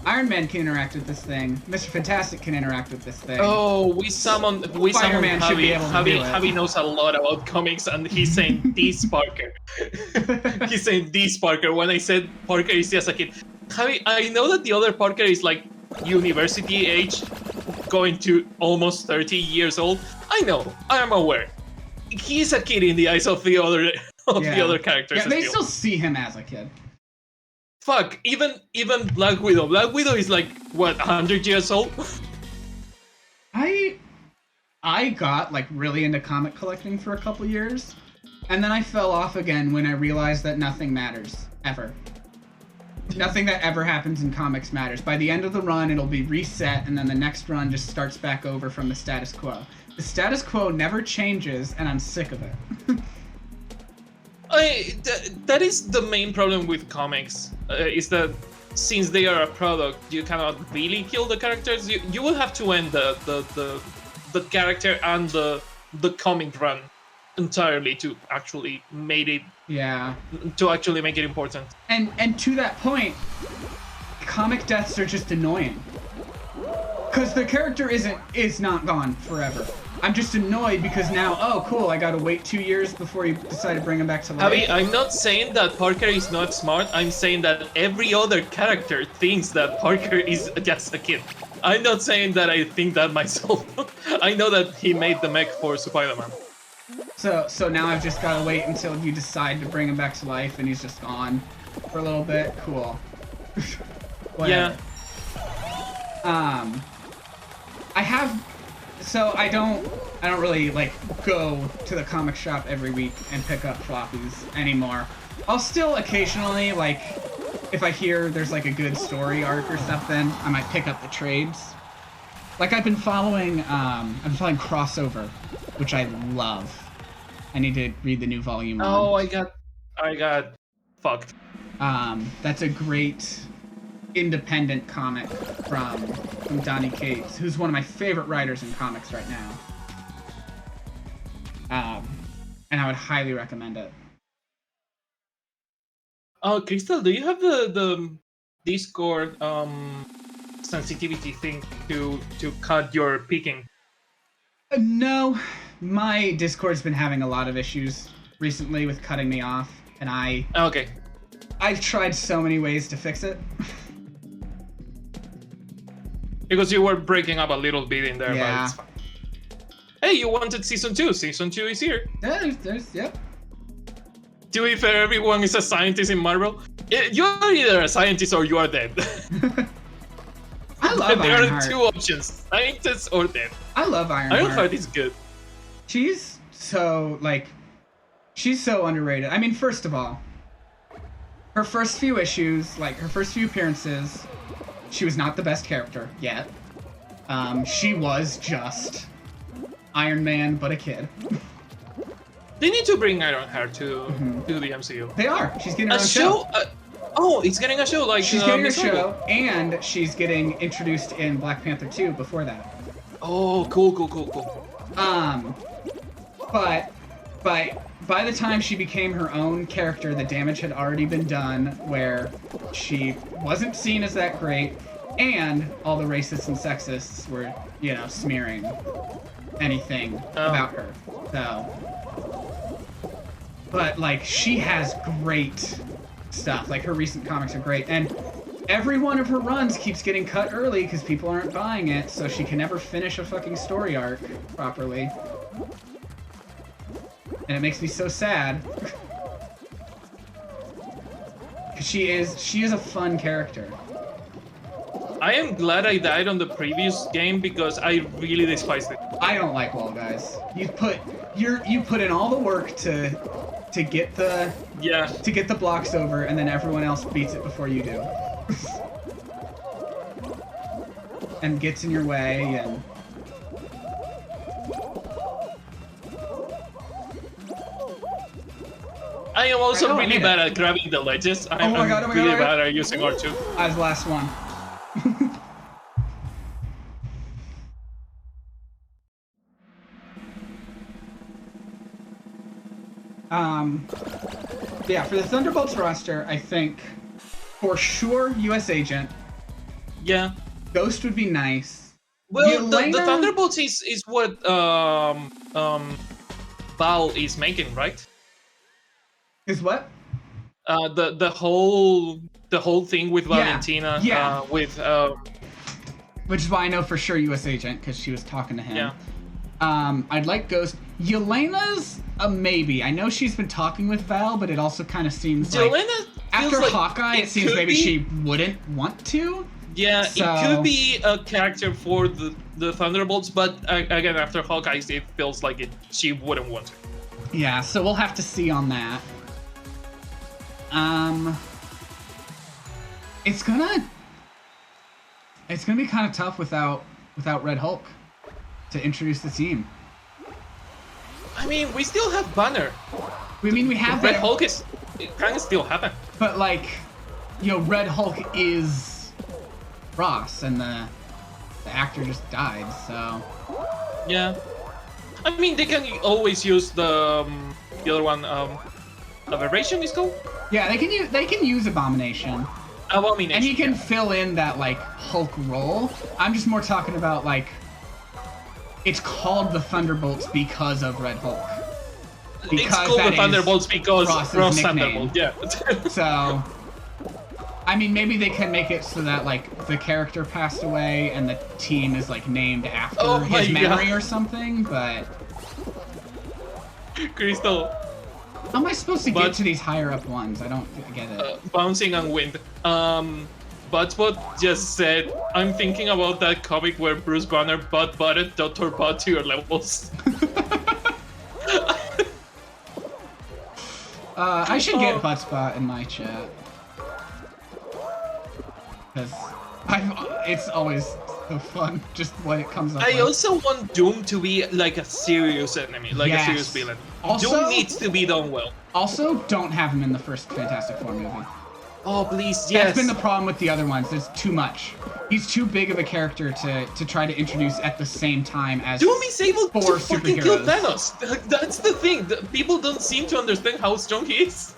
Iron Man can interact with this thing, Mr. Fantastic can interact with this thing. Oh, we summon Spider-Man should be able to do it. Javi knows a lot about comics, and he's saying this Parker. He's saying this Parker. When I said Parker is just a kid, Javi, I know that the other Parker is like university age, going to almost 30 years old. I know, I am aware. He's a kid in the eyes of the other the other characters. Yeah, they still. still see him as a kid. Fuck, even Black Widow. Black Widow is like what 100 years old. I got like really into comic collecting for a couple years, and then I fell off again when I realized that nothing matters ever. Nothing that ever happens in comics matters. By the end of the run, it'll be reset, and then the next run just starts back over from the status quo. The status quo never changes, and I'm sick of it. That is the main problem with comics, is that since they are a product, you cannot really kill the characters. You will have to end the character and the comic run entirely to actually make it important. And to that point, comic deaths are just annoying. Because the character is not gone forever. I'm just annoyed because now, oh cool, I gotta wait 2 years before you decide to bring him back to life. Javi, I'm not saying that Parker is not smart. I'm saying that every other character thinks that Parker is just a kid. I'm not saying that I think that myself. I know that he made the mech for Spider-Man. So now I've just gotta wait until you decide to bring him back to life and he's just gone for a little bit. Cool. Yeah. I don't really like go to the comic shop every week and pick up floppies anymore. I'll still occasionally, like, if I hear there's like a good story arc or something, I might pick up the trades. Like I've been following Crossover, which I love. I need to read the new volume. Oh, I got fucked. That's a great independent comic from Donny Cates, who's one of my favorite writers in comics right now. And I would highly recommend it. Crystal, do you have the Discord sensitivity thing to cut your peeking? No, my Discord's been having a lot of issues recently with cutting me off, and Okay. I've tried so many ways to fix it. Because you were breaking up a little bit in there, Yeah. but it's fine. Hey, you wanted season 2. Season 2 is here. Yeah, yep. To be fair, everyone is a scientist in Marvel. You're either a scientist or you are dead. I love There Ironheart. are two options: scientist or dead. I love Ironheart. Ironheart is good. She's so underrated. I mean, first of all, her first few issues, like her first few appearances, she was not the best character yet. She was just Iron Man, but a kid. They need to bring Ironheart to the MCU. They are. She's getting her A own show? It's getting a show like She's getting a Miss show, Marvel. and she's getting introduced in Black Panther 2 before that. Oh, cool. But by the time she became her own character, the damage had already been done, where she wasn't seen as that great, and all the racists and sexists were, smearing anything about her. So, but like, she has great stuff. Like, her recent comics are great, and every one of her runs keeps getting cut early because people aren't buying it, so she can never finish a fucking story arc properly. And it makes me so sad. She is a fun character. I am glad I died on the previous game because I really despised it. I don't like wall guys. You put in all the work to get the blocks over, and then everyone else beats it before you do. And gets in your way, and I am also I really hate bad it. at grabbing the ledges. I'm my God, really right? bad at using R2. I was the last one. Yeah, for the Thunderbolts roster, I think for sure US Agent. Yeah. Ghost would be nice. Well, the Yelena- Thunderbolts is what Val is making, right? Is what? The whole thing with Valentina. yeah. With Which is why I know for sure US Agent, because she was talking to him. Yeah. I'd like Ghost. Yelena's a maybe. I know she's been talking with Val, but it also kind of seems like Yelena after feels like Hawkeye, it seems could maybe be- she wouldn't want to. Yeah, So- it could be a character for the Thunderbolts, but again, after Hawkeye, it feels like she wouldn't want to. Yeah, so we'll have to see on that. It's gonna be kind of tough without Red Hulk to introduce the team. I mean, we still have Banner. I mean, we have Red that, Hulk it can still happen. but like, Red Hulk is Ross, and the actor just died, so. Yeah. I mean, they can always use the other one. Aberration is called. Yeah, they can use Abomination, Abomination. and he can yeah. fill in that like Hulk role. I'm just more talking about like it's called the Thunderbolts because of Red Hulk. It's called the Thunderbolts because Ross Thunderbolt. Yeah. So, I mean, maybe they can make it so that like the character passed away and the team is like named after his memory or something. But Crystal, how am I supposed to get to these higher up ones? I don't get it. Bouncing on Wind. Buttspot just said, I'm thinking about that comic where Bruce Banner butt-butted Dr. Butt to your levels. I should get Buttspot in my chat. Because it's always so fun, just what it comes up with. I also want Doom to be like a serious enemy, like a serious villain. Also, Doom needs to be done well. Also, don't have him in the first Fantastic Four movie. Oh, please, yes. That's been the problem with the other ones. There's too much. He's too big of a character to try to introduce at the same time as Doom is able to four fucking kill superheroes. Thanos. That's the thing. People don't seem to understand how strong he is.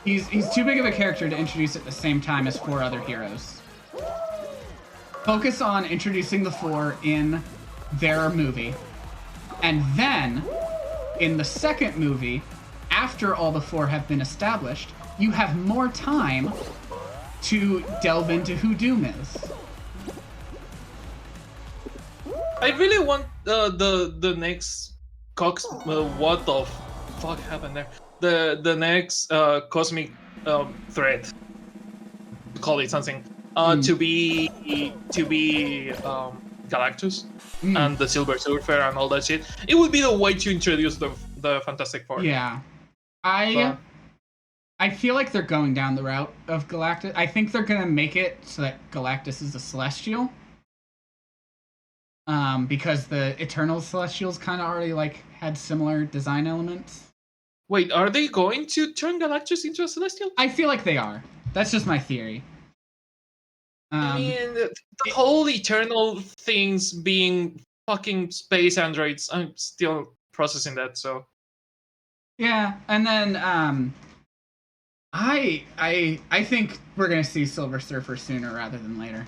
He's too big of a character to introduce at the same time as 4 other heroes. Focus on introducing the 4 in their movie. And then, in the second movie, after all the 4 have been established, you have more time to delve into who Doom is. I really want the next Cox. What the fuck happened there? The next cosmic threat. Call it something. To be Galactus and the Silver Surfer and all that shit. It would be the way to introduce the Fantastic Four. Yeah, I feel like they're going down the route of Galactus. I think they're gonna make it so that Galactus is a Celestial. Because the Eternal Celestials kind of already like had similar design elements. Wait, are they going to turn Galactus into a Celestial? I feel like they are. That's just my theory. I mean, the whole Eternal things being fucking space androids, I'm still processing that, so... Yeah, and then, I think we're gonna see Silver Surfer sooner rather than later.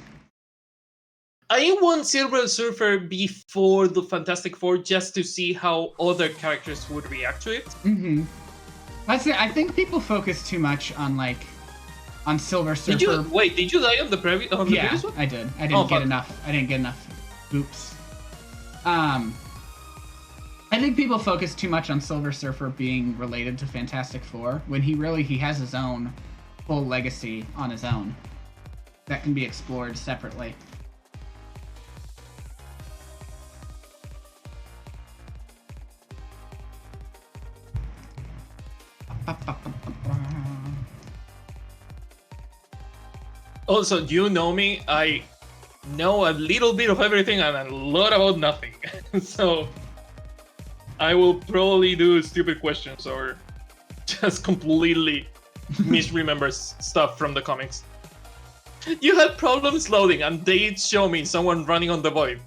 I want Silver Surfer before the Fantastic Four just to see how other characters would react to it. Mm-hmm. That's it. I think people focus too much on, like, on Silver Surfer. Did you die on the previous one? Yeah, I did. I didn't get enough. I didn't get enough boops. I think people focus too much on Silver Surfer being related to Fantastic Four when he has his own full legacy on his own that can be explored separately. Also, you know me, I know a little bit of everything and a lot about nothing. So I will probably do stupid questions or just completely misremember stuff from the comics. You had problems loading and they show me someone running on the void.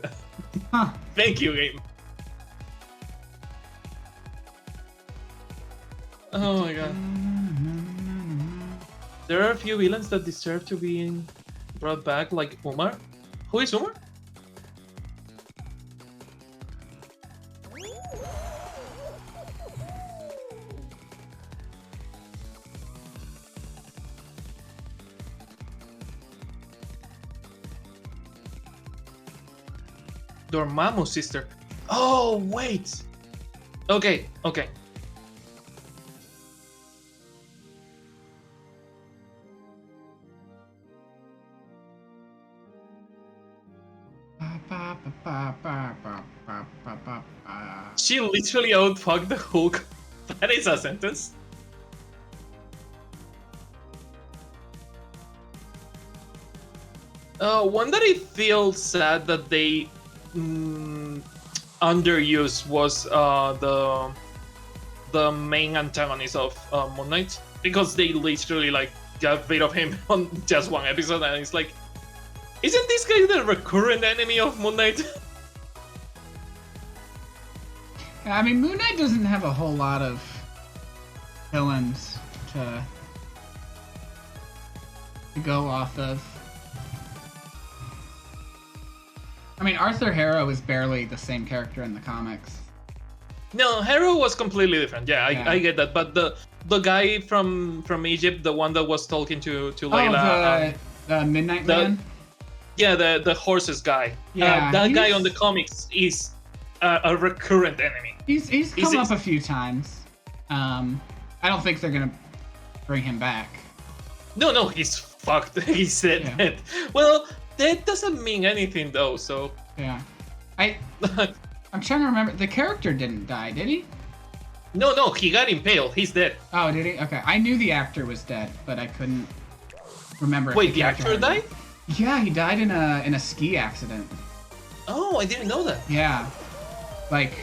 Huh. Thank you, game. Oh my god. There are a few villains that deserve to be brought back, like Umar. Who is Umar? Dormammu's sister. Oh, wait. Okay. She literally outfucked the Hulk. That is a sentence. One that I feel sad that they underused was the main antagonist of Moon Knight, because they literally like got rid of him on just one episode, and it's like, isn't this guy the recurrent enemy of Moon Knight? I mean, Moon Knight doesn't have a whole lot of villains to go off of. I mean, Arthur Harrow is barely the same character in the comics. No, Harrow was completely different. Yeah, Yeah. I get that. But the guy from Egypt, the one that was talking to Layla, Oh, the Midnight Man? yeah, the horses guy. Yeah, that guy he's- on the comics is a recurrent enemy. He's come He's- up a few times. I don't think they're gonna bring him back. No, he's fucked. He's dead. Yeah. dead. Well, that doesn't mean anything though. So Yeah. I'm trying to remember. The character didn't die, did he? no, he got impaled. He's dead. Oh, did he? Okay. I knew the actor was dead, but I couldn't remember. if Wait, the character actor had died? Yeah, he died in a ski accident. Oh, I didn't know that. Yeah. Like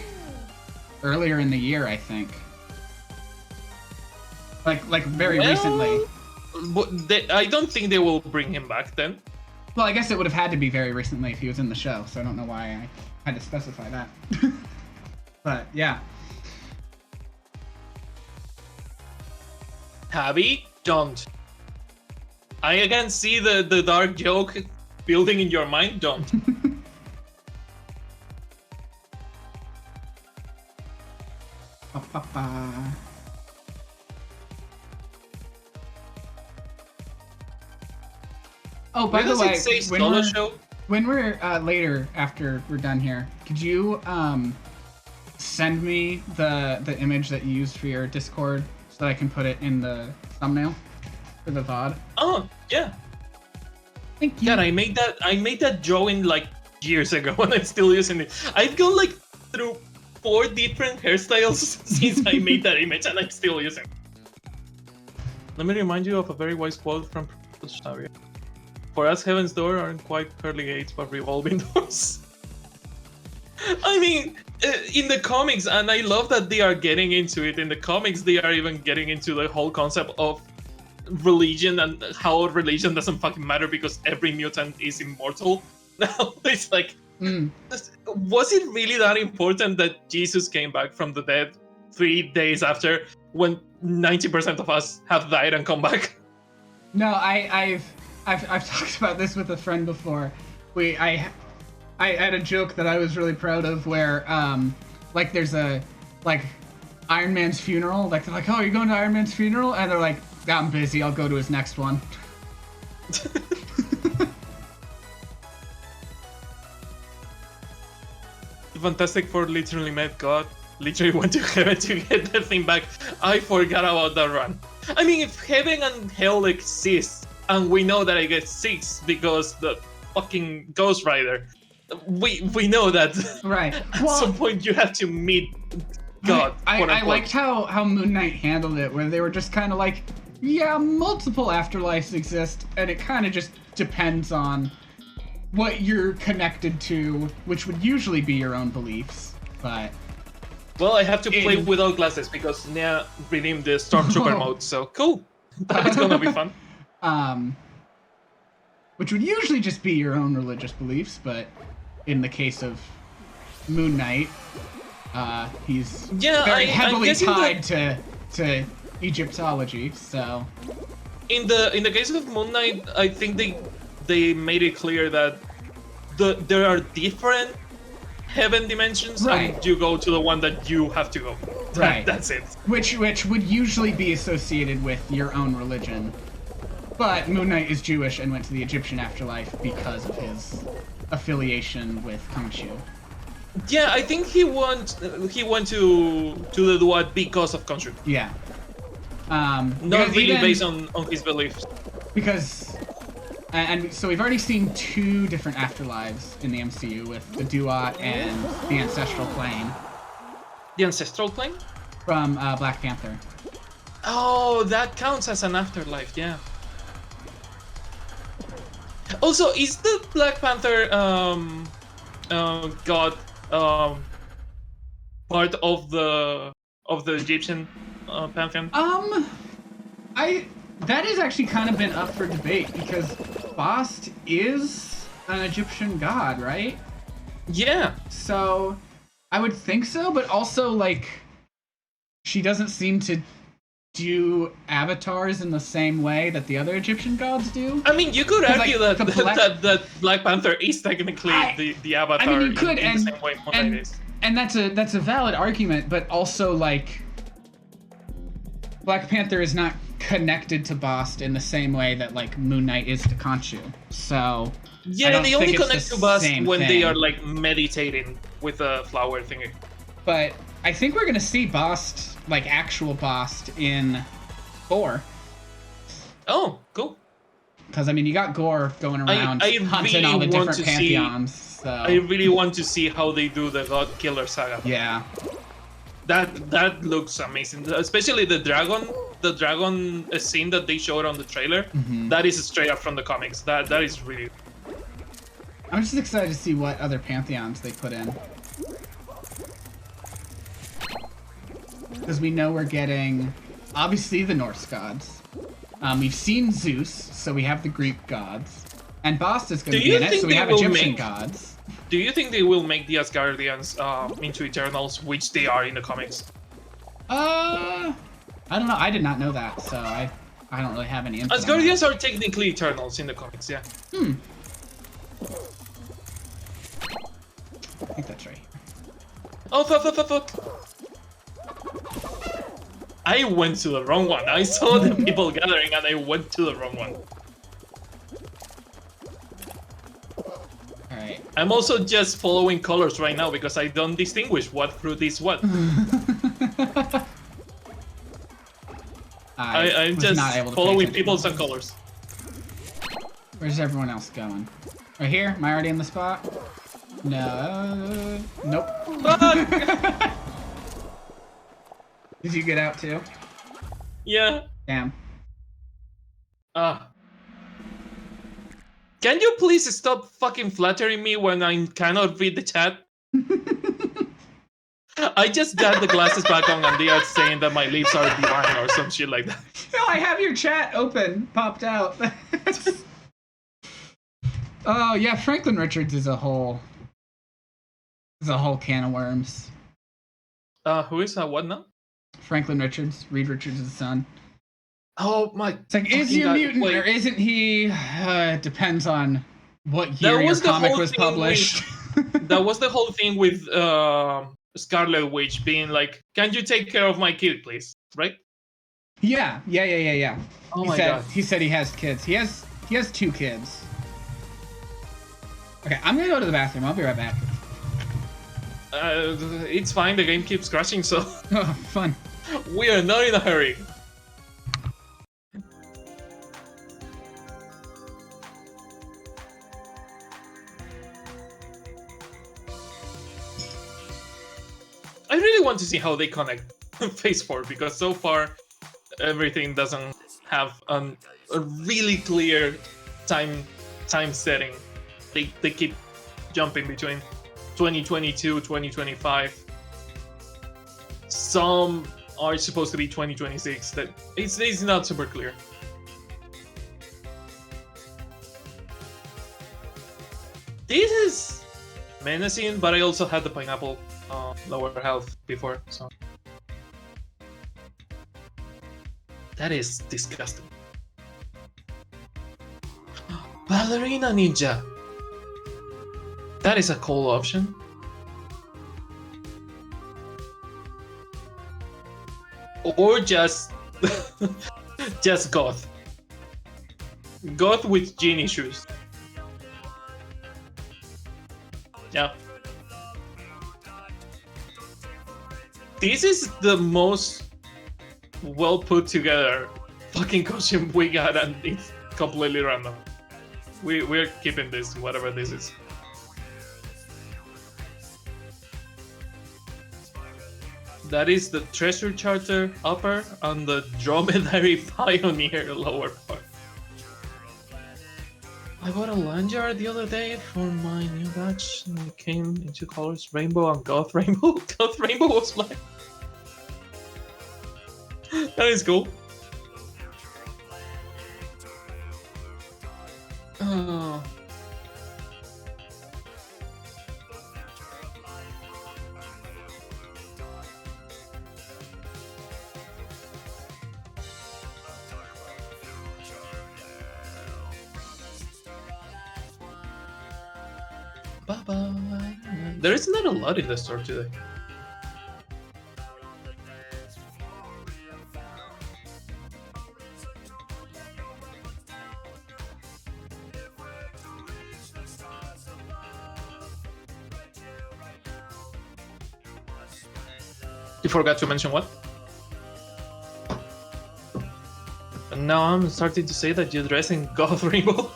earlier in the year, I think. Like very recently. I don't think they will bring him back then. Well, I guess it would have had to be very recently if he was in the show, so I don't know why I had to specify that. But yeah. Tabby, don't. I again see the dark joke building in your mind. Don't. Ba-ba-ba. Oh, by Where the does way, it say when solo we're, show? when we're later after we're done here, could you send me the image that you used for your Discord so that I can put it in the thumbnail for the VOD? Oh yeah. Thank you. God, I made that drawing like years ago and I'm still using it. I've gone like through 4 different hairstyles since I made that image and I'm still using it. Let me remind you of a very wise quote from Professor Xavier. For us, heaven's door aren't quite pearly gates, but revolving doors. I mean, in the comics, and I love that they are getting into it. In the comics, they are even getting into the whole concept of religion and how religion doesn't fucking matter because every mutant is immortal. Now it's like, was it really that important that Jesus came back from the dead 3 days after when 90% of us have died and come back? No, I've talked about this with a friend before. I had a joke that I was really proud of where like there's a like Iron Man's funeral, like they're like, "Oh, you're going to Iron Man's funeral?" And they're like, "I'm busy, I'll go to his next one." Fantastic Four literally met God, literally went to heaven to get the thing back. I forgot about that run. I mean, if heaven and hell exist, and we know that it exists because the fucking Ghost Rider, we know that Right. at some point you have to meet God. I quote unquote. liked how Moon Knight handled it, where they were just kind of like, yeah, multiple afterlives exist, and it kind of just depends on what you're connected to, which would usually be your own beliefs, but... Well, I have to play without glasses because Nia redeemed the Stormtrooper mode, so cool. That's gonna be fun. Which would usually just be your own religious beliefs, but in the case of Moon Knight, he's very heavily tied to Egyptology, so... In the case of Moon Knight, I think they made it clear that there are different heaven dimensions, Right. and you go to the one that you have to go. Right. That's it. Which would usually be associated with your own religion. But Moon Knight is Jewish and went to the Egyptian afterlife because of his affiliation with Khonshu. Yeah, I think he went to the Duat because of Khonshu. Yeah. Not because really even- based on his beliefs. Because... And so we've already seen 2 different afterlives in the MCU with the Duat and the Ancestral Plane The ancestral plane? from Black Panther. Oh, that counts as an afterlife, yeah. Also, is the Black Panther god part of the Egyptian pantheon? That has actually kind of been up for debate because Bast is an Egyptian god, right? Yeah. So I would think so, but also like she doesn't seem to do avatars in the same way that the other Egyptian gods do. I mean, you could 'Cause, argue like, that, the Black- that Black Panther is technically the avatar I mean, you could, in and the same way Moon Knight is. and that's a valid argument, but also like Black Panther is not connected to Bast in the same way that like Moon Knight is to Khonshu. So Yeah, don't they only think it's connect the to Bast same when they thing. are like meditating with a flower thingy. but I think we're gonna see Bast, like actual Bast, in 4. Oh, cool. Because I mean, you got Gore going around I hunting really all the want different to see- pantheons. So I really want to see how they do the God Killer saga. yeah, That looks amazing, especially the dragon scene that they showed on the trailer. Mm-hmm. That is straight up from the comics. That is really. I'm just excited to see what other pantheons they put in. Because we know we're getting, obviously, the Norse gods. We've seen Zeus, so we have the Greek gods. And Bast is going Do to be you in it, think so we they have will Egyptian make- gods. Do you think they will make the Asgardians into Eternals, which they are in the comics? I don't know. I did not know that, so I don't really have any input on that. Asgardians are technically Eternals in the comics, yeah. I think that's right. Oh, fuck. I went to the wrong one. I saw the people gathering and I went to the wrong one. Alright. I'm also just following colors right now because I don't distinguish what fruit is what. I'm was just not able to pay following attention. peoples and colors. Where's everyone else going? Right here? Am I already in the spot? No. Nope. Fuck! Did you get out too? Yeah. Damn. Can you please stop fucking flattering me when I cannot read the chat? I just got the glasses back on and they are saying that my lips are divine or some shit like that. No, I have your chat open, popped out. Oh yeah, Franklin Richards is a whole can of worms. Who is what now? Franklin Richards, Reed Richards' son. Oh my! It's like, is he a mutant or isn't he? It depends on what year your was the comic whole was thing published. That was the whole thing with Scarlet Witch being like, "Can you take care of my kid, please?" Right? Yeah. Oh he my said, god! He said he has kids. He has 2 kids. Okay, I'm gonna go to the bathroom. I'll be right back. It's fine. The game keeps crashing, so Oh, fun. we are not in a hurry. I really want to see how they connect Phase 4 because so far everything doesn't have a really clear time setting. They keep jumping between 2022, 2025. Some are supposed to be 2026. That it's not super clear. This is menacing, but I also had the pineapple lower health before, so that is disgusting. Ballerina Ninja. That is a cool option. Or just just goth. Goth with genie shoes. Yeah. This is the most well put together fucking costume we got, and it's completely random. We're keeping this, whatever this is. That is the Treasure Charter upper and the Dromedary Pioneer lower part. I bought a lanyard the other day for my new batch, and it came in 2 colors, rainbow and goth rainbow. Goth rainbow was black. That is cool. Bye-bye. There is not a lot in the store today. You forgot to mention what? And now I'm starting to say that you dress in goth rainbow.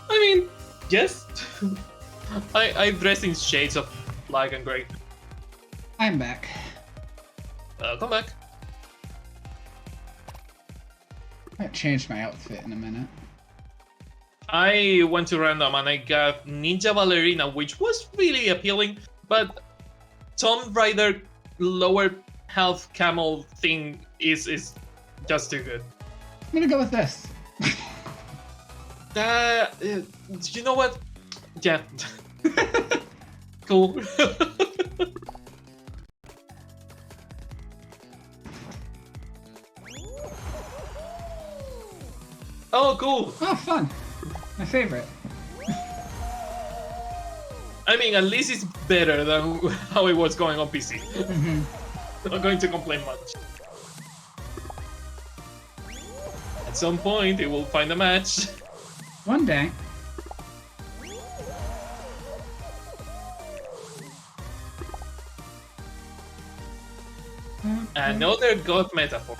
I mean, yes. I dress in shades of black and gray. I'm back. Come back. I haven't changed my outfit in a minute. I went to random and I got Ninja Ballerina, which was really appealing, but Tomb Raider lower health camel thing is just too good. I'm gonna go with this. You know what? Yeah. Cool. Oh, cool. Oh, fun. My favorite. I mean, at least it's better than how it was going on PC. Mm-hmm. Not going to complain much. At some point, it will find a match. One day. Another god metaphor.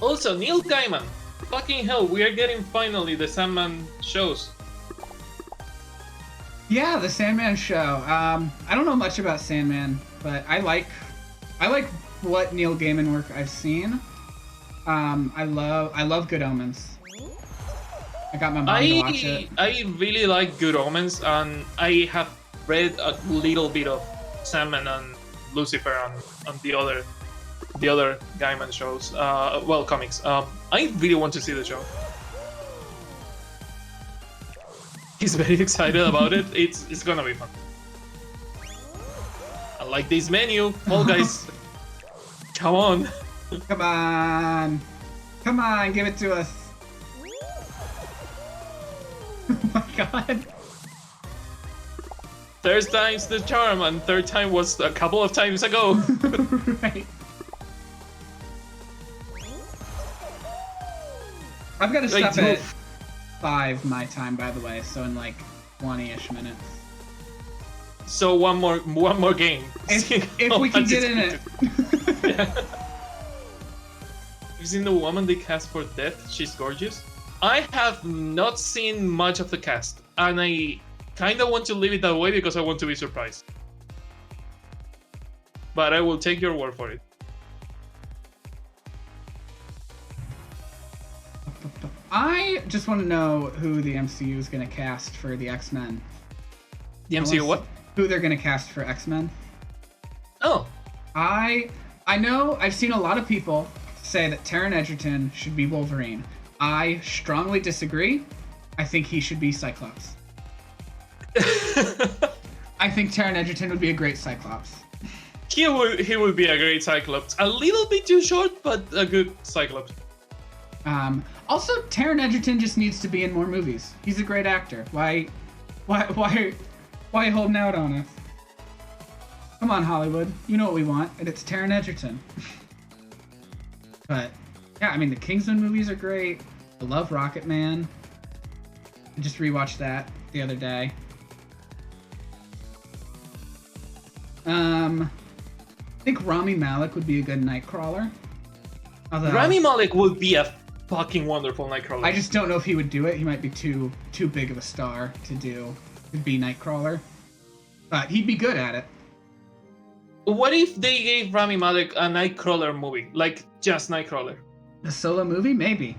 Also, Neil Gaiman. Fucking hell, we are getting finally the Sandman shows. Yeah, the Sandman show. I don't know much about Sandman, but I like what Neil Gaiman work I've seen. I love Good Omens. I got my mom to watch it. I really like Good Omens, and I have read a little bit of Sandman and Lucifer and the other Gaiman shows. Well, comics. I really want to see the show. He's very excited about it. It's gonna be fun. I like this menu. Fall Guys. Come on. Come on. Come on, give it to us. Oh my god. Third time's the charm, and third time was a couple of times ago. Right. I've got to stop at 5 my time, by the way, so in like 20-ish minutes. So one more game. If we can get in it. Yeah. You've seen the woman they cast for Death? She's gorgeous. I have not seen much of the cast, and I kind of want to leave it that way because I want to be surprised. But I will take your word for it. I just want to know who the MCU is going to cast for the X-Men. The MCU what? Who they're going to cast for X-Men. Oh. I know I've seen a lot of people say that Taron Egerton should be Wolverine. I strongly disagree. I think he should be Cyclops. I think Taron Egerton would be a great Cyclops. He would be a great Cyclops. A little bit too short, but a good Cyclops. Also, Taron Egerton just needs to be in more movies. He's a great actor. Why holding out on us? Come on, Hollywood. You know what we want, and it's Taron Egerton. But yeah, I mean, the Kingsman movies are great. I love Rocket Man. I just rewatched that the other day. I think Rami Malek would be a good Nightcrawler. Although, Rami Malek would be a fucking wonderful Nightcrawler. I just don't know if he would do it. He might be too big of a star to be Nightcrawler. But he'd be good at it. What if they gave Rami Malek a Nightcrawler movie? Like, just Nightcrawler? A solo movie? Maybe.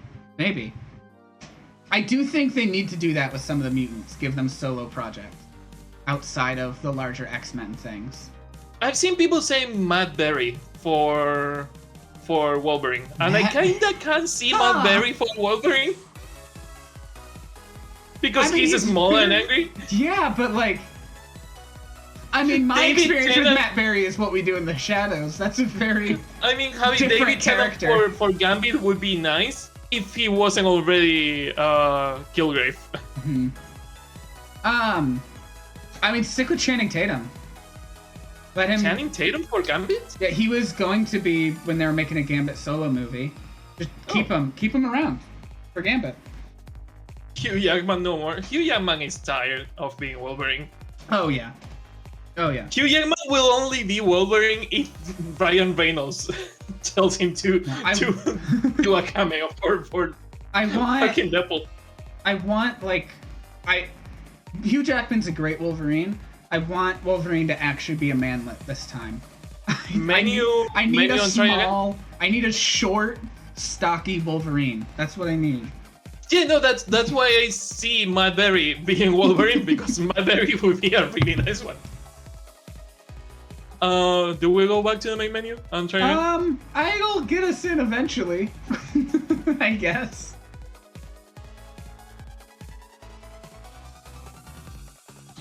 I do think they need to do that with some of the mutants. Give them solo projects. Outside of the larger X-Men things. I've seen people say Matt Berry for Wolverine. And I kinda can't see Matt Berry for Wolverine. Because he's small and angry? Yeah, but like... I mean, my experience with Matt Berry is What We Do in the Shadows. That's a very I mean, having different David character. Tennant for Gambit would be nice, if he wasn't already Kilgrave. Mhm. I mean, stick with Channing Tatum. Let him. Channing Tatum for Gambit? Yeah, he was going to be when they were making a Gambit solo movie. Just keep him around for Gambit. Hugh Jackman no more. Hugh Jackman is tired of being Wolverine. Oh yeah. Hugh Jackman will only be Wolverine if Ryan Reynolds tells him to do a cameo for I want fucking Deadpool. Hugh Jackman's a great Wolverine. I want Wolverine to actually be a manlet this time. I need a short, stocky Wolverine. That's what I need. Yeah, no, that's why I see Matt Berry being Wolverine, because Matt Berry would be a really nice one. Do we go back to the main menu? I'm trying. I'll get us in eventually. I guess.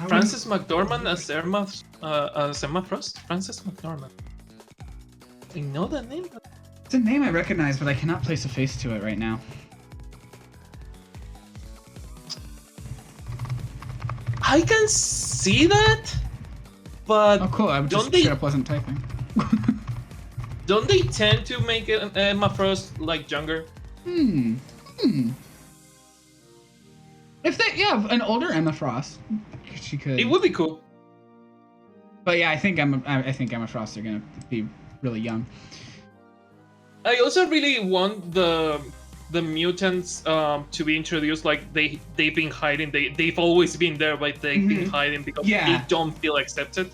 Frances McDormand as Emma Frost? Frances McDormand. I know that name. It's a name I recognize, but I cannot place a face to it right now. I can see that, but oh, cool! I just straight up wasn't typing. Don't they tend to make Emma Frost like younger? If they, an older Emma Frost, she could. It would be cool. But yeah, I think Emma Frost are gonna be really young. I also really want the mutants to be introduced. Like they've been hiding. They've always been there, but they've been hiding because they don't feel accepted.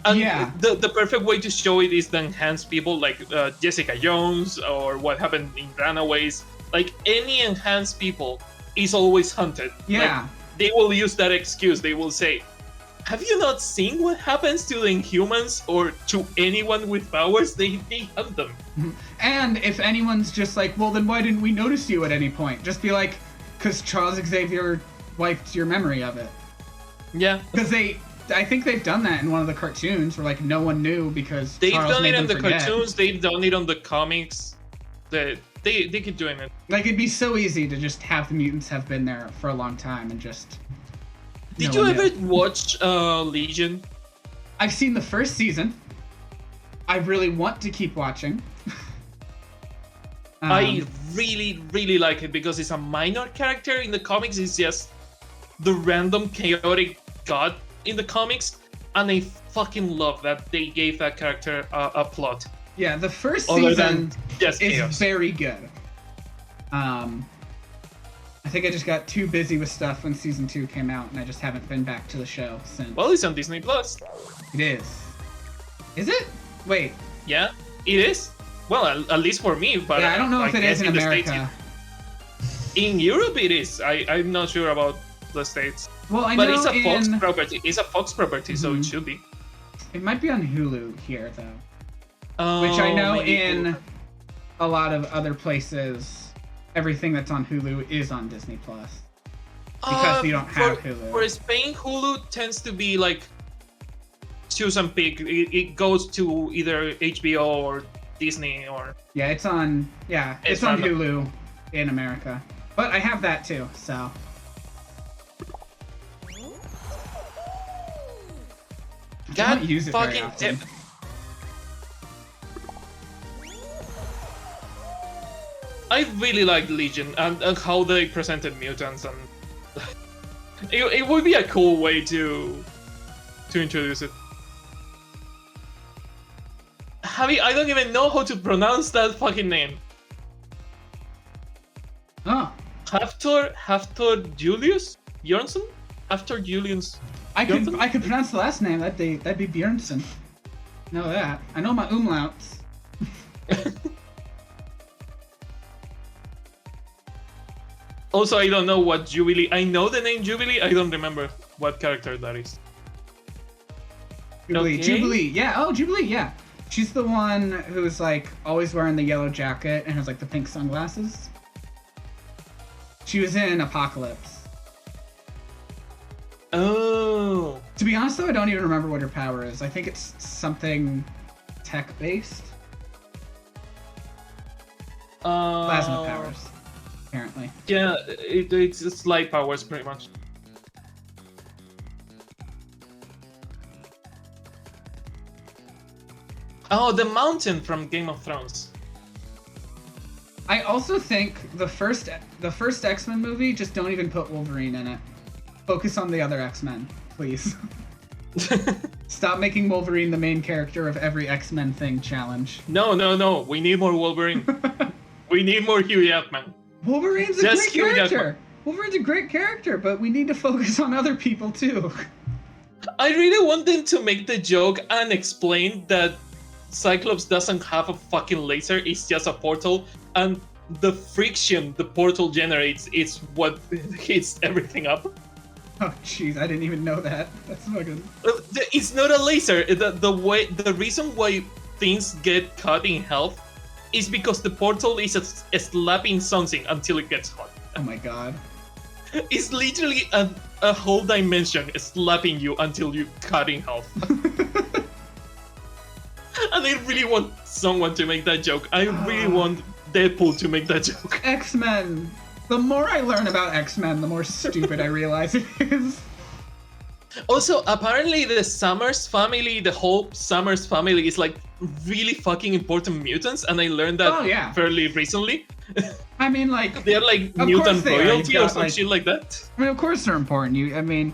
And the perfect way to show it is the enhanced people, like Jessica Jones, or what happened in Runaways. Like any enhanced people is always hunted. Yeah. Like, they will use that excuse. They will say, have you not seen what happens to the Inhumans or to anyone with powers? They hunt them. And if anyone's just like, well, then why didn't we notice you at any point? Just be like, because Charles Xavier wiped your memory of it. Yeah. Because I think they've done that in one of the cartoons where like no one knew because they've Charles done made it in them the forget. cartoons. They've done it on the comics. They keep doing it. Like it'd be so easy to just have the mutants have been there for a long time and just. Did you ever watch Legion? I've seen the first season. I really want to keep watching. I really, really like it because it's a minor character in the comics. It's just the random chaotic god in the comics, and I fucking love that they gave that character a plot. Yeah, the first season is chaos. Very good. I think I just got too busy with stuff when season 2 came out, and I just haven't been back to the show since. Well, it's on Disney Plus. It is. Is it? Wait. Yeah, it is. Well, at least for me, but yeah, I don't know if it is in America. In Europe, it is. I'm not sure about the States. Well, I but know it's a Fox property. It's a Fox property, so it should be. It might be on Hulu here, though. Which I know in a lot of other places, everything that's on Hulu is on Disney Plus. Because you don't have Hulu. For Spain, Hulu tends to be like choose and pick. It goes to either HBO or Disney or. Yeah, it's on. Yeah, it's on Hulu in America, but I have that too. So. God, don't use it very often. I really like Legion and how they presented mutants, and it would be a cool way to introduce it. Javi, I don't even know how to pronounce that fucking name. Oh. Hafthor Julius Bjornsson? Hafthor Julius. I could pronounce the last name. That'd be Bjornsson. Know that. I know my umlauts. Also, I don't know what Jubilee. I know the name Jubilee. I don't remember what character that is. Jubilee. Okay. Jubilee. Yeah. Oh, Jubilee. Yeah. She's the one who's like always wearing the yellow jacket and has like the pink sunglasses. She was in Apocalypse. Oh. To be honest, though, I don't even remember what her power is. I think it's something tech-based. Plasma powers. apparently. Yeah, it's slight powers pretty much. Oh, the mountain from Game of Thrones. I also think the first X-Men movie, just don't even put Wolverine in it. Focus on the other X-Men, please. Stop making Wolverine the main character of every X-Men thing challenge. No. We need more Wolverine. We need more Hugh Jackman. Wolverine's a Just great Hugh character. Jackman. Wolverine's a great character, but we need to focus on other people too. I really want them to make the joke and explain that Cyclops doesn't have a fucking laser, it's just a portal, and the friction the portal generates is what heats everything up. Oh jeez, I didn't even know that. That's fucking... It's not a laser. The reason why things get cut in health is because the portal is slapping something until it gets hot. Oh my god. It's literally a whole dimension slapping you until you cut in health. And I really want someone to make that joke. I really want Deadpool to make that joke. X-Men. The more I learn about X-Men, the more stupid I realize it is. Also, apparently the Summers family, the whole Summers family is like really fucking important mutants, and I learned that fairly recently. I mean, like... They're like mutant royalty or some shit like that. I mean, of course they're important. I mean,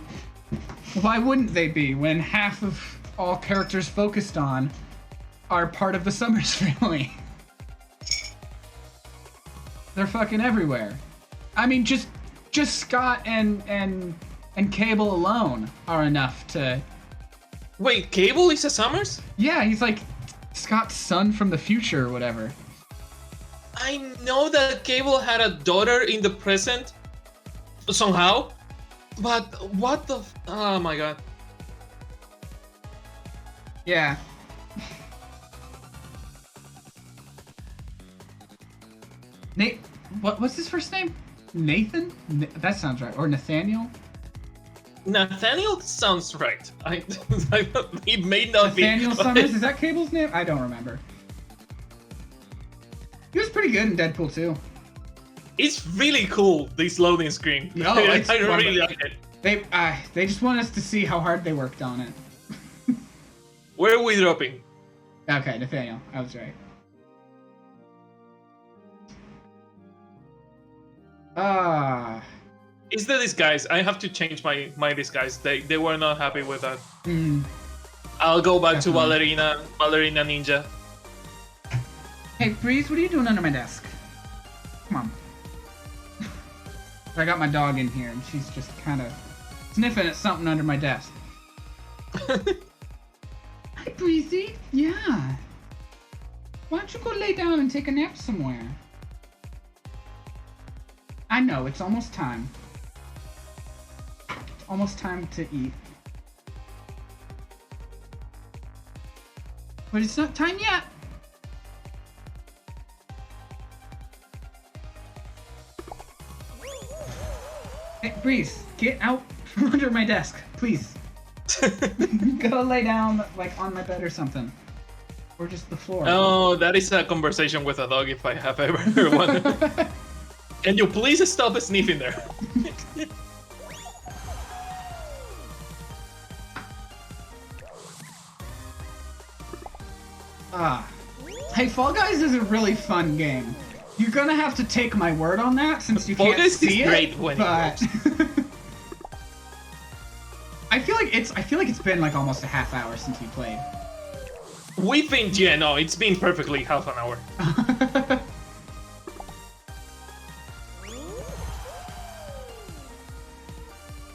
why wouldn't they be when half of all characters focused on are part of the Summers family? They're fucking everywhere. I mean, just Scott and Cable alone are enough to... Wait, Cable is a Summers? Yeah, he's like Scott's son from the future or whatever. I know that Cable had a daughter in the present, somehow, but what the... Oh my god. Yeah. Nate, what's his first name? Nathan? That sounds right. Or Nathaniel? Nathaniel sounds right. It may not be. Nathaniel Summers? Is that Cable's name? I don't remember. He was pretty good in Deadpool 2. It's really cool, this loading screen. No, I really like it. They just want us to see how hard they worked on it. Where are we dropping? Okay, Nathaniel. I was right. It's the disguise. I have to change my disguise. They were not happy with that. I'll go back to Ballerina Ninja. Hey, Breeze, what are you doing under my desk? Come on. I got my dog in here, and she's just kind of sniffing at something under my desk. Hi, Breezy. Yeah. Why don't you go lay down and take a nap somewhere? I know, it's almost time. It's almost time to eat. But it's not time yet. Hey, Breeze, get out from under my desk, please. Go lay down, like, on my bed or something. Or just the floor. Oh, that is a conversation with a dog if I have ever heard one. Can you please stop sniffing there? Hey, Fall Guys is a really fun game. You're gonna have to take my word on that since you Fall can't Guys see is it. great when but I feel like it's been like almost a half hour since we played. We've been, yeah, no, it's been perfectly half an hour.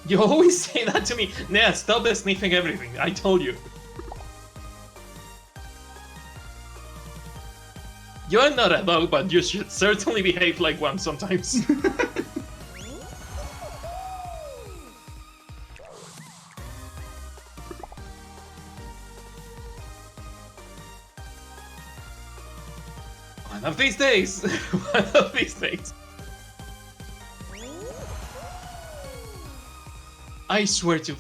You always say that to me. Nah, stop sniffing everything. I told you. You're not a dog, but you should certainly behave like one sometimes. One of these days. One of these days. I swear to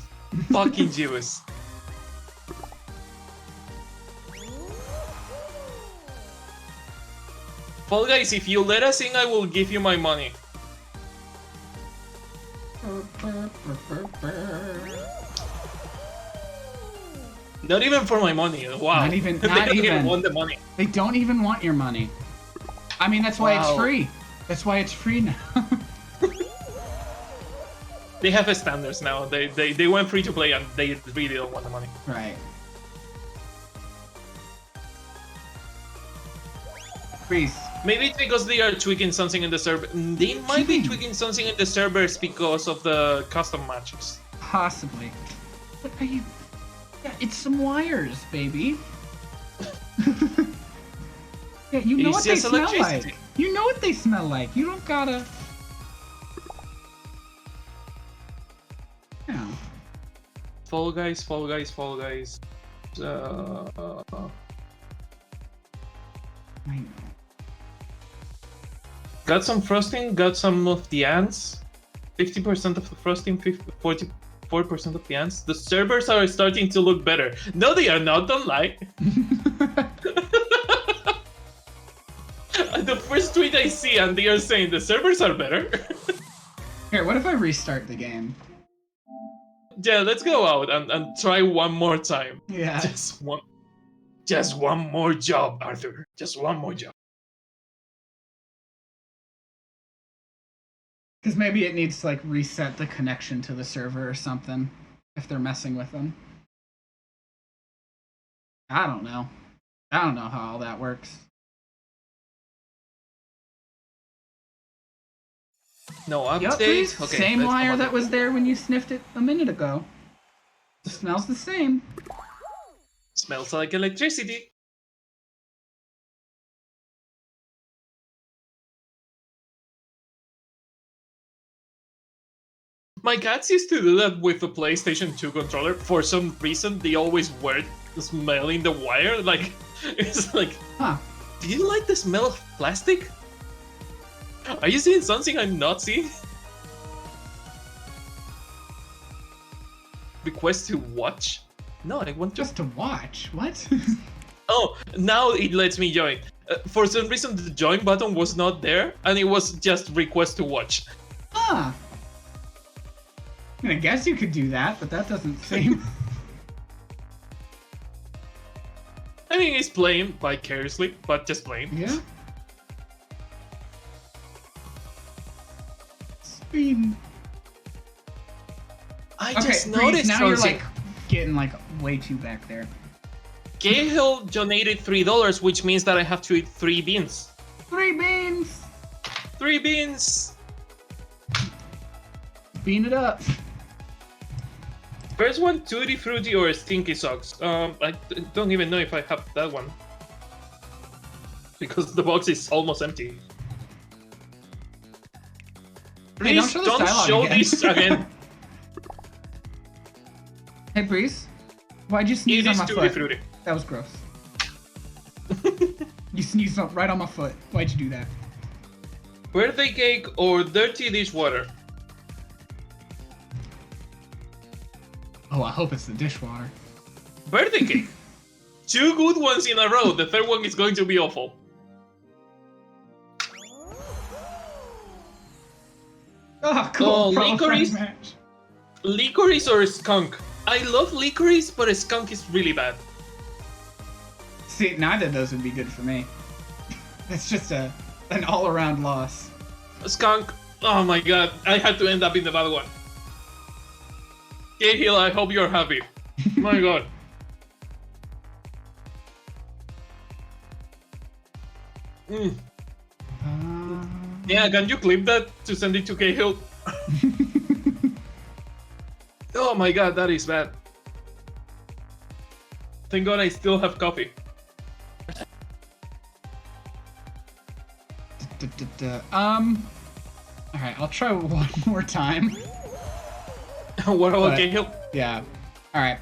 fucking Jews. Fall Guys, if you let us in, I will give you my money. Not even for my money. Wow. Not even- They not don't even. want the money. They don't even want your money. I mean, that's why it's Wow. free. That's why it's free now. They have a standards now. They went free to play and they really don't want the money. Right. Freeze. Maybe it's because they are tweaking something in the server. They might be Hmm. tweaking something in the servers because of the custom matches. Possibly. What are you? Yeah, it's some wires, baby. Yeah, you know It's what they just smell electricity. like. You know what they smell like. You don't gotta. Yeah. Fall Guys, Fall Guys, Fall Guys. I know. Got some frosting, got some of the ants. 50% of the frosting, 44% of the ants. The servers are starting to look better. No, they are not, don't lie. The first tweet I see and they are saying the servers are better. Here, what if I restart the game? Yeah, let's go out and try one more time. Yeah. Just one more job, Arthur. Just one more job. Because maybe it needs to like reset the connection to the server or something if they're messing with them. I don't know. I don't know how all that works. No Yup, update. please. Okay, Same let's wire come that on. was there when you sniffed it a minute ago. It smells the same. Smells like electricity. My cats used to do that with the PlayStation 2 controller. For some reason, they always were smelling the wire. Like, it's like, Huh. do you like the smell of plastic? Are you seeing something I'm not seeing? Request to watch? No, I want to. Just to watch. What? Oh, now it lets me join. For some reason, the join button was not there, and it was just request to watch. Ah. I mean, I guess you could do that, but that doesn't seem. I mean, it's playing vicariously, but just playing. Yeah. Speed. I Okay, just Freeze, noticed now you're something. like getting like way too back there. Cahill donated $3, which means that I have to eat 3 beans. 3 beans. 3 beans. Bean it up. First one, Tutti Frutti or Stinky Socks. I don't even know if I have that one. Because the box is almost empty. Hey, don't Please show this don't dialogue show again. this again. Hey, Breeze. Why'd you sneeze It on is my Tutti foot? Frutti. That was gross. You sneezed right on my foot. Why'd you do that? Birthday cake or dirty dishwater? Oh, I hope it's the dishwater. Birthday cake. 2 good ones in a row. The third one is going to be awful. Oh, cool. Oh, Pro licorice? friend match. Licorice or skunk? I love licorice, but a skunk is really bad. See, neither of those would be good for me. It's just an all-around loss. Skunk. Oh my god, I had to end up in the bad one. Cahill, I hope you're happy. My god. Mm. Yeah, can you clip that to send it to Cahill? Oh my god, that is bad. Thank god I still have coffee. Alright, I'll try one more time. What about But- Cahill? Yeah. Alright.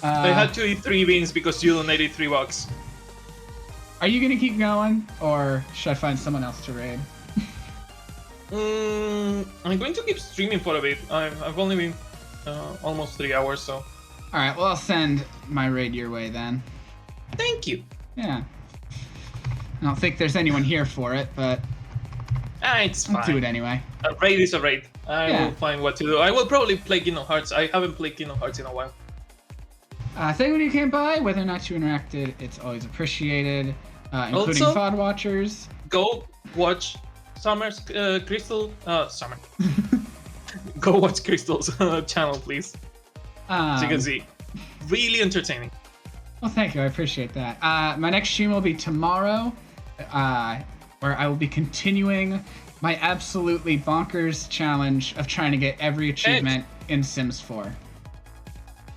I had to eat 3 beans because you donated $3. Are you gonna keep going, or should I find someone else to raid? I'm going to keep streaming for a bit. I've only been almost 3 hours, so. Alright, well, I'll send my raid your way then. Thank you. Yeah. I don't think there's anyone here for it, but Ah, it's I'll do fine. it anyway. A raid is a raid. I Yeah. will find what to do. I will probably play Kingdom Hearts. I haven't played Kingdom Hearts in a while. Thank you when you came by. Whether or not you interacted, it's always appreciated, including Also- VOD watchers. Go watch Summer's Crystal. Summer. Go watch Crystal's channel, please. So you can see. Really entertaining. Well, thank you. I appreciate that. My next stream will be tomorrow, where I will be continuing my absolutely bonkers challenge of trying to get every achievement in Sims 4.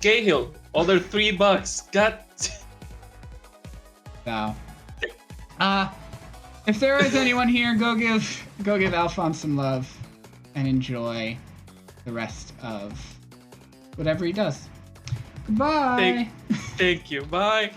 Cahill, other $3. God. So, if there is anyone here, go give Alphonse some love and enjoy the rest of whatever he does. Goodbye. Thank you. Bye.